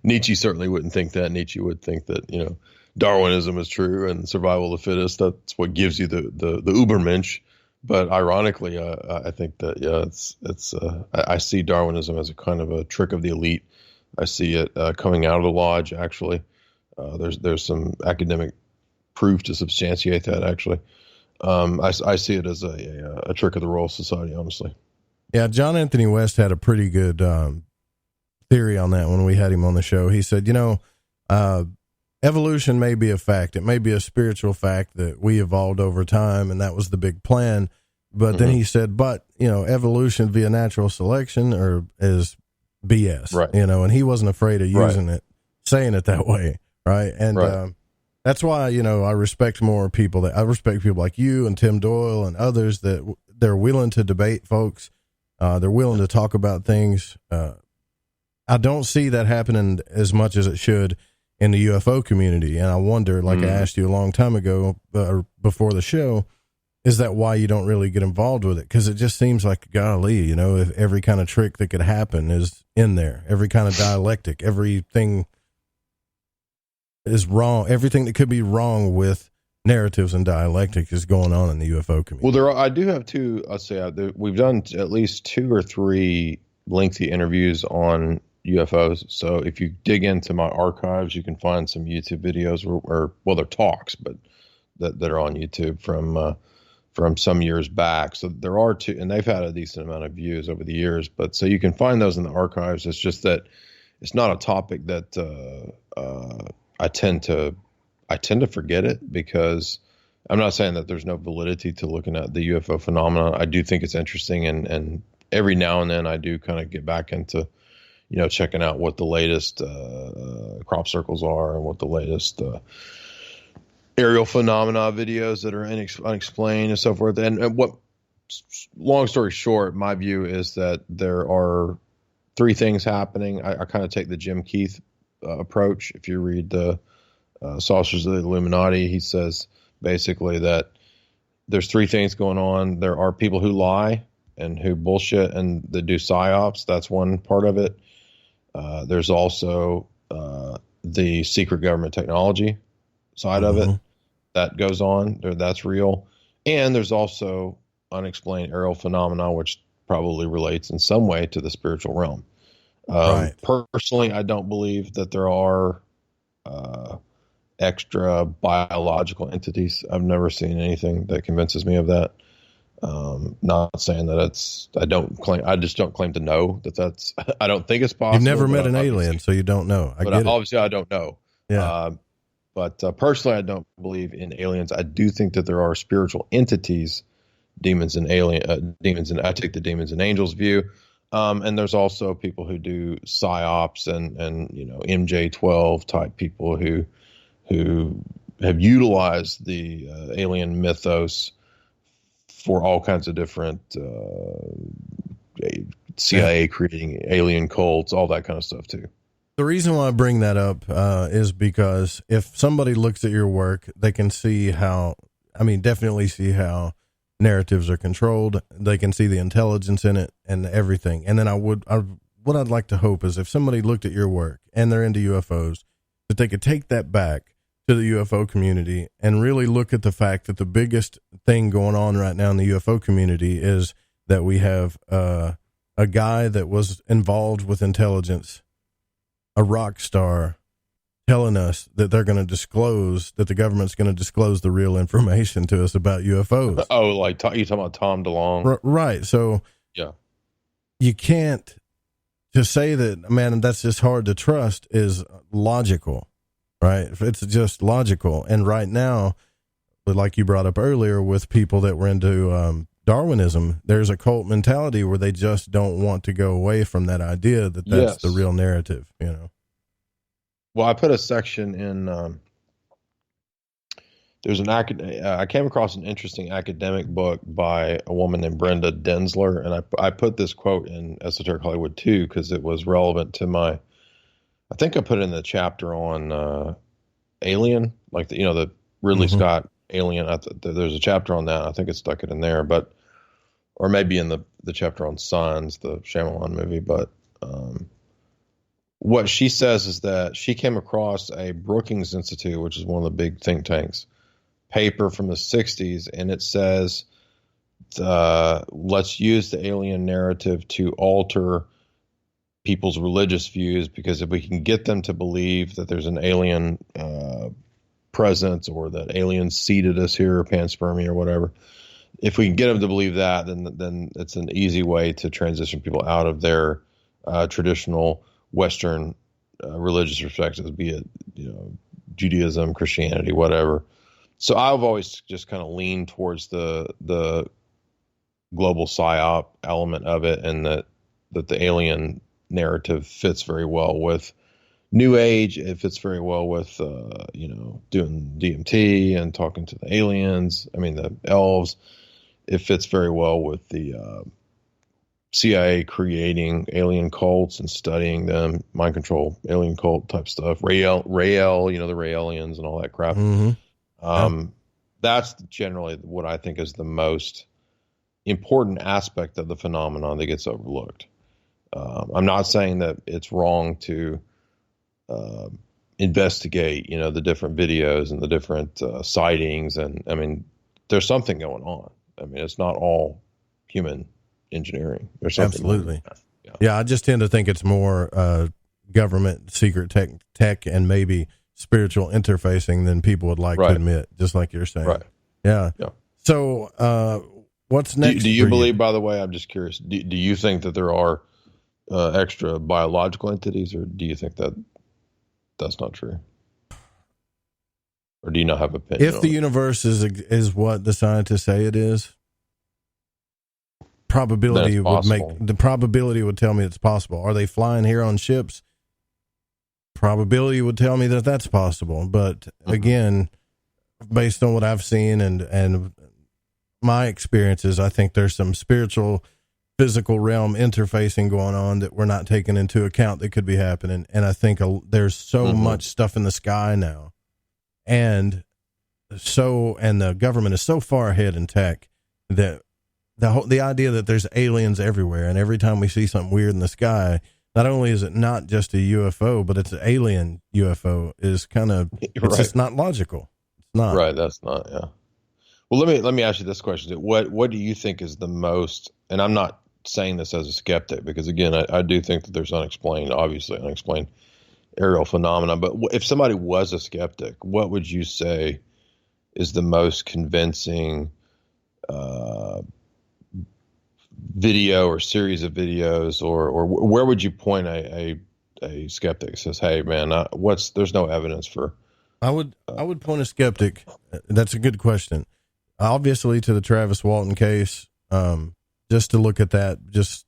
Nietzsche certainly wouldn't think that. Nietzsche would think that, Darwinism is true and survival of the fittest. That's what gives you the Ubermensch. But ironically, I think that I see Darwinism as a kind of a trick of the elite. I see it coming out of the lodge. Actually, there's some academic proof to substantiate that. Actually, I see it as a trick of the Royal Society. Honestly, yeah. John Anthony West had a pretty good theory on that when we had him on the show. He said, evolution may be a fact. It may be a spiritual fact that we evolved over time, and that was the big plan. But then he said, evolution via natural selection is BS, right? And he wasn't afraid of using it, saying it that way, right? And that's why, I respect more people. I respect people like you and Tim Doyle and others that they're willing to debate folks. They're willing to talk about things. I don't see that happening as much as it should in the UFO community. And I wonder, like I asked you a long time ago, before the show, is that why you don't really get involved with it? Because it just seems like, golly, if every kind of trick that could happen is in there, every kind of dialectic, everything is wrong. Everything that could be wrong with narratives and dialectic is going on in the UFO community. Well, I do have two. We've done at least 2 or 3 lengthy interviews on UFOs. So if you dig into my archives, you can find some YouTube videos where they're talks, but that are on YouTube from some years back. So there are 2, and they've had a decent amount of views over the years. But so you can find those in the archives. It's just that it's not a topic that I tend to forget it, because I'm not saying that there's no validity to looking at the UFO phenomenon. I do think it's interesting and every now and then I do kind of get back into, checking out what the latest crop circles are and what the latest aerial phenomena videos that are unexplained and so forth. And what, long story short, my view is that there are three things happening. I kind of take the Jim Keith approach. If you read the Saucers of the Illuminati, he says basically that there's three things going on. There are people who lie and who bullshit and that do psyops. That's one part of it. There's also the secret government technology side of it that goes on. That's real. And there's also unexplained aerial phenomena, which probably relates in some way to the spiritual realm. Right. Personally, I don't believe that there are extra biological entities. I've never seen anything that convinces me of that. Not saying that I just don't claim to know that's, I don't think it's possible. You've never met an alien, so you don't know. Obviously I don't know. Yeah. But personally, I don't believe in aliens. I do think that there are spiritual entities, demons and I take the demons and angels view. And there's also people who do psyops and MJ12 type people who have utilized the alien mythos for all kinds of different CIA creating alien cults, all that kind of stuff too. The reason why I bring that up is because if somebody looks at your work, they can see definitely see how narratives are controlled. They can see the intelligence in it and everything. And then what I'd like to hope is if somebody looked at your work and they're into UFOs, that they could take that back to the UFO community and really look at the fact that the biggest thing going on right now in the UFO community is that we have a guy that was involved with intelligence, a rock star, telling us that they're going to disclose, that the government's going to disclose the real information to us about UFOs. Oh, like you talking about Tom DeLonge? Right. So yeah, you can't, to say that, man, that's just hard to trust is logical, right? It's just logical. And right now, like you brought up earlier with people that were into Darwinism, there's a cult mentality where they just don't want to go away from that idea that that's the real narrative, Well, I put a section in, there's I came across an interesting academic book by a woman named Brenda Densler. And I put this quote in Esoteric Hollywood too, because it was relevant to I think I put it in the chapter on Alien, like the Ridley Scott Alien. There's a chapter on that. I think it stuck it in there, or maybe in the chapter on Signs, the Shyamalan movie. But what she says is that she came across a Brookings Institute, which is one of the big think tanks, paper from the 60s, and it says, let's use the alien narrative to alter people's religious views, because if we can get them to believe that there's an alien presence or that aliens seeded us here, or panspermia or whatever, if we can get them to believe that, then it's an easy way to transition people out of their traditional Western religious perspectives, be it Judaism, Christianity, whatever. So I've always just kind of leaned towards the global psyop element of it, and that the alien narrative fits very well with New Age. It fits very well with doing DMT and talking to the aliens. I mean the elves. It fits very well with the CIA creating alien cults and studying them, mind control, alien cult type stuff. Rael, the Raelians and all that crap. That's generally what I think is the most important aspect of the phenomenon that gets overlooked. I'm not saying that it's wrong to investigate, the different videos and the different sightings. And I mean, there's something going on. I mean, it's not all human engineering. There's something. Absolutely. Yeah, I just tend to think it's more government secret tech and maybe spiritual interfacing than people would like to admit, just like you're saying. Right. Yeah. So what's next? Do you believe, by the way, I'm just curious, do you think that there are extra biological entities, or do you think that that's not true? Or do you not have an opinion? If the universe is what the scientists say it is, probability would tell me it's possible. Are they flying here on ships? Probability would tell me that that's possible. But again, based on what I've seen and my experiences, I think there's some spiritual, physical realm interfacing going on that we're not taking into account that could be happening. And I think there's so much stuff in the sky now. And the government is so far ahead in tech that the idea that there's aliens everywhere, and every time we see something weird in the sky, not only is it not just a UFO, but it's an alien UFO, is kind of, it's just not logical. It's not. Right, that's not, yeah. Well, let me ask you this question. What do you think is the most, and I'm not saying this as a skeptic, because again, I do think that there's obviously unexplained aerial phenomena, but if somebody was a skeptic, what would you say is the most convincing video or series of videos, or where would you point a skeptic that says, hey man, there's no evidence for? I would point a skeptic. That's a good question. Obviously to the Travis Walton case, just to look at that, just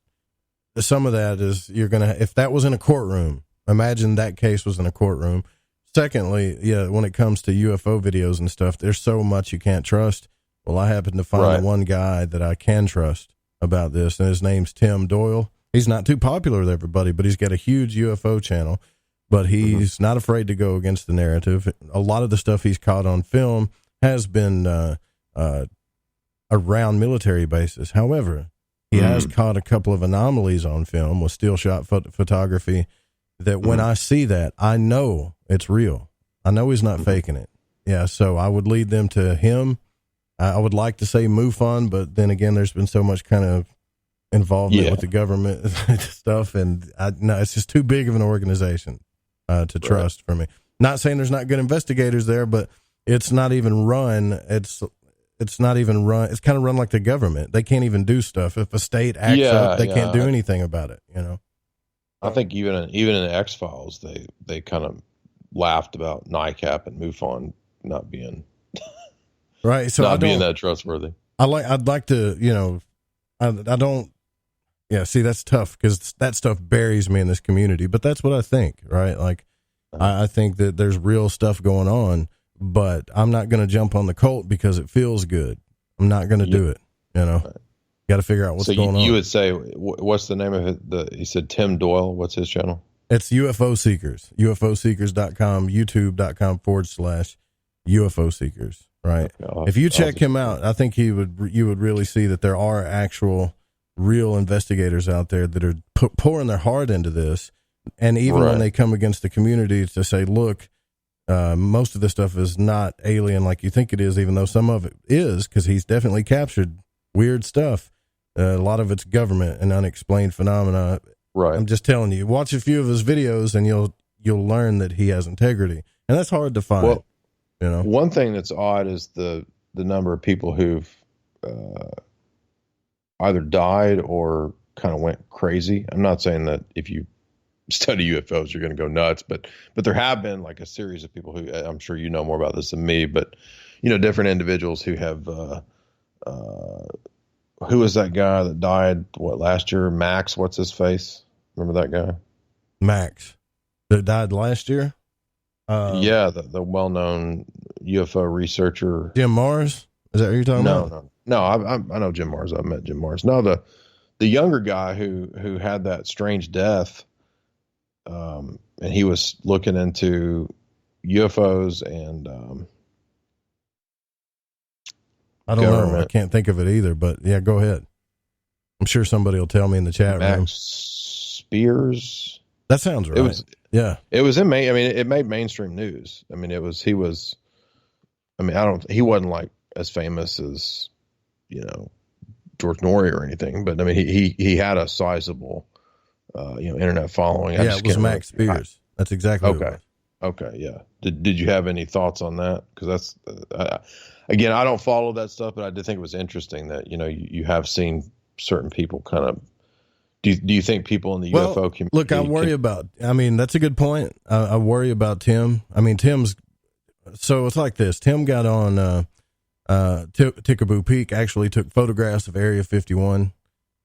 some of that is if that was in a courtroom, imagine that case was in a courtroom. Secondly, when it comes to UFO videos and stuff, there's so much you can't trust. Well, I happen to find one guy that I can trust about this, and his name's Tim Doyle. He's not too popular with everybody, but he's got a huge UFO channel, but he's not afraid to go against the narrative. A lot of the stuff he's caught on film has been around military bases. However, he has caught a couple of anomalies on film with still shot photography that when I see that, I know it's real. I know he's not faking it. Yeah, so I would lead them to him. I would like to say MUFON, but then again, there's been so much kind of involvement with the government stuff, and it's just too big of an organization to trust for me. Not saying there's not good investigators there, but it's not even run. It's not even run. It's kind of run like the government. They can't even do stuff. If a state acts up, they can't do anything about it, I think even in the X-Files, they kind of laughed about NICAP and MUFON not being right. So not being that trustworthy. I'd like to, I don't. Yeah, see, that's tough because that stuff buries me in this community. But that's what I think, right? Like, I think that there's real stuff going on, but I'm not going to jump on the cult because it feels good. I'm not going to do it. Got to figure out what's going on. You would say, what's the name of it? He said Tim Doyle. What's his channel? It's UFO Seekers. UFOseekers.com, YouTube.com/UFO Seekers. Right. Okay, if you check him out, I think you would really see that there are actual real investigators out there that are pouring their heart into this. And even when they come against the community to say, look, most of this stuff is not alien like you think it is, even though some of it is, because he's definitely captured weird stuff. A lot of it's government and unexplained phenomena. Right. I'm just telling you, watch a few of his videos and you'll learn that he has integrity. And that's hard to find. Well, one thing that's odd is the number of people who've either died or kind of went crazy. I'm not saying that if you study UFOs, you're going to go nuts, but there have been like a series of people who, I'm sure you know more about this than me, but different individuals who have, who was that guy that died, last year? Max, what's his face? Remember that guy? Max that died last year? The well-known UFO researcher. Jim Mars? Is that what you're talking about? No, I know Jim Mars. I've met Jim Mars. No, the younger guy who had that strange death, and he was looking into UFOs and I don't know. I can't think of it either, but yeah, go ahead. I'm sure somebody will tell me in the chat room. Max Spears. That sounds right. It was in it made mainstream news. He wasn't like as famous as, George Norrie or anything, but he had a sizable, internet following. It was Max Spears. That's exactly okay. Okay. Yeah. Did you have any thoughts on that? Cause that's, again, I don't follow that stuff, but I did think it was interesting that, you have seen certain people kind of, do you think people in the UFO community? Look, I worry about, that's a good point. I worry about Tim. So it's like this. Tim got on Tickaboo Peak, actually took photographs of Area 51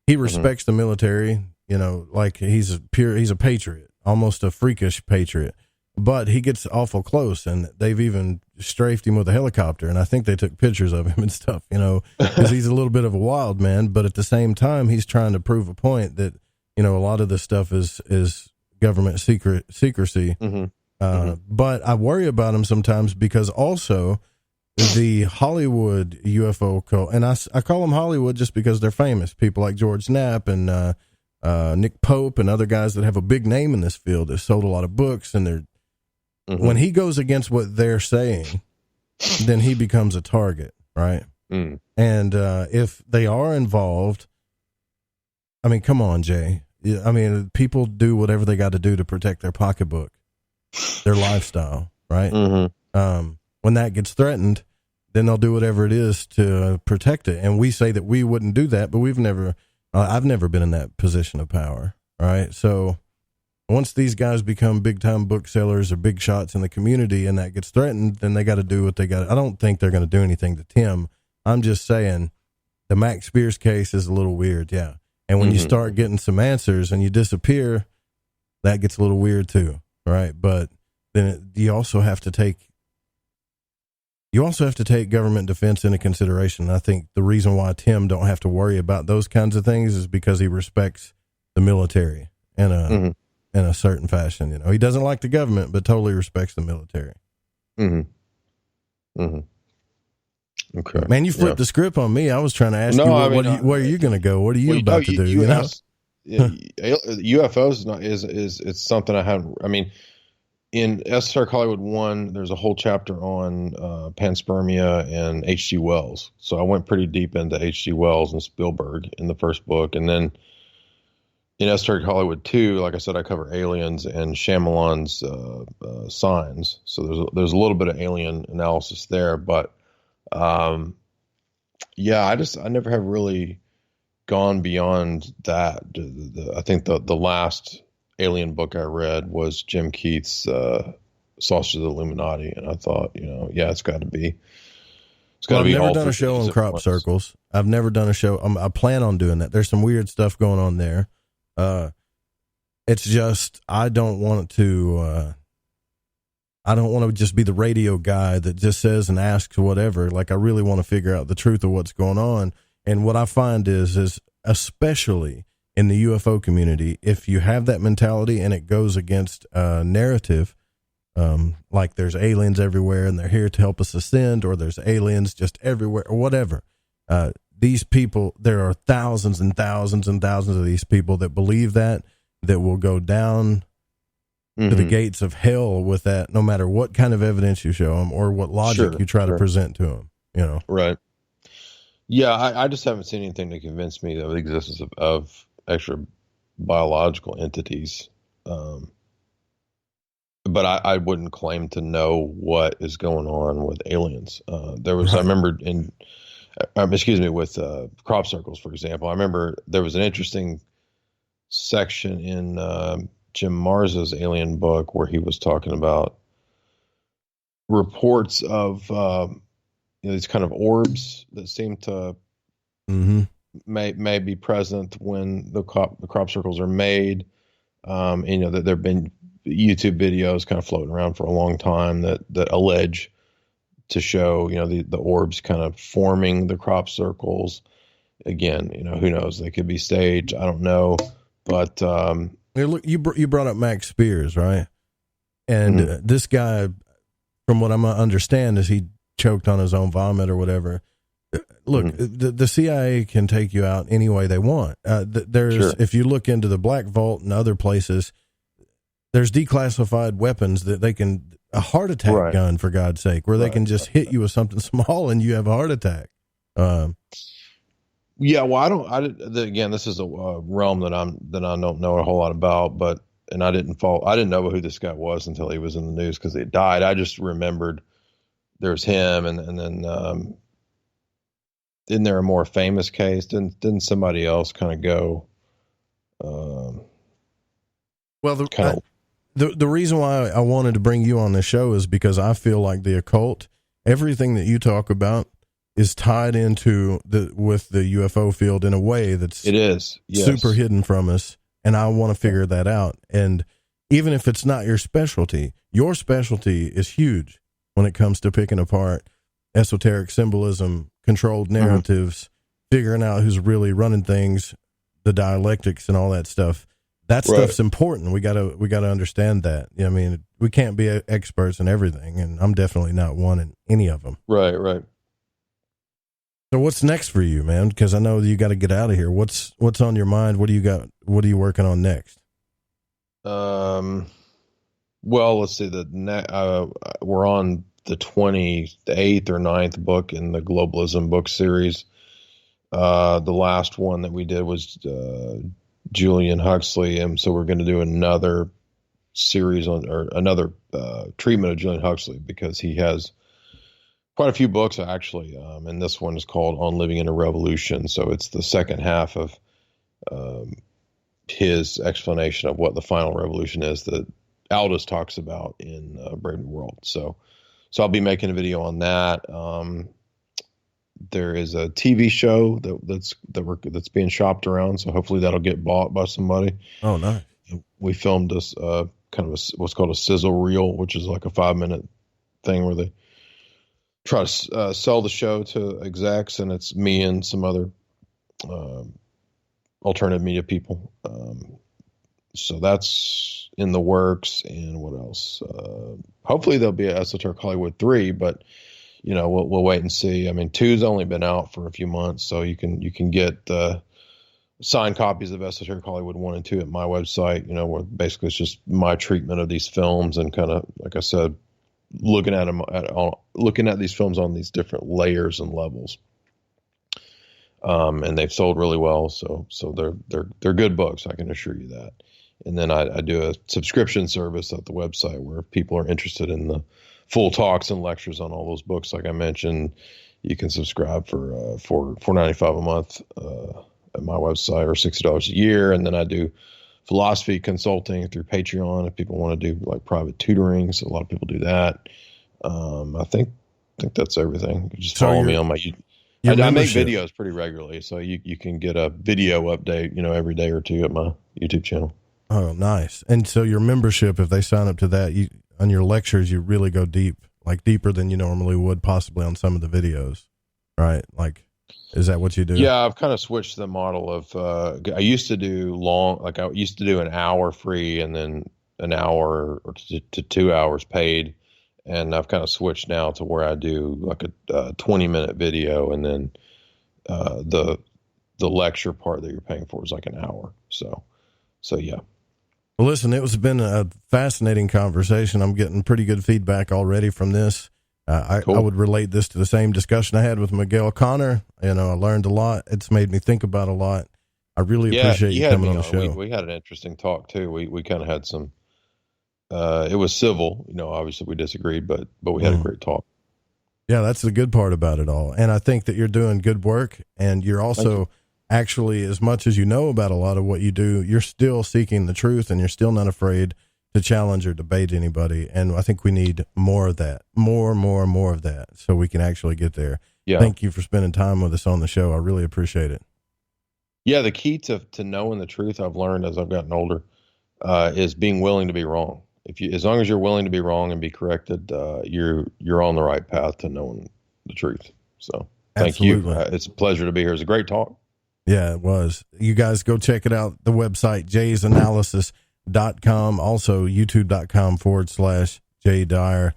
He respects the military, like he's a patriot, almost a freakish patriot. But he gets awful close, and they've even strafed him with a helicopter, and I think they took pictures of him and stuff, because he's a little bit of a wild man. But at the same time, he's trying to prove a point that, a lot of this stuff is government secrecy. But I worry about him sometimes because also the Hollywood UFO cult, and I call them Hollywood just because they're famous. People like George Knapp and Nick Pope and other guys that have a big name in this field that sold a lot of books, and they're when he goes against what they're saying, then he becomes a target, right? And if they are involved, I mean, come on, Jay. I mean, people do whatever they got to do to protect their pocketbook, their lifestyle, right? When that gets threatened, then they'll do whatever it is to protect it. And we say that we wouldn't do that, but I've never been in that position of power, right? So once these guys become big time booksellers or big shots in the community and that gets threatened, then they got to do what they got. I don't think they're going to do anything to Tim. I'm just saying the Max Spears case is a little weird. Yeah. And when you start getting some answers and you disappear, that gets a little weird too. Right. But then you also have to take government defense into consideration. I think the reason why Tim don't have to worry about those kinds of things is because he respects the military in a certain fashion. He doesn't like the government, but totally respects the military. Okay. Man, you flipped the script on me. I was trying to ask you, where are you going to go? What are you about to do? You asked, UFOs is something I haven't. I mean, in Esoteric Hollywood 1, there's a whole chapter on panspermia and H.G. Wells. So I went pretty deep into H.G. Wells and Spielberg in the first book, and then in Esoteric Hollywood 2, like I said, I cover aliens and Shyamalan's Signs. So there's a little bit of alien analysis there, but I never have really gone beyond that. I think the last alien book I read was Jim Keith's Saucers of the Illuminati, and I thought, it's got to be. I've never done a show on crop circles. I've never done a show. I plan on doing that. There's some weird stuff going on there. It's just I don't want to just be the radio guy that just says and asks whatever. Like, I really want to figure out the truth of what's going on. And what I find is especially in the UFO community, if you have that mentality and it goes against narrative, like there's aliens everywhere and they're here to help us ascend, or there's aliens just everywhere or whatever. These people, there are thousands and thousands and thousands of these people that believe that will go down to the gates of hell with that, no matter what kind of evidence you show them or what logic you try to present to them, Right. Yeah. I just haven't seen anything to convince me of the existence of extra biological entities. But I wouldn't claim to know what is going on with aliens. I remember with crop circles, for example, I remember there was an interesting section in Jim Marza's alien book where he was talking about reports of these kind of orbs that seem to may be present when the crop circles are made. That there have been YouTube videos kind of floating around for a long time that allege to show, the orbs kind of forming the crop circles. Again, who knows? They could be staged. I don't know. But look, you brought up Max Spears, right? And this guy, from what I understand, is he choked on his own vomit or whatever. Look, the CIA can take you out any way they want. If you look into the Black Vault and other places, there's declassified weapons that they can, a heart attack gun, for God's sake, where they can just hit you with something small and you have a heart attack. Yeah, well, again, this is a realm that I don't know a whole lot about, and I didn't know who this guy was until he was in the news because he died. I just remembered there's him, and then isn't there a more famous case? Didn't somebody else kind of go? The reason why I wanted to bring you on the show is because I feel like the occult, everything that you talk about is tied into with the UFO field in a way that's super hidden from us, and I want to figure that out. And even if it's not your specialty is huge when it comes to picking apart esoteric symbolism, controlled narratives, figuring out who's really running things, the dialectics and all that stuff. That stuff's important. We gotta understand that. I mean, we can't be experts in everything, and I'm definitely not one in any of them. Right. So what's next for you, man? Because I know you got to get out of here. What's on your mind? What do you got? What are you working on next? Well, let's see. We're on the 28th or 9th book in the Globalism book series. The last one that we did was Julian Huxley, and so we're going to do another series or another treatment of Julian Huxley, because he has quite a few books actually, and this one is called On Living in a Revolution. So it's the second half of his explanation of what the final revolution is that Aldous talks about in Brave New World. So I'll be making a video on that. There is a TV show that's being shopped around, so hopefully that'll get bought by somebody. Oh, nice. We filmed this kind of what's called a sizzle reel, which is like a 5-minute thing where they try to sell the show to execs, and it's me and some other alternative media people. So that's in the works. And what else? Hopefully there'll be an Esoteric Hollywood 3, but we'll wait and see. I mean, 2's only been out for a few months, so you can get signed copies of Esoteric Hollywood 1 and 2 at my website. Where basically it's just my treatment of these films and kind of, like I said, looking at these films on these different layers and levels. And they've sold really well, so they're good books, I can assure you that. And then I do a subscription service at the website where if people are interested in the full talks and lectures on all those books, like I mentioned, you can subscribe for $4.95 a month at my website, or $60 a year. And then I do philosophy consulting through Patreon if people want to do like private tutoring. So a lot of people do that. I think that's everything. You just follow me on my YouTube. I make videos pretty regularly, so you can get a video update, every day or two at my YouTube channel. Oh, nice. And so your membership, if they sign up to that, on your lectures, you really go deep, like deeper than you normally would possibly on some of the videos, right? Like, is that what you do? Yeah, I've kind of switched the model of, I used to do I used to do an hour free and then an hour or to 2 hours paid. And I've kind of switched now to where I do like a 20-minute video, and then the lecture part that you're paying for is like an hour. So yeah. Well, listen, it's been a fascinating conversation. I'm getting pretty good feedback already from this. I would relate this to the same discussion I had with Miguel Connor. I learned a lot. It's made me think about a lot. I really appreciate you coming on the show. We had an interesting talk too. We kind of had some. It was civil, obviously we disagreed, but we had a great talk. Yeah, that's the good part about it all. And I think that you're doing good work, and you're also actually, as much as you know about a lot of what you do, you're still seeking the truth, and you're still not afraid to challenge or debate anybody. And I think we need more of that, more of that, so we can actually get there. Yeah. Thank you for spending time with us on the show. I really appreciate it. Yeah, the key to knowing the truth, I've learned as I've gotten older, is being willing to be wrong. As long as you're willing to be wrong and be corrected, you're on the right path to knowing the truth. So thank you. It's a pleasure to be here. It's a great talk. Yeah, it was. You guys go check it out. The website, JaysAnalysiscom, also youtube.com/Jay Dyer.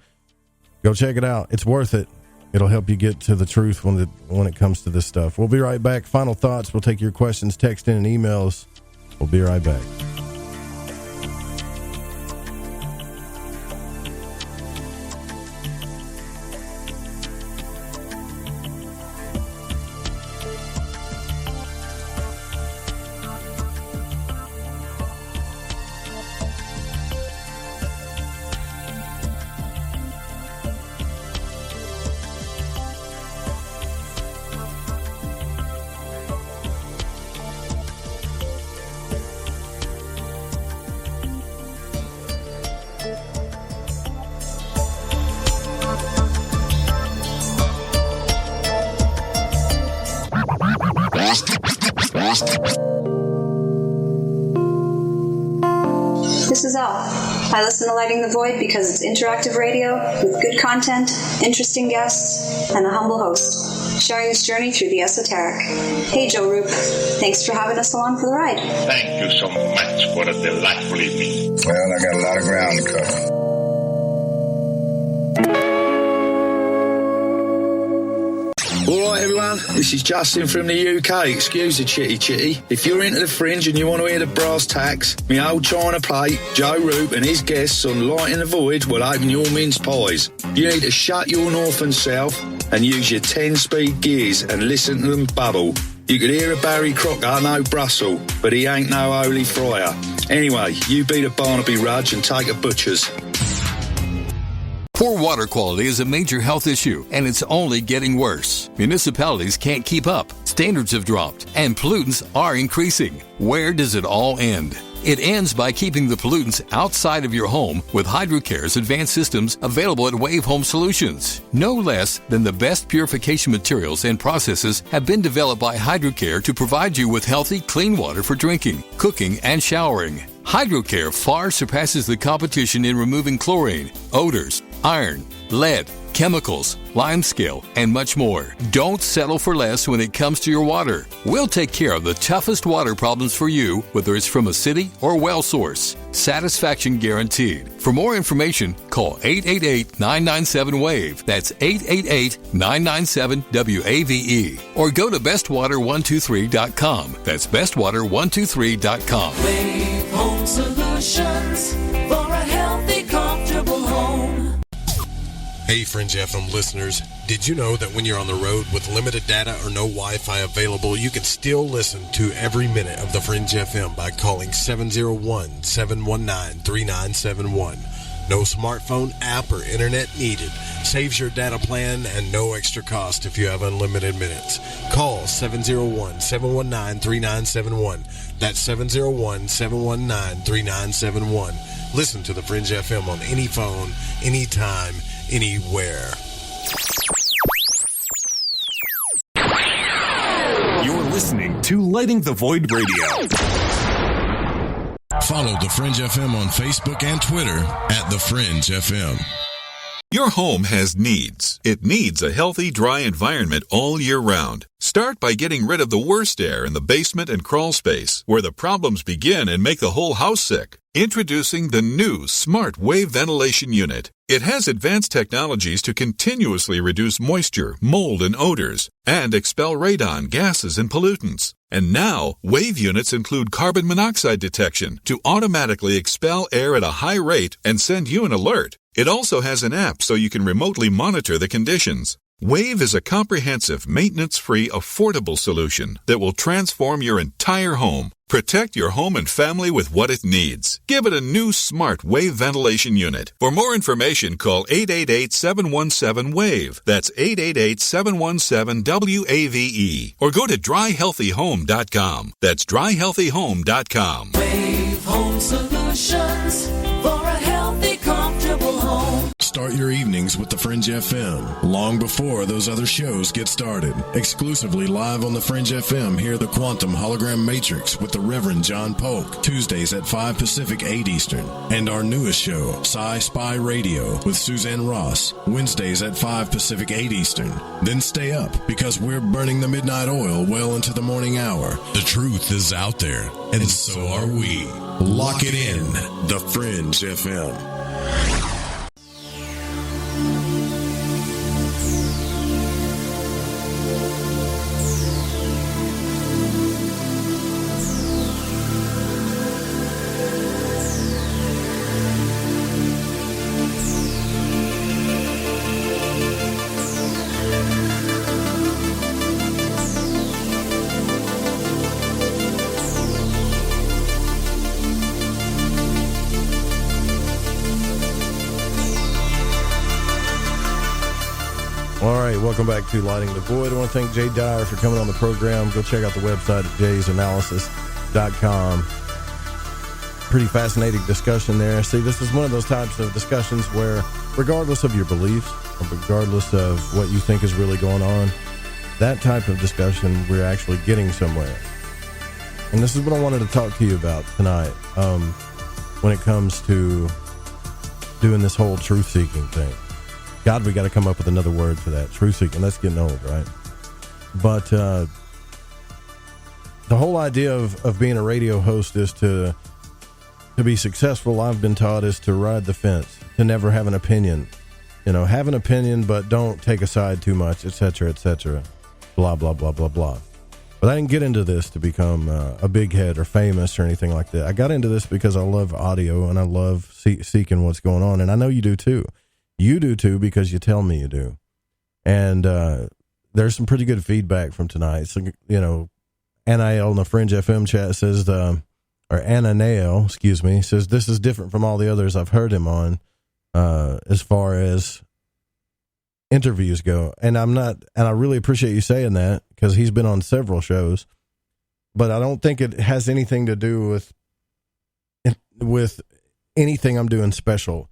Go check it out. It's worth it. It'll help you get to the truth when it comes to this stuff. We'll be right back. Final thoughts. We'll take your questions, text in, and emails. We'll be right back. This is Elle. I listen to Lighting the Void because it's interactive radio with good content, interesting guests, and a humble host, sharing this journey through the esoteric. Hey, Joe Roop. Thanks for having us along for the ride. Thank you so much for a delightful evening. Well, I got a lot of ground to cover. Alright everyone, this is Justin from the UK. Excuse the chitty. If you're into the Fringe and you want to hear the brass tacks, my old china plate, Joe Roop and his guests on Lighting the Void will open your mince pies. You need to shut your north and south and use your 10-speed gears and listen to them bubble. You could hear a Barry Crocker, no Brussels, but he ain't no holy friar. Anyway, you beat a Barnaby Rudge and take a butcher's. Poor water quality is a major health issue, and it's only getting worse. Municipalities can't keep up, standards have dropped, and pollutants are increasing. Where does it all end? It ends by keeping the pollutants outside of your home with HydroCare's advanced systems available at Wave Home Solutions. No less than the best purification materials and processes have been developed by HydroCare to provide you with healthy, clean water for drinking, cooking, and showering. HydroCare far surpasses the competition in removing chlorine, odors, iron, lead, chemicals, limescale, and much more. Don't settle for less when it comes to your water. We'll take care of the toughest water problems for you, whether it's from a city or well source. Satisfaction guaranteed. For more information, call 888-997-WAVE. That's 888-997-WAVE. Or go to bestwater123.com. That's bestwater123.com. Wave Home Solutions for a healthy, comfortable home. Hey, Fringe FM listeners, did you know that when you're on the road with limited data or no Wi-Fi available, you can still listen to every minute of the Fringe FM by calling 701-719-3971. No smartphone, app, or internet needed. Saves your data plan and no extra cost if you have unlimited minutes. Call 701-719-3971. That's 701-719-3971. Listen to the Fringe FM on any phone, anytime, anywhere. You're listening to Lighting the Void Radio. Follow The Fringe FM on Facebook and Twitter at The Fringe FM. Your home has needs. It needs a healthy, dry environment all year round. Start by getting rid of the worst air in the basement and crawl space, where the problems begin and make the whole house sick. Introducing the new Smart Wave Ventilation Unit. It has advanced technologies to continuously reduce moisture, mold, and odors, and expel radon, gases, and pollutants. And now, Wave units include carbon monoxide detection to automatically expel air at a high rate and send you an alert. It also has an app so you can remotely monitor the conditions. Wave is a comprehensive, maintenance-free, affordable solution that will transform your entire home. Protect your home and family with what it needs. Give it a new Smart Wave Ventilation Unit. For more information, call 888-717-WAVE. That's 888-717-WAVE. Or go to dryhealthyhome.com. That's dryhealthyhome.com. Wave Home Solutions for a healthy, comfortable home. Start your evenings with the Fringe FM long before those other shows get started. Exclusively live on the Fringe FM, hear the Quantum Hologram Matrix with the Reverend John Polk, Tuesdays at 5 Pacific, 8 Eastern. And our newest show, Sci-Spy Radio with Suzanne Ross, Wednesdays at 5 Pacific, 8 Eastern. Then stay up because we're burning the midnight oil well into the morning hour. The truth is out there, and so are we. Lock it in, the Fringe FM. Welcome back to Lighting the Void. I want to thank Jay Dyer for coming on the program. Go check out the website at JaysAnalysiscom. Pretty fascinating discussion there. See, this is one of those types of discussions where, regardless of your beliefs, or regardless of what you think is really going on, that type of discussion, we're actually getting somewhere. And this is what I wanted to talk to you about tonight, when it comes to doing this whole truth-seeking thing. God, we got to come up with another word for that. Truth-seeking, that's getting old, right? But the whole idea of being a radio host is to be successful, I've been taught, is to ride the fence, to never have an opinion. You know, have an opinion, but don't take a side too much, etc., etc., blah, blah, blah, blah, blah. But I didn't get into this to become a big head or famous or anything like that. I got into this because I love audio and I love seeking what's going on. And I know you do too. You do too, because you tell me you do. And there's some pretty good feedback from tonight. So, you know, Anael in the Fringe FM chat says, or Ananael, excuse me, says, this is different from all the others I've heard him on as far as interviews go. And I really appreciate you saying that, because he's been on several shows, but I don't think it has anything to do with anything I'm doing special.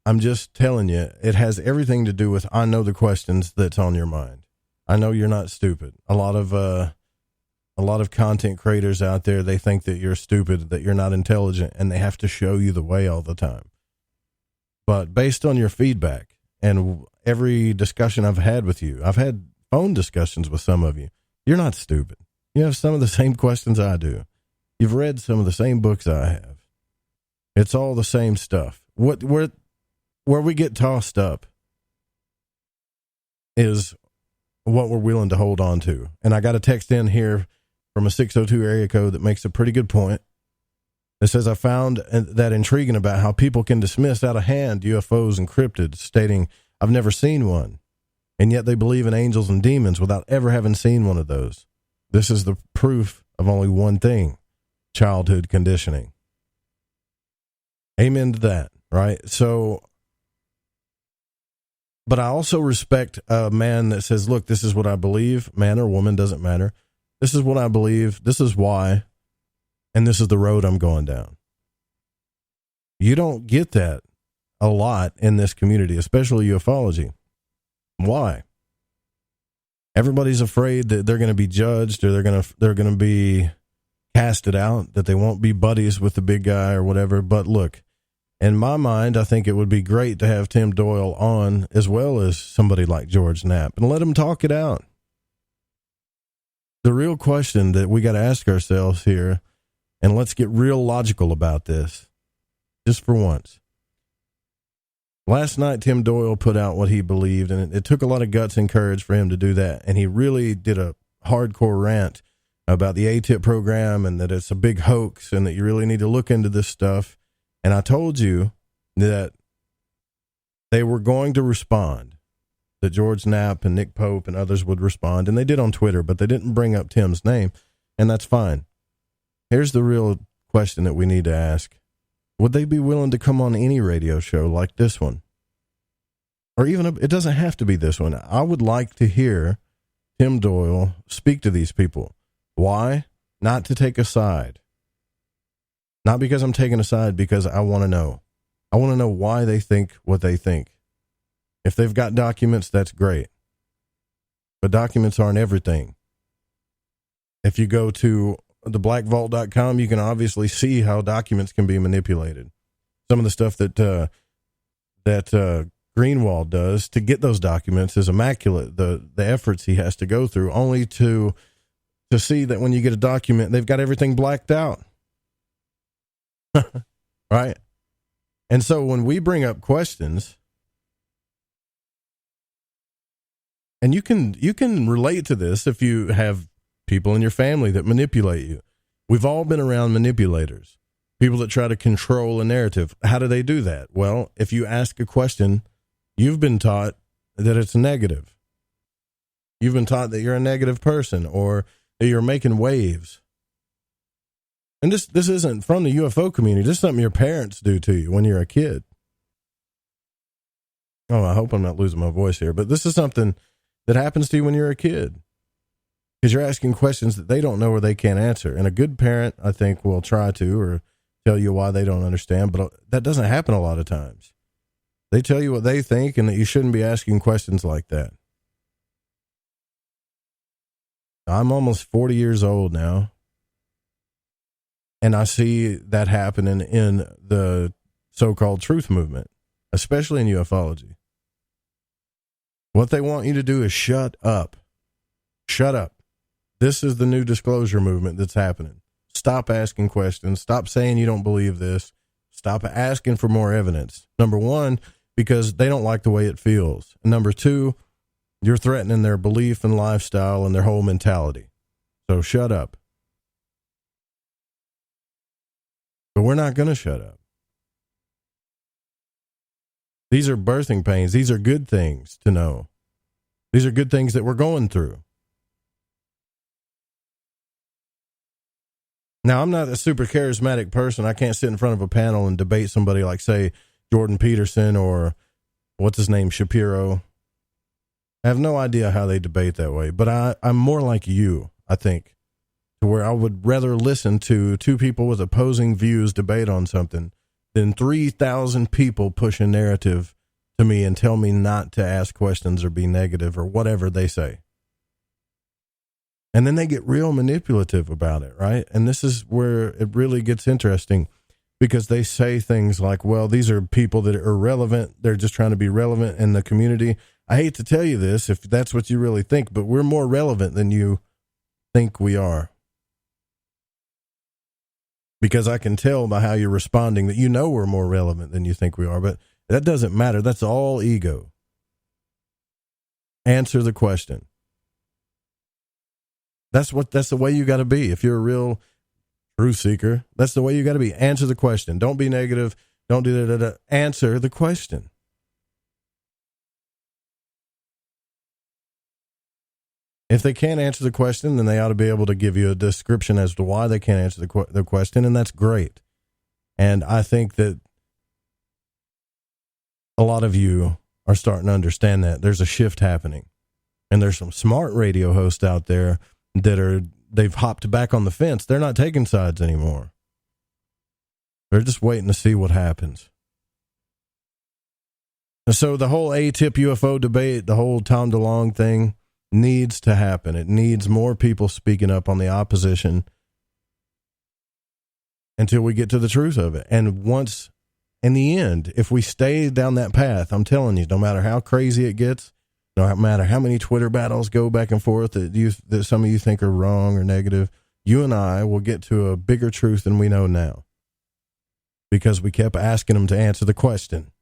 I'm just telling you, it has everything to do with, I know the questions that's on your mind. I know you're not stupid. A lot of content creators out there, they think that you're stupid, that you're not intelligent, and they have to show you the way all the time. But based on your feedback and every discussion I've had with you, I've had phone discussions with some of you. You're not stupid. You have some of the same questions I do. You've read some of the same books I have. It's all the same stuff. Where we get tossed up is what we're willing to hold on to. And I got a text in here from a 602 area code that makes a pretty good point. It says, I found that intriguing about how people can dismiss out of hand UFOs and cryptids, stating, I've never seen one. And yet they believe in angels and demons without ever having seen one of those. This is the proof of only one thing: childhood conditioning. Amen to that, right? So, but I also respect a man that says, look, this is what I believe, man or woman, doesn't matter. This is what I believe. This is why. And this is the road I'm going down. You don't get that a lot in this community, especially ufology. Why? Everybody's afraid that they're going to be judged, or they're going to be casted out, that they won't be buddies with the big guy or whatever. But look, in my mind, I think it would be great to have Tim Doyle on, as well as somebody like George Knapp, and let them talk it out. The real question that we got to ask ourselves here, and let's get real logical about this, just for once. Last night, Tim Doyle put out what he believed, and it took a lot of guts and courage for him to do that. And he really did a hardcore rant about the ATIP program, and that it's a big hoax, and that you really need to look into this stuff. And I told you that they were going to respond, that George Knapp and Nick Pope and others would respond, and they did on Twitter, but they didn't bring up Tim's name, and that's fine. Here's the real question that we need to ask. Would they be willing to come on any radio show like this one? Or even, it doesn't have to be this one. I would like to hear Tim Doyle speak to these people. Why? Not to take a side. Not because I'm taking a side, because I want to know. I want to know why they think what they think. If they've got documents, that's great. But documents aren't everything. If you go to theblackvault.com, you can obviously see how documents can be manipulated. Some of the stuff that Greenwald does to get those documents is immaculate. The efforts he has to go through, only to see that when you get a document, they've got everything blacked out. Right? And so when we bring up questions, and you can relate to this if you have people in your family that manipulate you. We've all been around manipulators, people that try to control a narrative. How do they do that? Well, if you ask a question, you've been taught that it's negative. You've been taught that you're a negative person, or that you're making waves. And this isn't from the UFO community. This is something your parents do to you when you're a kid. Oh, I hope I'm not losing my voice here, but this is something that happens to you when you're a kid. Because you're asking questions that they don't know or they can't answer. And a good parent, I think, will try to, or tell you why they don't understand, but that doesn't happen a lot of times. They tell you what they think, and that you shouldn't be asking questions like that. I'm almost 40 years old now. And I see that happening in the so-called truth movement, especially in ufology. What they want you to do is shut up. Shut up. This is the new disclosure movement that's happening. Stop asking questions. Stop saying you don't believe this. Stop asking for more evidence. Number one, because they don't like the way it feels. And number two, you're threatening their belief and lifestyle and their whole mentality. So shut up. But we're not going to shut up. These are birthing pains. These are good things to know. These are good things that we're going through. Now, I'm not a super charismatic person. I can't sit in front of a panel and debate somebody like, say, Jordan Peterson or what's his name, Shapiro. I have no idea how they debate that way, but I'm more like you, I think, to where I would rather listen to two people with opposing views debate on something than 3,000 people push a narrative to me and tell me not to ask questions or be negative or whatever they say. And then they get real manipulative about it, right? And this is where it really gets interesting, because they say things like, well, these are people that are irrelevant. They're just trying to be relevant in the community. I hate to tell you this, if that's what you really think, but we're more relevant than you think we are. Because I can tell by how you're responding that you know we're more relevant than you think we are, but that doesn't matter. That's all ego. Answer the question. That's the way you got to be. If you're a real truth seeker, that's the way you got to be. Answer the question. Don't be negative. Don't do that. Answer the question. If they can't answer the question, then they ought to be able to give you a description as to why they can't answer the question, and that's great. And I think that a lot of you are starting to understand that. There's a shift happening. And there's some smart radio hosts out there they've hopped back on the fence. They're not taking sides anymore. They're just waiting to see what happens. And so the whole ATIP UFO debate, the whole Tom DeLonge thing needs to happen. It needs more people speaking up on the opposition until we get to the truth of it. And once, in the end, if we stay down that path, I'm telling you, no matter how crazy it gets, no matter how many Twitter battles go back and forth that some of you think are wrong or negative, you and I will get to a bigger truth than we know now, because we kept asking them to answer the question.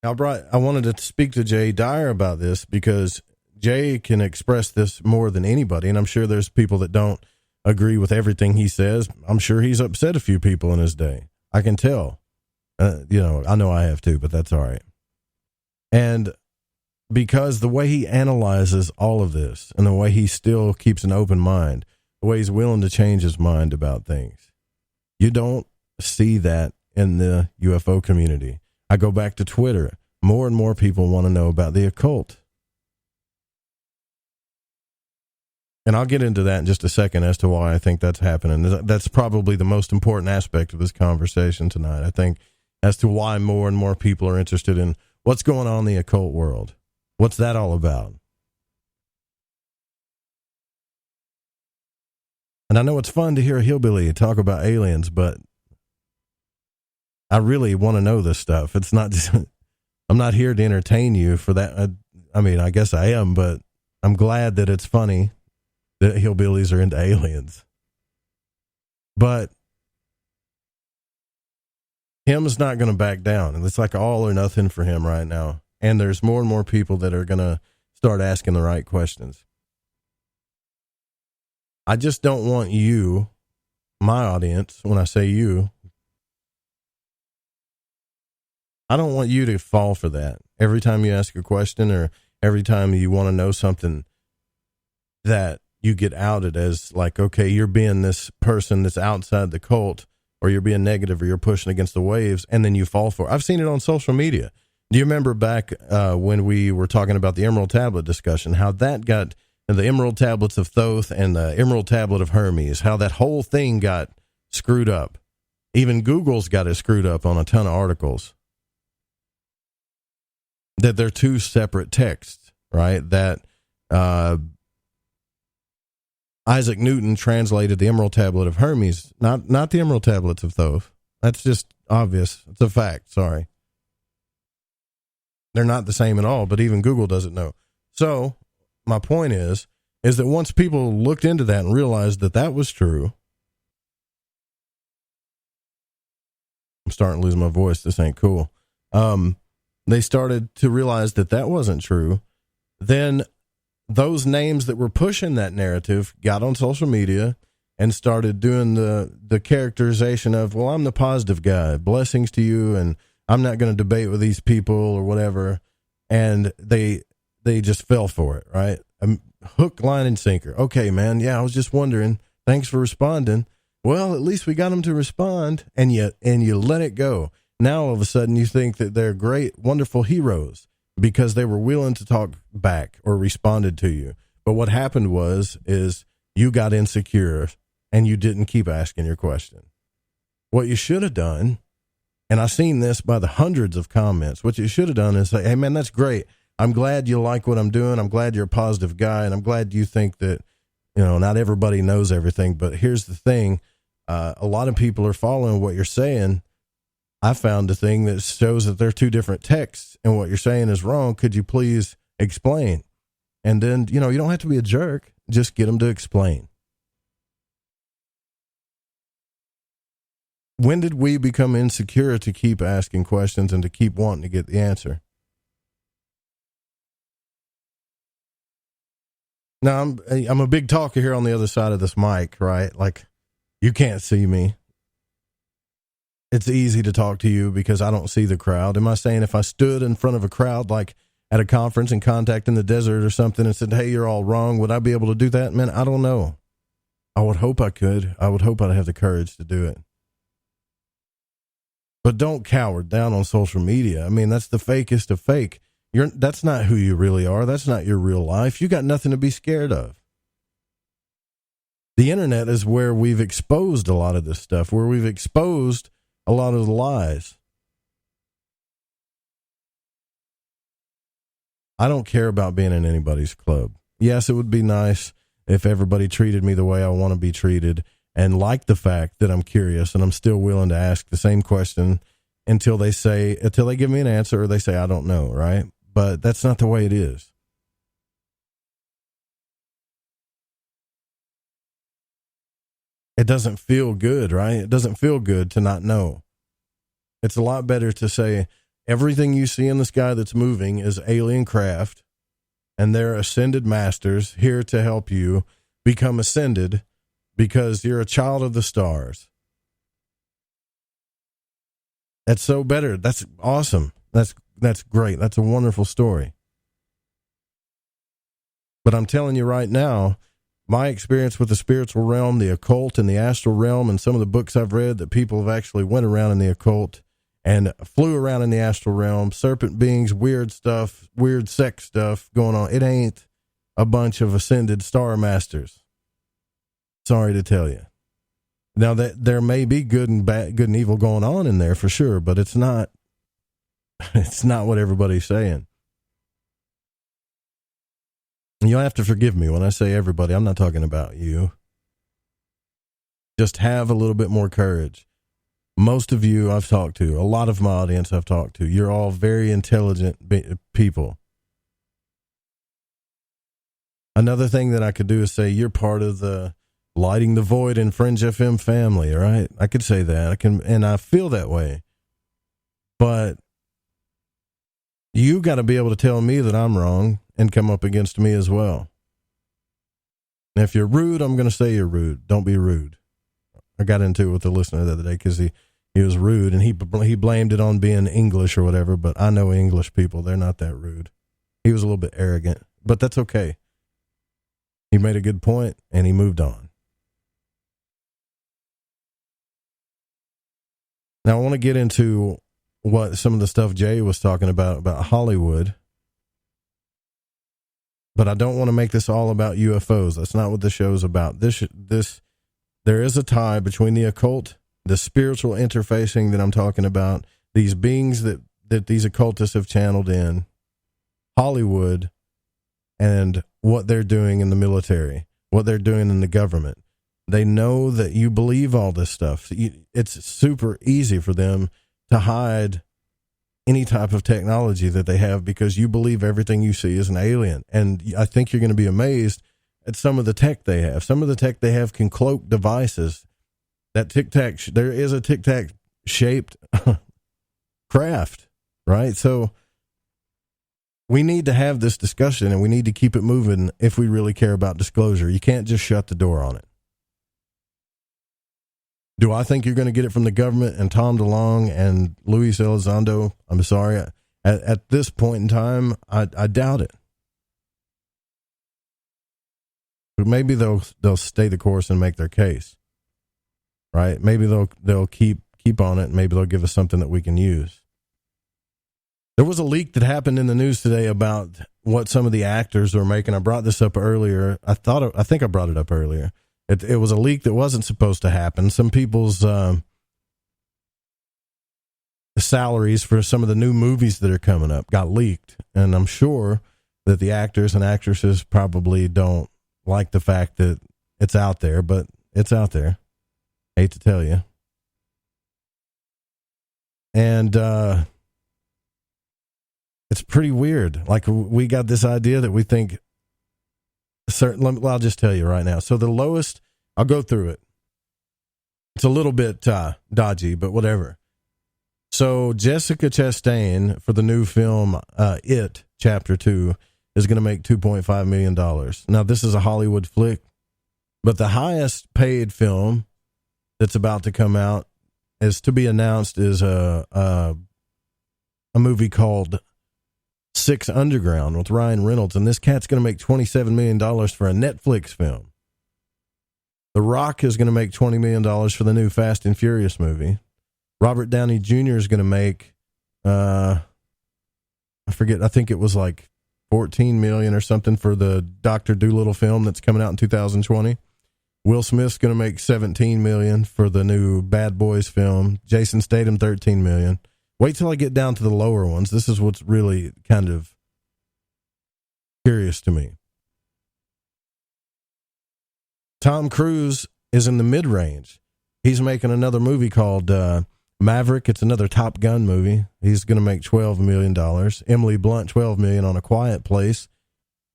I wanted to speak to Jay Dyer about this, because Jay can express this more than anybody, and I'm sure there's people that don't agree with everything he says. I'm sure he's upset a few people in his day. I can tell. I know I have too, but that's all right. And because the way he analyzes all of this, and the way he still keeps an open mind, the way he's willing to change his mind about things, you don't see that in the UFO community. I go back to Twitter. More and more people want to know about the occult. And I'll get into that in just a second as to why I think that's happening. That's probably the most important aspect of this conversation tonight, I think, as to why more and more people are interested in what's going on in the occult world. What's that all about? And I know it's fun to hear a hillbilly talk about aliens, but I really want to know this stuff. It's not just, I'm not here to entertain you for that. I mean, I guess I am, but I'm glad that it's funny that hillbillies are into aliens. But him's not going to back down. And it's like all or nothing for him right now. And there's more and more people that are going to start asking the right questions. I just don't want you, my audience, when I say you, I don't want you to fall for that. Every time you ask a question, or every time you want to know something, that you get outed as like, okay, you're being this person that's outside the cult, or you're being negative, or you're pushing against the waves, and then you fall for it. I've seen it on social media. Do you remember back when we were talking about the Emerald Tablet discussion, how that got, the Emerald Tablets of Thoth and the Emerald Tablet of Hermes, how that whole thing got screwed up? Even Google's got it screwed up on a ton of articles. That they're two separate texts, right? That Isaac Newton translated the Emerald Tablet of Hermes, not the Emerald Tablets of Thoth. That's just obvious. It's a fact. Sorry. They're not the same at all, but even Google doesn't know. So my point is that once people looked into that and realized that that was true, I'm starting to lose my voice. This ain't cool. They started to realize that that wasn't true. Then those names that were pushing that narrative got on social media and started doing the characterization of, well, I'm the positive guy, blessings to you, and I'm not going to debate with these people or whatever. And they just fell for it, right? Hook, line, and sinker. Okay, man. Yeah, I was just wondering. Thanks for responding. Well, at least we got them to respond, and you let it go. Now all of a sudden you think that they're great, wonderful heroes because they were willing to talk back or responded to you. But what happened is you got insecure and you didn't keep asking your question. What you should have done, and I've seen this by the hundreds of comments, what you should have done is say, hey, man, that's great. I'm glad you like what I'm doing. I'm glad you're a positive guy, and I'm glad you think that, not everybody knows everything. But here's the thing. A lot of people are following what you're saying. I found a thing that shows that they're two different texts and what you're saying is wrong. Could you please explain? And then, you don't have to be a jerk. Just get them to explain. When did we become insecure to keep asking questions and to keep wanting to get the answer? Now, I'm a big talker here on the other side of this mic, right? Like, you can't see me. It's easy to talk to you because I don't see the crowd. Am I saying if I stood in front of a crowd, like at a conference in Contact in the Desert or something, and said, hey, you're all wrong, would I be able to do that? Man, I don't know. I would hope I could. I would hope I'd have the courage to do it. But don't cower down on social media. I mean, that's the fakest of fake. That's not who you really are. That's not your real life. You got nothing to be scared of. The internet is where we've exposed a lot of this stuff, where we've exposed a lot of the lies. I don't care about being in anybody's club. Yes, it would be nice if everybody treated me the way I want to be treated and like the fact that I'm curious and I'm still willing to ask the same question until they give me an answer or they say, I don't know, right? But that's not the way it is. It doesn't feel good, right? It doesn't feel good to not know. It's a lot better to say everything you see in the sky that's moving is alien craft and they're ascended masters here to help you become ascended because you're a child of the stars. That's so better. That's awesome. That's great. That's a wonderful story. But I'm telling you right now, my experience with the spiritual realm, the occult, and the astral realm, and some of the books I've read that people have actually went around in the occult and flew around in the astral realm, serpent beings, weird stuff, weird sex stuff going on. It ain't a bunch of ascended star masters. Sorry to tell you. Now that there may be good and evil going on in there for sure, but it's not what everybody's saying. You'll have to forgive me when I say everybody. I'm not talking about you. Just have a little bit more courage. Most of you I've talked to, a lot of my audience I've talked to, you're all very intelligent people. Another thing that I could do is say you're part of the Lighting the Void and Fringe FM family, right? I could say that. And I feel that way. But you got to be able to tell me that I'm wrong and come up against me as well. And if you're rude, I'm going to say you're rude. Don't be rude. I got into it with a listener the other day because he was rude and he blamed it on being English or whatever, but I know English people, they're not that rude. He was a little bit arrogant, but that's okay. He made a good point and he moved on. Now I want to get into what some of the stuff Jay was talking about Hollywood. But I don't want to make this all about UFOs. That's not what the show's about. There is a tie between the occult, the spiritual interfacing that I'm talking about, these beings that these occultists have channeled in, Hollywood, and what they're doing in the military, what they're doing in the government. They know that you believe all this stuff. It's super easy for them to hide any type of technology that they have because you believe everything you see is an alien. And I think you're going to be amazed at some of the tech they have. Some of the tech they have can cloak devices. That tic-tac, there is a tic-tac shaped craft, right? So we need to have this discussion and we need to keep it moving if we really care about disclosure. You can't just shut the door on it. Do I think you're going to get it from the government and Tom DeLonge and Luis Elizondo? I'm sorry. At this point in time, I doubt it. But maybe they'll stay the course and make their case, right? Maybe they'll keep on it. And maybe they'll give us something that we can use. There was a leak that happened in the news today about what some of the actors were making. I brought this up earlier. I think I brought it up earlier. It was a leak that wasn't supposed to happen. Some people's salaries for some of the new movies that are coming up got leaked. And I'm sure that the actors and actresses probably don't like the fact that it's out there, but it's out there. Hate to tell you. And it's pretty weird. Like, we got this idea that we think I'll just tell you right now. So the lowest, I'll go through it. It's a little bit dodgy, but whatever. So Jessica Chastain for the new film It Chapter 2 is going to make $2.5 million. Now, this is a Hollywood flick, but the highest paid film that's about to come out is to be announced is a movie called Six Underground with Ryan Reynolds, and this cat's going to make $27 million for a Netflix film. The Rock is going to make $20 million for the new Fast and Furious movie. Robert Downey Jr. is going to make, I forget, I think it was like $14 million or something for the Dr. Dolittle film that's coming out in 2020. Will Smith's going to make $17 million for the new Bad Boys film. Jason Statham, $13 million. Wait till I get down to the lower ones. This is what's really kind of curious to me. Tom Cruise is in the mid-range. He's making another movie called Maverick. It's another Top Gun movie. He's going to make $12 million. Emily Blunt, $12 million on A Quiet Place,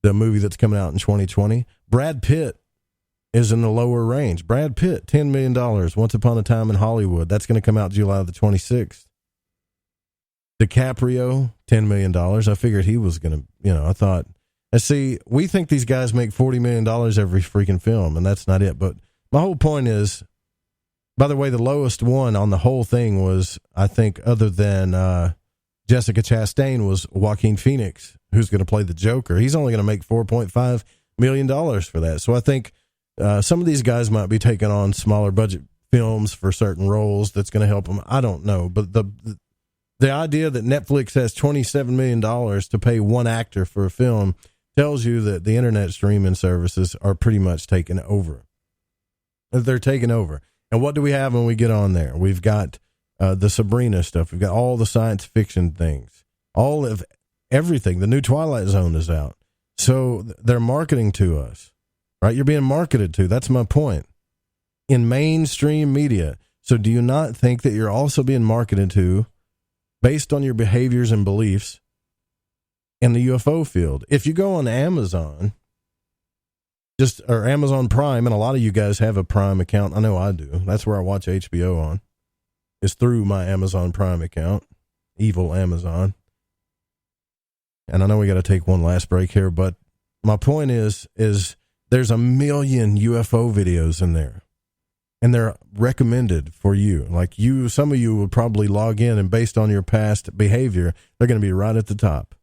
the movie that's coming out in 2020. Brad Pitt is in the lower range. Brad Pitt, $10 million. Once Upon a Time in Hollywood. That's going to come out July the 26th. DiCaprio, $10 million. I figured he was going to, I thought, see, we think these guys make $40 million every freaking film, and that's not it. But my whole point is, by the way, the lowest one on the whole thing was, I think, other than Jessica Chastain, was Joaquin Phoenix, who's going to play the Joker. He's only going to make $4.5 million for that. So I think some of these guys might be taking on smaller budget films for certain roles that's going to help them. I don't know. But the idea that Netflix has $27 million to pay one actor for a film tells you that the internet streaming services are pretty much taken over. They're taking over. And what do we have when we get on there? We've got the Sabrina stuff. We've got all the science fiction things. All of everything. The new Twilight Zone is out. So they're marketing to us, right? You're being marketed to. That's my point. In mainstream media. So do you not think that you're also being marketed to based on your behaviors and beliefs in the UFO field? If you go on Amazon, or Amazon Prime, and a lot of you guys have a Prime account. I know I do. That's where I watch HBO on. It's through my Amazon Prime account. Evil Amazon. And I know we got to take one last break here, but my point is there's a million UFO videos in there. And they're recommended for you. Like some of you would probably log in, and based on your past behavior, they're going to be right at the top.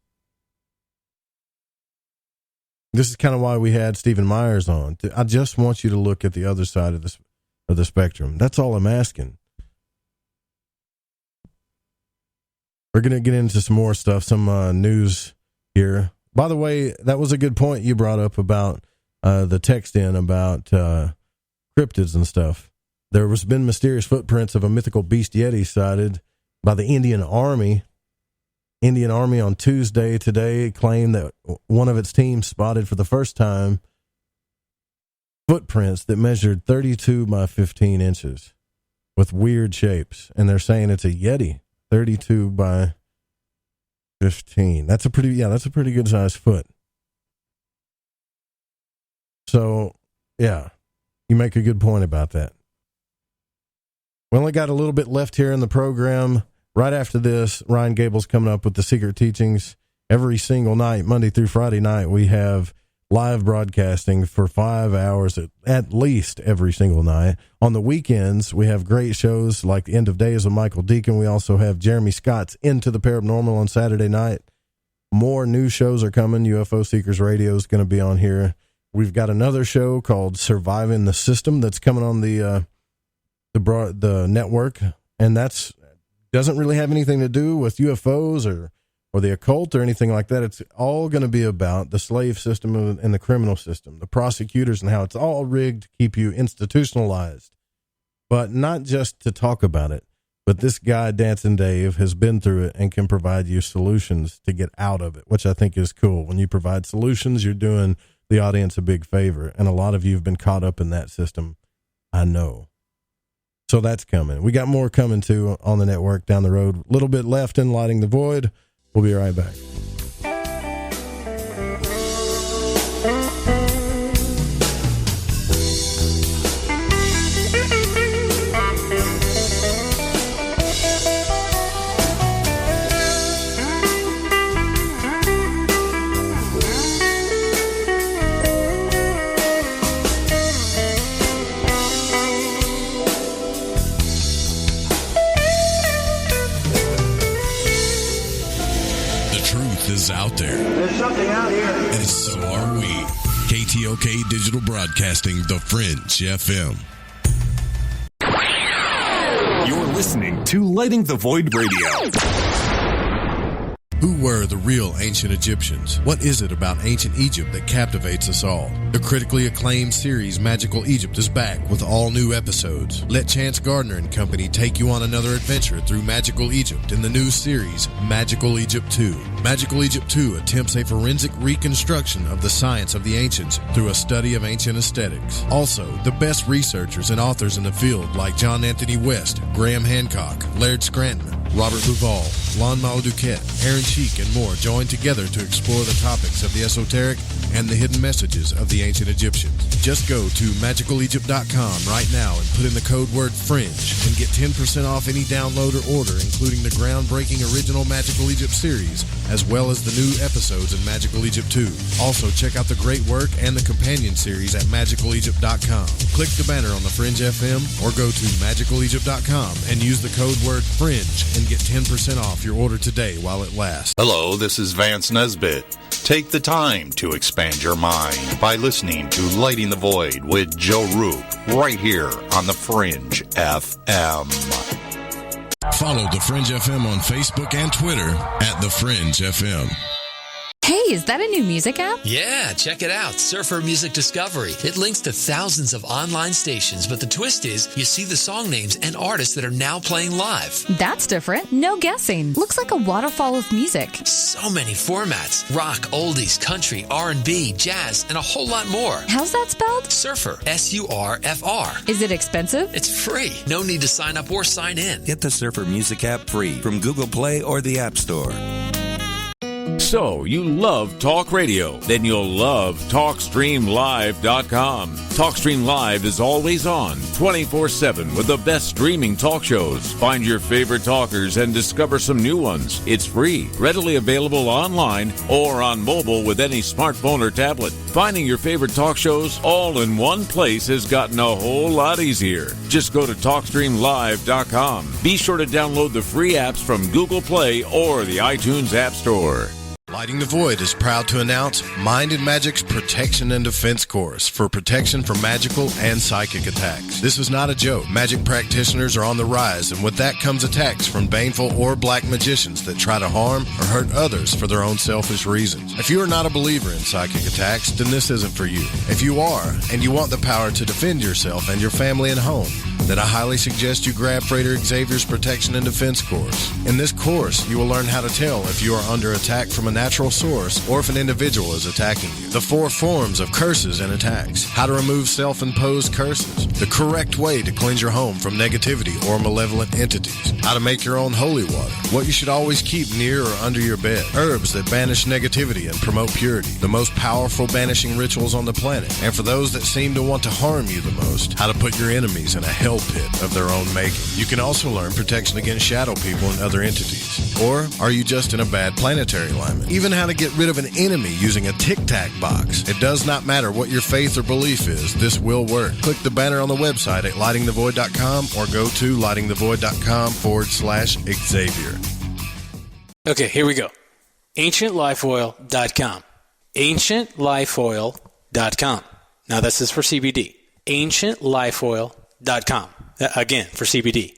This is kind of why we had Stephen Myers on. I just want you to look at the other side of the spectrum. That's all I'm asking. We're going to get into some more stuff, some news here. By the way, that was a good point you brought up about the text in about cryptids and stuff. There has been mysterious footprints of a mythical beast yeti sighted by the Indian Army Indian Army on Tuesday today claimed that one of its teams spotted for the first time footprints that measured 32 by 15 inches with weird shapes. And they're saying it's a Yeti, 32 by 15. That's a pretty good sized foot. So, yeah, you make a good point about that. We only got a little bit left here in the program. Right after this, Ryan Gable's coming up with the Secret Teachings. Every single night, Monday through Friday night, we have live broadcasting for 5 hours at least every single night. On the weekends, we have great shows like End of Days with Michael Deacon. We also have Jeremy Scott's Into the Paranormal on Saturday night. More new shows are coming. UFO Seekers Radio is going to be on here. We've got another show called Surviving the System that's coming on the network, and that's doesn't really have anything to do with UFOs or the occult or anything like that. It's all going to be about the slave system and the criminal system, the prosecutors, and how it's all rigged to keep you institutionalized. But not just to talk about it, but this guy, Dancing Dave, has been through it and can provide you solutions to get out of it, which I think is cool. When you provide solutions, you're doing the audience a big favor, and a lot of you have been caught up in that system, I know. So that's coming. We got more coming too on the network down the road. A little bit left in Lighting the Void. We'll be right back. Is out there. There's something out here. And so are we. KTOK Digital Broadcasting, The Fringe FM. You're listening to Lighting the Void Radio. Who were the real ancient Egyptians? What is it about ancient Egypt that captivates us all? The critically acclaimed series Magical Egypt is back with all new episodes. Let Chance Gardner and company take you on another adventure through Magical Egypt in the new series Magical Egypt 2. Magical Egypt 2 attempts a forensic reconstruction of the science of the ancients through a study of ancient aesthetics. Also, the best researchers and authors in the field like John Anthony West, Graham Hancock, Laird Scranton, Robert Duval, Lon Duquette, Aaron Cheek, and more join together to explore the topics of the esoteric and the hidden messages of the ancient Egyptians. Just go to magicalegypt.com right now and put in the code word FRINGE and get 10% off any download or order, including the groundbreaking original Magical Egypt series, as well as the new episodes in Magical Egypt 2. Also, check out the great work and the companion series at magicalegypt.com. Click the banner on the Fringe FM or go to magicalegypt.com and use the code word FRINGE and get 10% off your order today while it lasts. Hello, this is Vance Nesbitt. Take the time to expand your mind by listening to Lighting the Void with Joe Roop right here on the Fringe FM. Follow the Fringe FM on Facebook and Twitter at the Fringe FM. Hey, is that a new music app? Yeah, check it out. Surfer Music Discovery. It links to thousands of online stations, but the twist is you see the song names and artists that are now playing live. That's different. No guessing. Looks like a waterfall of music. So many formats. Rock, oldies, country, R&B, jazz, and a whole lot more. How's that spelled? Surfer. S-U-R-F-R. Is it expensive? It's free. No need to sign up or sign in. Get the Surfer Music app free from Google Play or the App Store. So, you love talk radio? Then you'll love TalkStreamLive.com. TalkStream Live is always on, 24/7 with the best streaming talk shows. Find your favorite talkers and discover some new ones. It's free, readily available online or on mobile with any smartphone or tablet. Finding your favorite talk shows all in one place has gotten a whole lot easier. Just go to TalkStreamLive.com. Be sure to download the free apps from Google Play or the iTunes App Store. Lighting the Void is proud to announce Mind and Magic's Protection and Defense Course for protection from magical and psychic attacks. This is not a joke. Magic practitioners are on the rise, and with that comes attacks from baneful or black magicians that try to harm or hurt others for their own selfish reasons. If you are not a believer in psychic attacks, then this isn't for you. If you are, and you want the power to defend yourself and your family and home, then I highly suggest you grab Freighter Xavier's Protection and Defense course. In this course, you will learn how to tell if you are under attack from a natural source or if an individual is attacking you. The 4 forms of curses and attacks, how to remove self-imposed curses, the correct way to cleanse your home from negativity or malevolent entities, how to make your own holy water, what you should always keep near or under your bed, herbs that banish negativity and promote purity, the most powerful banishing rituals on the planet, and for those that seem to want to harm you the most, how to put your enemies in a hell pit of their own making. You can also learn protection against shadow people and other entities. Or are you just in a bad planetary alignment? Even how to get rid of an enemy using a tic-tac box. It does not matter what your faith or belief is, this will work. Click the banner on the website at lightingthevoid.com or go to lightingthevoid.com/Xavier. Okay, here we go. AncientLifeOil.com. AncientLifeOil.com. Now this is for CBD. AncientLifeOil.com. Again, for CBD.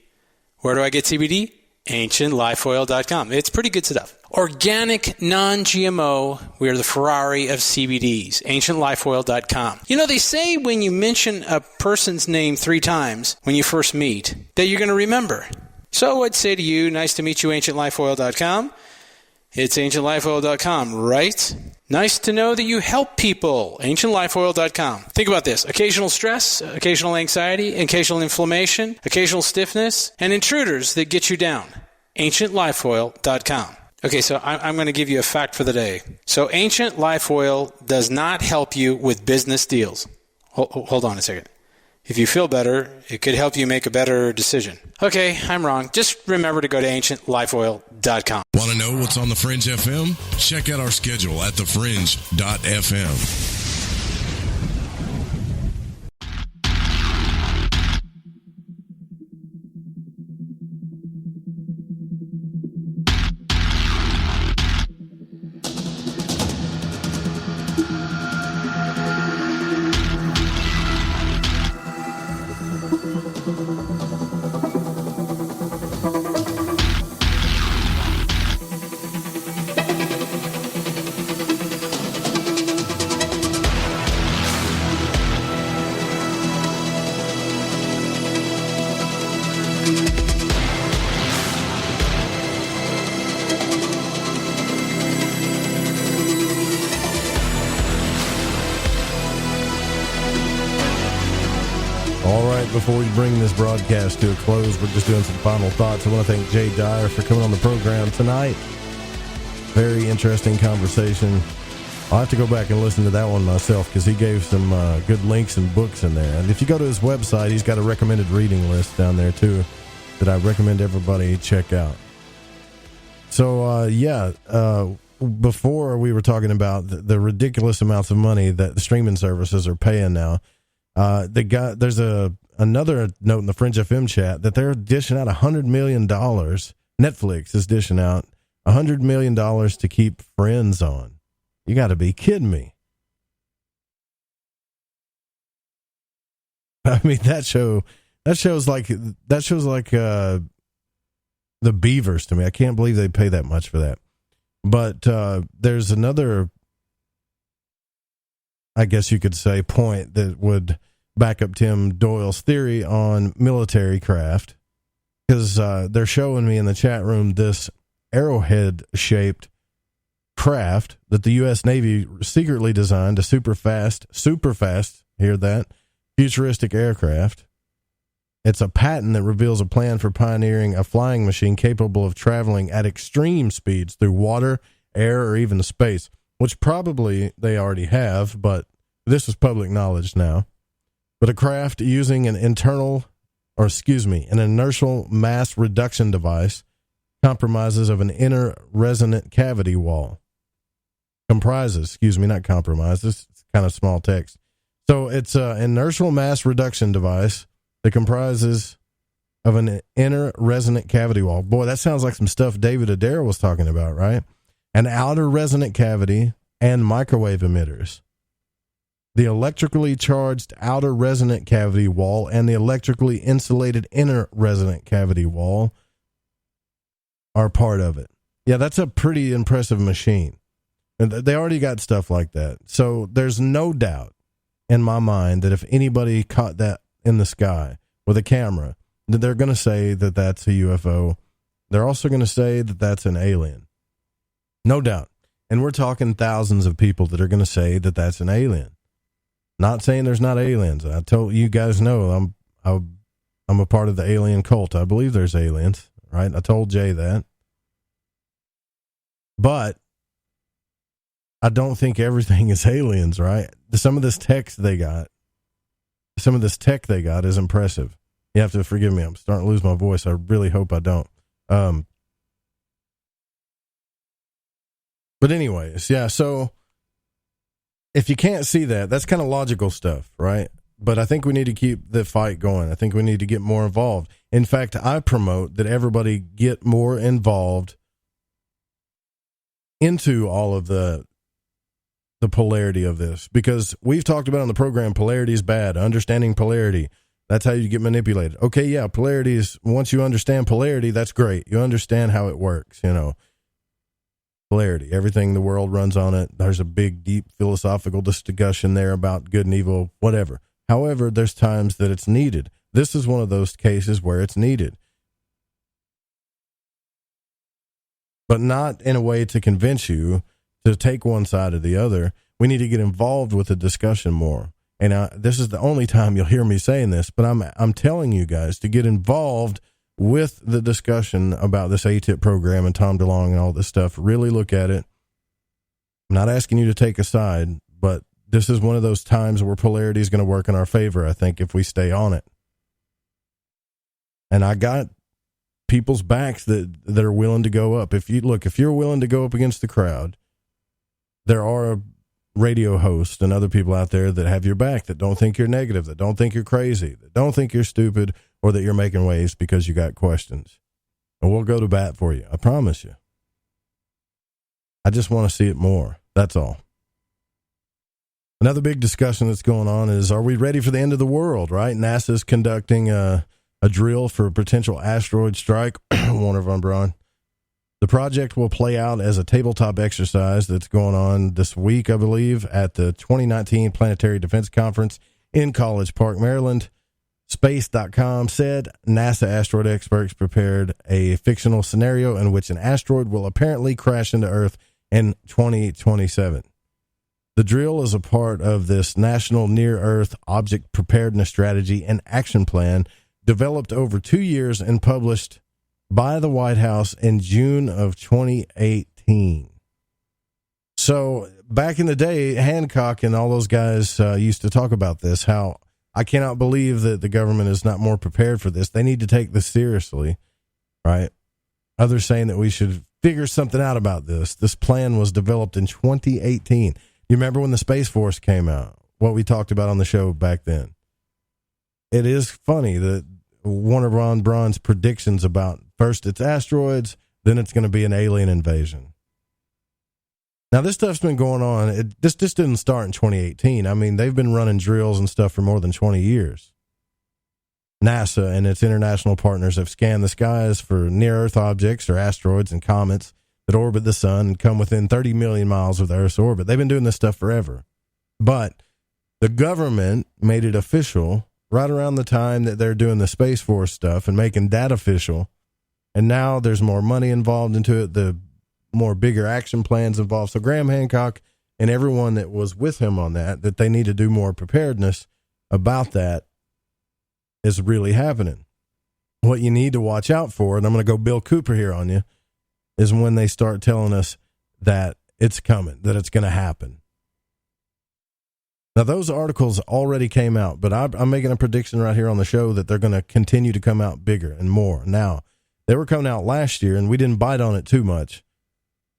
Where do I get CBD? AncientLifeOil.com. It's pretty good stuff. Organic, non-GMO. We are the Ferrari of CBDs. AncientLifeOil.com. You know, they say when you mention a person's name 3 times when you first meet, that you're going to remember. So I'd say to you, nice to meet you, AncientLifeOil.com. It's AncientLifeOil.com, right? Nice to know that you help people. AncientLifeOil.com. Think about this. Occasional stress, occasional anxiety, occasional inflammation, occasional stiffness, and intruders that get you down. AncientLifeOil.com. Okay, so I'm going to give you a fact for the day. So Ancient Life Oil does not help you with business deals. Hold on a second. If you feel better, it could help you make a better decision. Okay, I'm wrong. Just remember to go to AncientLifeOil.com. Want to know what's on The Fringe FM? Check out our schedule at thefringe.fm. Before we bring this broadcast to a close, we're just doing some final thoughts. I want to thank Jay Dyer for coming on the program tonight. Very interesting conversation. I'll have to go back and listen to that one myself because he gave some good links and books in there. And if you go to his website, he's got a recommended reading list down there too that I recommend everybody check out. So, before we were talking about the ridiculous amounts of money that the streaming services are paying now. There's another note in the Fringe FM chat that they're dishing out $100 million. Netflix is dishing out $100 million to keep Friends on. You got to be kidding me. I mean, that shows like the Beavers to me. I can't believe they pay that much for that. But there's another, I guess you could say, point that would back up Tim Doyle's theory on military craft, because they're showing me in the chat room this arrowhead-shaped craft that the U.S. Navy secretly designed, a super fast, hear that, futuristic aircraft. It's a patent that reveals a plan for pioneering a flying machine capable of traveling at extreme speeds through water, air, or even space, which probably they already have, but this is public knowledge now. But a craft using an inertial mass reduction device comprises of an inner resonant cavity wall. It's kind of small text. So it's an inertial mass reduction device that comprises of an inner resonant cavity wall. Boy, that sounds like some stuff David Adair was talking about, right? An outer resonant cavity and microwave emitters. The electrically charged outer resonant cavity wall and the electrically insulated inner resonant cavity wall are part of it. Yeah, that's a pretty impressive machine. And they already got stuff like that. So there's no doubt in my mind that if anybody caught that in the sky, with a camera, they're going to say that that's a UFO. They're also going to say that that's an alien. No doubt. And we're talking thousands of people that are going to say that that's an alien. Not saying there's not aliens. I told you guys know I'm a part of the alien cult. I believe there's aliens, right? I told Jay that. But I don't think everything is aliens, right? Some of this tech they got is impressive. You have to forgive me. I'm starting to lose my voice. I really hope I don't. But anyways, yeah, so if you can't see that, that's kind of logical stuff, right? But I think we need to keep the fight going. I think we need to get more involved. In fact, I promote that everybody get more involved into all of the polarity of this, because we've talked about on the program, polarity is bad. Understanding polarity, that's how you get manipulated. Okay, yeah, polarity is, once you understand polarity, that's great. You understand how it works, you know. Polarity, everything, the world runs on it. There's a big, deep philosophical discussion there about good and evil, whatever. However, there's times that it's needed. This is one of those cases where it's needed. But not in a way to convince you to take one side or the other. We need to get involved with the discussion more. And this is the only time you'll hear me saying this, but I'm telling you guys to get involved with the discussion about this ATIP program and Tom DeLonge and all this stuff. Really look at it. I'm not asking you to take a side, but this is one of those times where polarity is going to work in our favor, I think, if we stay on it. And I got people's backs that are willing to go up. If you're willing to go up against the crowd, there are radio hosts and other people out there that have your back, that don't think you're negative, that don't think you're crazy, that don't think you're stupid, or that you're making waves because you got questions. And we'll go to bat for you. I promise you. I just want to see it more. That's all. Another big discussion that's going on is, are we ready for the end of the world, right? NASA's conducting a drill for a potential asteroid strike. Warner von Braun. The project will play out as a tabletop exercise that's going on this week, I believe, at the 2019 Planetary Defense Conference in College Park, Maryland. Space.com said NASA asteroid experts prepared a fictional scenario in which an asteroid will apparently crash into Earth in 2027. The drill is a part of this National Near-Earth Object Preparedness Strategy and Action Plan developed over 2 years and published by the White House in June of 2018. So back in the day, Hancock and all those guys used to talk about this, how I cannot believe that the government is not more prepared for this. They need to take this seriously, right? Others saying that we should figure something out about this. This plan was developed in 2018. You remember when the Space Force came out, what we talked about on the show back then? It is funny that Warner von Braun's predictions about first it's asteroids, then it's going to be an alien invasion. Now, this stuff's been going on. This just didn't start in 2018. I mean, they've been running drills and stuff for more than 20 years. NASA and its international partners have scanned the skies for near-Earth objects or asteroids and comets that orbit the sun and come within 30 million miles of the Earth's orbit. They've been doing this stuff forever. But the government made it official right around the time that they're doing the Space Force stuff and making that official. And now there's more money involved into it, the more bigger action plans involved. So Graham Hancock and everyone that was with him on that they need to do more preparedness about that is really happening. What you need to watch out for, and I'm going to go Bill Cooper here on you, is when they start telling us that it's coming, that it's going to happen. Now, those articles already came out, but I'm making a prediction right here on the show that they're going to continue to come out bigger and more. Now, they were coming out last year, and we didn't bite on it too much,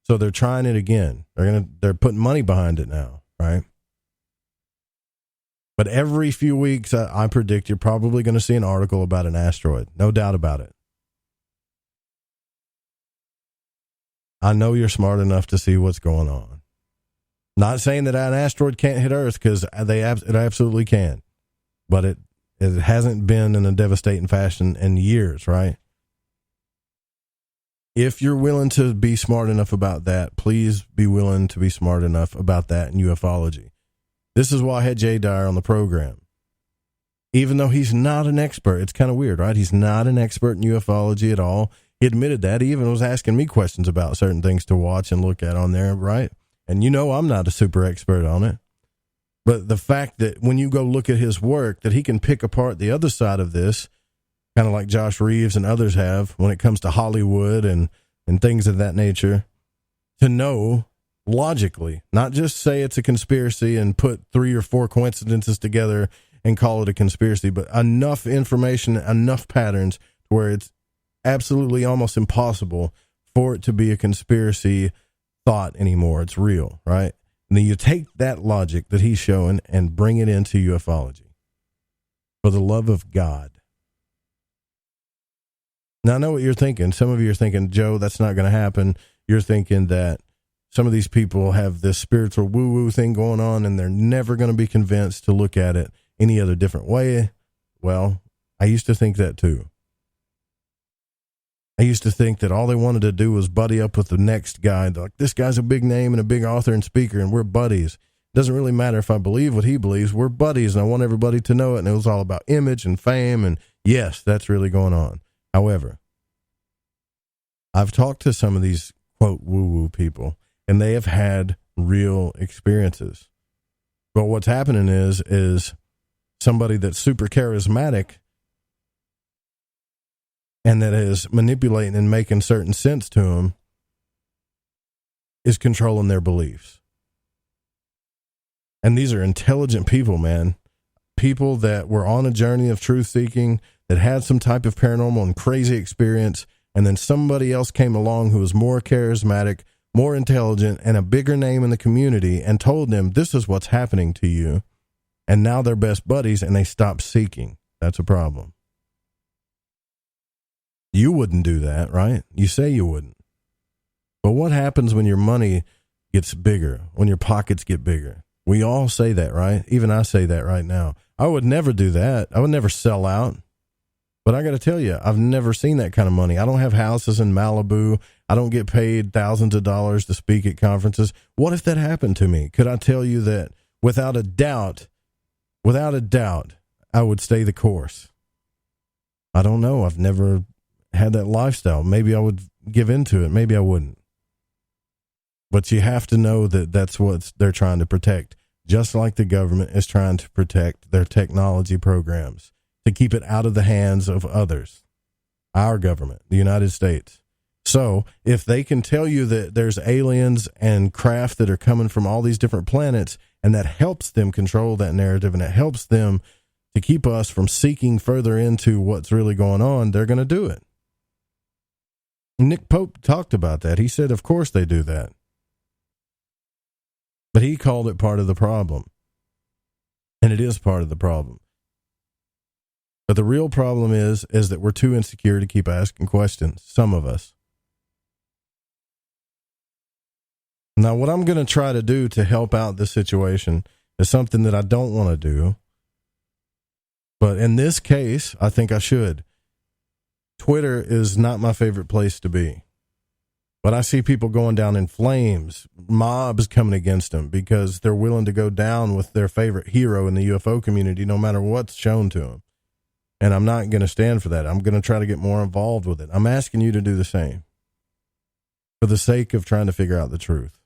so they're trying it again. They're putting money behind it now, right? But every few weeks, I predict you're probably going to see an article about an asteroid. No doubt about it. I know you're smart enough to see what's going on. Not saying that an asteroid can't hit Earth, because it absolutely can. But it hasn't been in a devastating fashion in years, right? If you're willing to be smart enough about that, please be willing to be smart enough about that in ufology. This is why I had Jay Dyer on the program. even though he's not an expert. It's kind of weird, right? He's not an expert in ufology at all. He admitted that. He even was asking me questions about certain things to watch and look at on there, right? And I'm not a super expert on it. But the fact that when you go look at his work, that he can pick apart the other side of this, kind of like Josh Reeves and others have when it comes to Hollywood and things of that nature, to know logically, not just say it's a conspiracy and put 3 or 4 coincidences together and call it a conspiracy, but enough information, enough patterns where it's absolutely almost impossible for it to be a conspiracy thought anymore. It's real, right? And then you take that logic that he's showing and bring it into ufology. For the love of God. Now, I know what you're thinking. Some of you are thinking, Joe, that's not going to happen. You're thinking that some of these people have this spiritual woo-woo thing going on and they're never going to be convinced to look at it any other different way. Well, I used to think that too. I used to think that all they wanted to do was buddy up with the next guy. Like, this guy's a big name and a big author and speaker, and we're buddies. It doesn't really matter if I believe what he believes. We're buddies, and I want everybody to know it. And it was all about image and fame, and yes, that's really going on. However, I've talked to some of these, quote, woo-woo people, and they have had real experiences. But what's happening is somebody that's super charismatic and that is manipulating and making certain sense to them is controlling their beliefs. And these are intelligent people, man. People that were on a journey of truth seeking, that had some type of paranormal and crazy experience, and then somebody else came along who was more charismatic, more intelligent, and a bigger name in the community and told them, this is what's happening to you. And now they're best buddies and they stop seeking. That's a problem. You wouldn't do that, right? You say you wouldn't. But what happens when your money gets bigger, when your pockets get bigger? We all say that, right? Even I say that right now. I would never do that. I would never sell out. But I got to tell you, I've never seen that kind of money. I don't have houses in Malibu. I don't get paid thousands of dollars to speak at conferences. What if that happened to me? Could I tell you that without a doubt, I would stay the course? I don't know. I've never had that lifestyle. Maybe I would give into it. Maybe I wouldn't. But you have to know that that's what they're trying to protect, just like the government is trying to protect their technology programs, to keep it out of the hands of others, our government, the United States. So if they can tell you that there's aliens and craft that are coming from all these different planets, and that helps them control that narrative, and it helps them to keep us from seeking further into what's really going on, they're going to do it. Nick Pope talked about that. He said, of course they do that. But he called it part of the problem. And it is part of the problem. But the real problem is that we're too insecure to keep asking questions. Some of us. Now, what I'm going to try to do to help out this situation is something that I don't want to do. But in this case, I think I should. Twitter is not my favorite place to be. But I see people going down in flames, mobs coming against them because they're willing to go down with their favorite hero in the UFO community no matter what's shown to them. And I'm not going to stand for that. I'm going to try to get more involved with it. I'm asking you to do the same for the sake of trying to figure out the truth.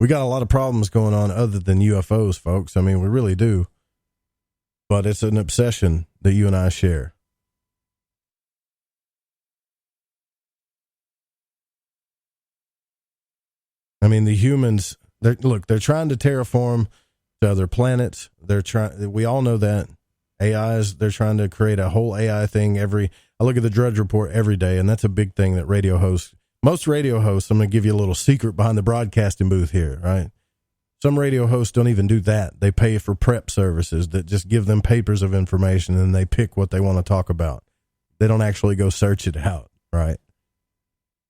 We got a lot of problems going on other than UFOs, folks. I mean, we really do. But it's an obsession that you and I share. I mean, the humans, they're trying to terraform to other planets. We all know that. AIs, they're trying to create a whole AI thing I look at the Drudge Report every day, and that's a big thing that most radio hosts, I'm going to give you a little secret behind the broadcasting booth here, right? Some radio hosts don't even do that. They pay for prep services that just give them papers of information and they pick what they want to talk about. They don't actually go search it out, right?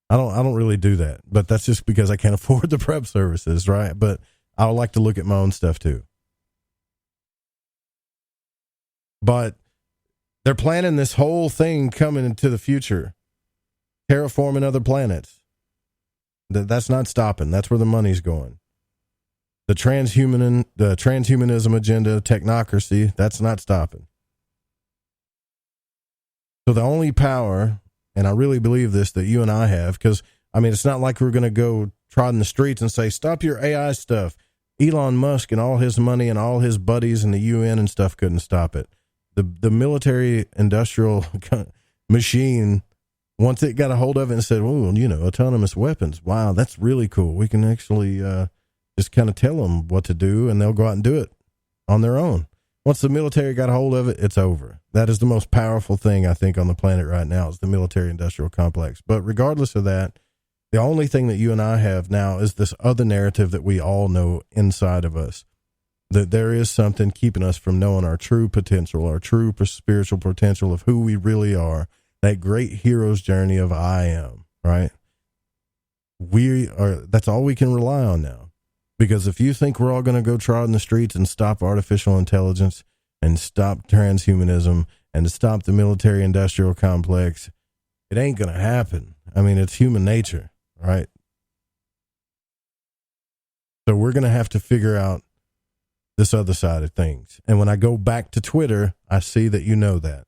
I don't really do that, but that's just because I can't afford the prep services, right? But I would like to look at my own stuff too. But they're planning this whole thing coming into the future, terraforming other planets. That's not stopping. That's where the money's going. The transhumanism agenda, technocracy, that's not stopping. So the only power, and I really believe this, that you and I have, because, I mean, it's not like we're going to go trot in the streets and say, stop your AI stuff. Elon Musk and all his money and all his buddies in the UN and stuff couldn't stop it. The military industrial machine, once it got a hold of it and said, oh, you know, autonomous weapons, wow, that's really cool. We can actually just kind of tell them what to do, and they'll go out and do it on their own. Once the military got a hold of it, it's over. That is the most powerful thing, I think, on the planet right now, is the military industrial complex. But regardless of that, the only thing that you and I have now is this other narrative that we all know inside of us, that there is something keeping us from knowing our true potential, our true spiritual potential of who we really are, that great hero's journey of I am, right? That's all we can rely on now. Because if you think we're all going to go trot in the streets and stop artificial intelligence and stop transhumanism and stop the military industrial complex, it ain't going to happen. I mean, it's human nature, right? So we're going to have to figure out this other side of things. And when I go back to Twitter, I see that you know that.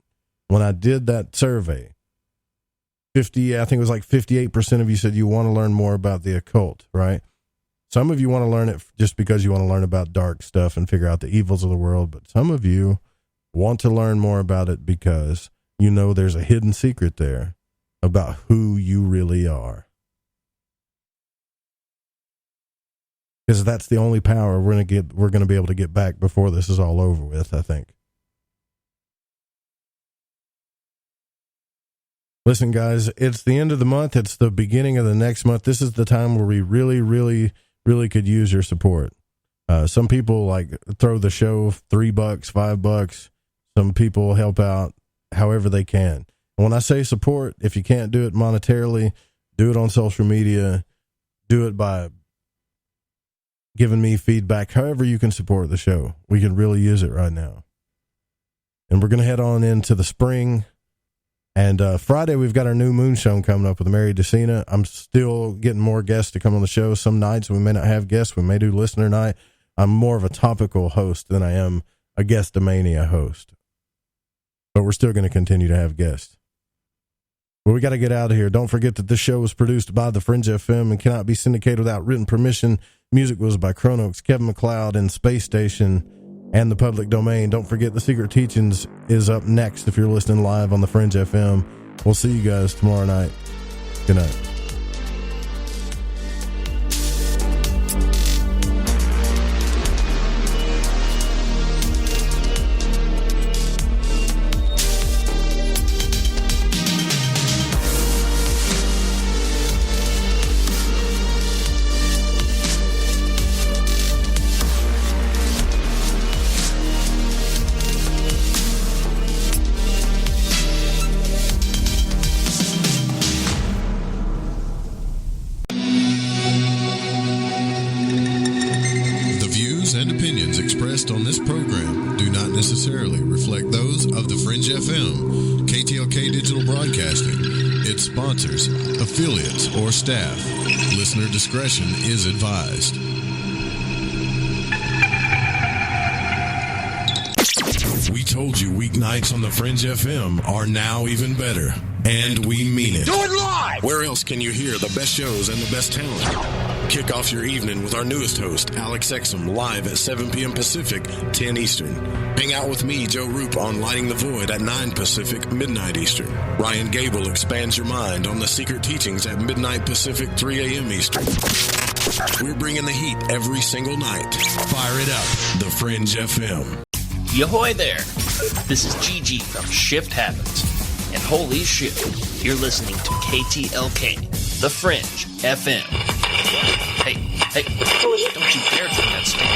When I did that survey, I think it was like 58% of you said you want to learn more about the occult, right? Some of you want to learn it just because you want to learn about dark stuff and figure out the evils of the world. But some of you want to learn more about it because you know there's a hidden secret there about who you really are. Because that's the only power we're going to be able to get back before this is all over with, I think. Listen, guys, it's the end of the month. It's the beginning of the next month. This is the time where we really, really, really could use your support. Some people like throw the show $3, $5. Some people help out however they can. And when I say support, if you can't do it monetarily, do it on social media, do it by giving me feedback, however you can support the show. We can really use it right now. And we're going to head on into the spring. And Friday, we've got our new moon show coming up with Mary DeCina. I'm still getting more guests to come on the show. Some nights we may not have guests. We may do listener night. I'm more of a topical host than I am a guestomania host. But we're still going to continue to have guests. But we got to get out of here. Don't forget that this show was produced by The Fringe FM and cannot be syndicated without written permission. Music was by Chronox, Kevin MacLeod, and Space Station, and the public domain. Don't forget The Secret Teachings is up next if you're listening live on The Fringe FM. We'll see you guys tomorrow night. Good night. On this program do not necessarily reflect those of The Fringe FM, KTLK Digital Broadcasting, its sponsors, affiliates, or staff. Listener discretion is advised. We told you weeknights on The Fringe FM are now even better, and we mean it. Do it live! Where else can you hear the best shows and the best talent? Kick off your evening with our newest host, Alex Exum, live at 7 p.m. Pacific, 10 Eastern. Hang out with me, Joe Roop, on Lighting the Void at 9 Pacific, midnight Eastern. Ryan Gable expands your mind on The Secret Teachings at midnight Pacific, 3 a.m. Eastern. We're bringing the heat every single night. Fire it up, The Fringe FM. Yahoy there. This is Gigi from Shift Habits. And holy shit, you're listening to KTLK, The Fringe FM. Hey, don't you dare turn that stand.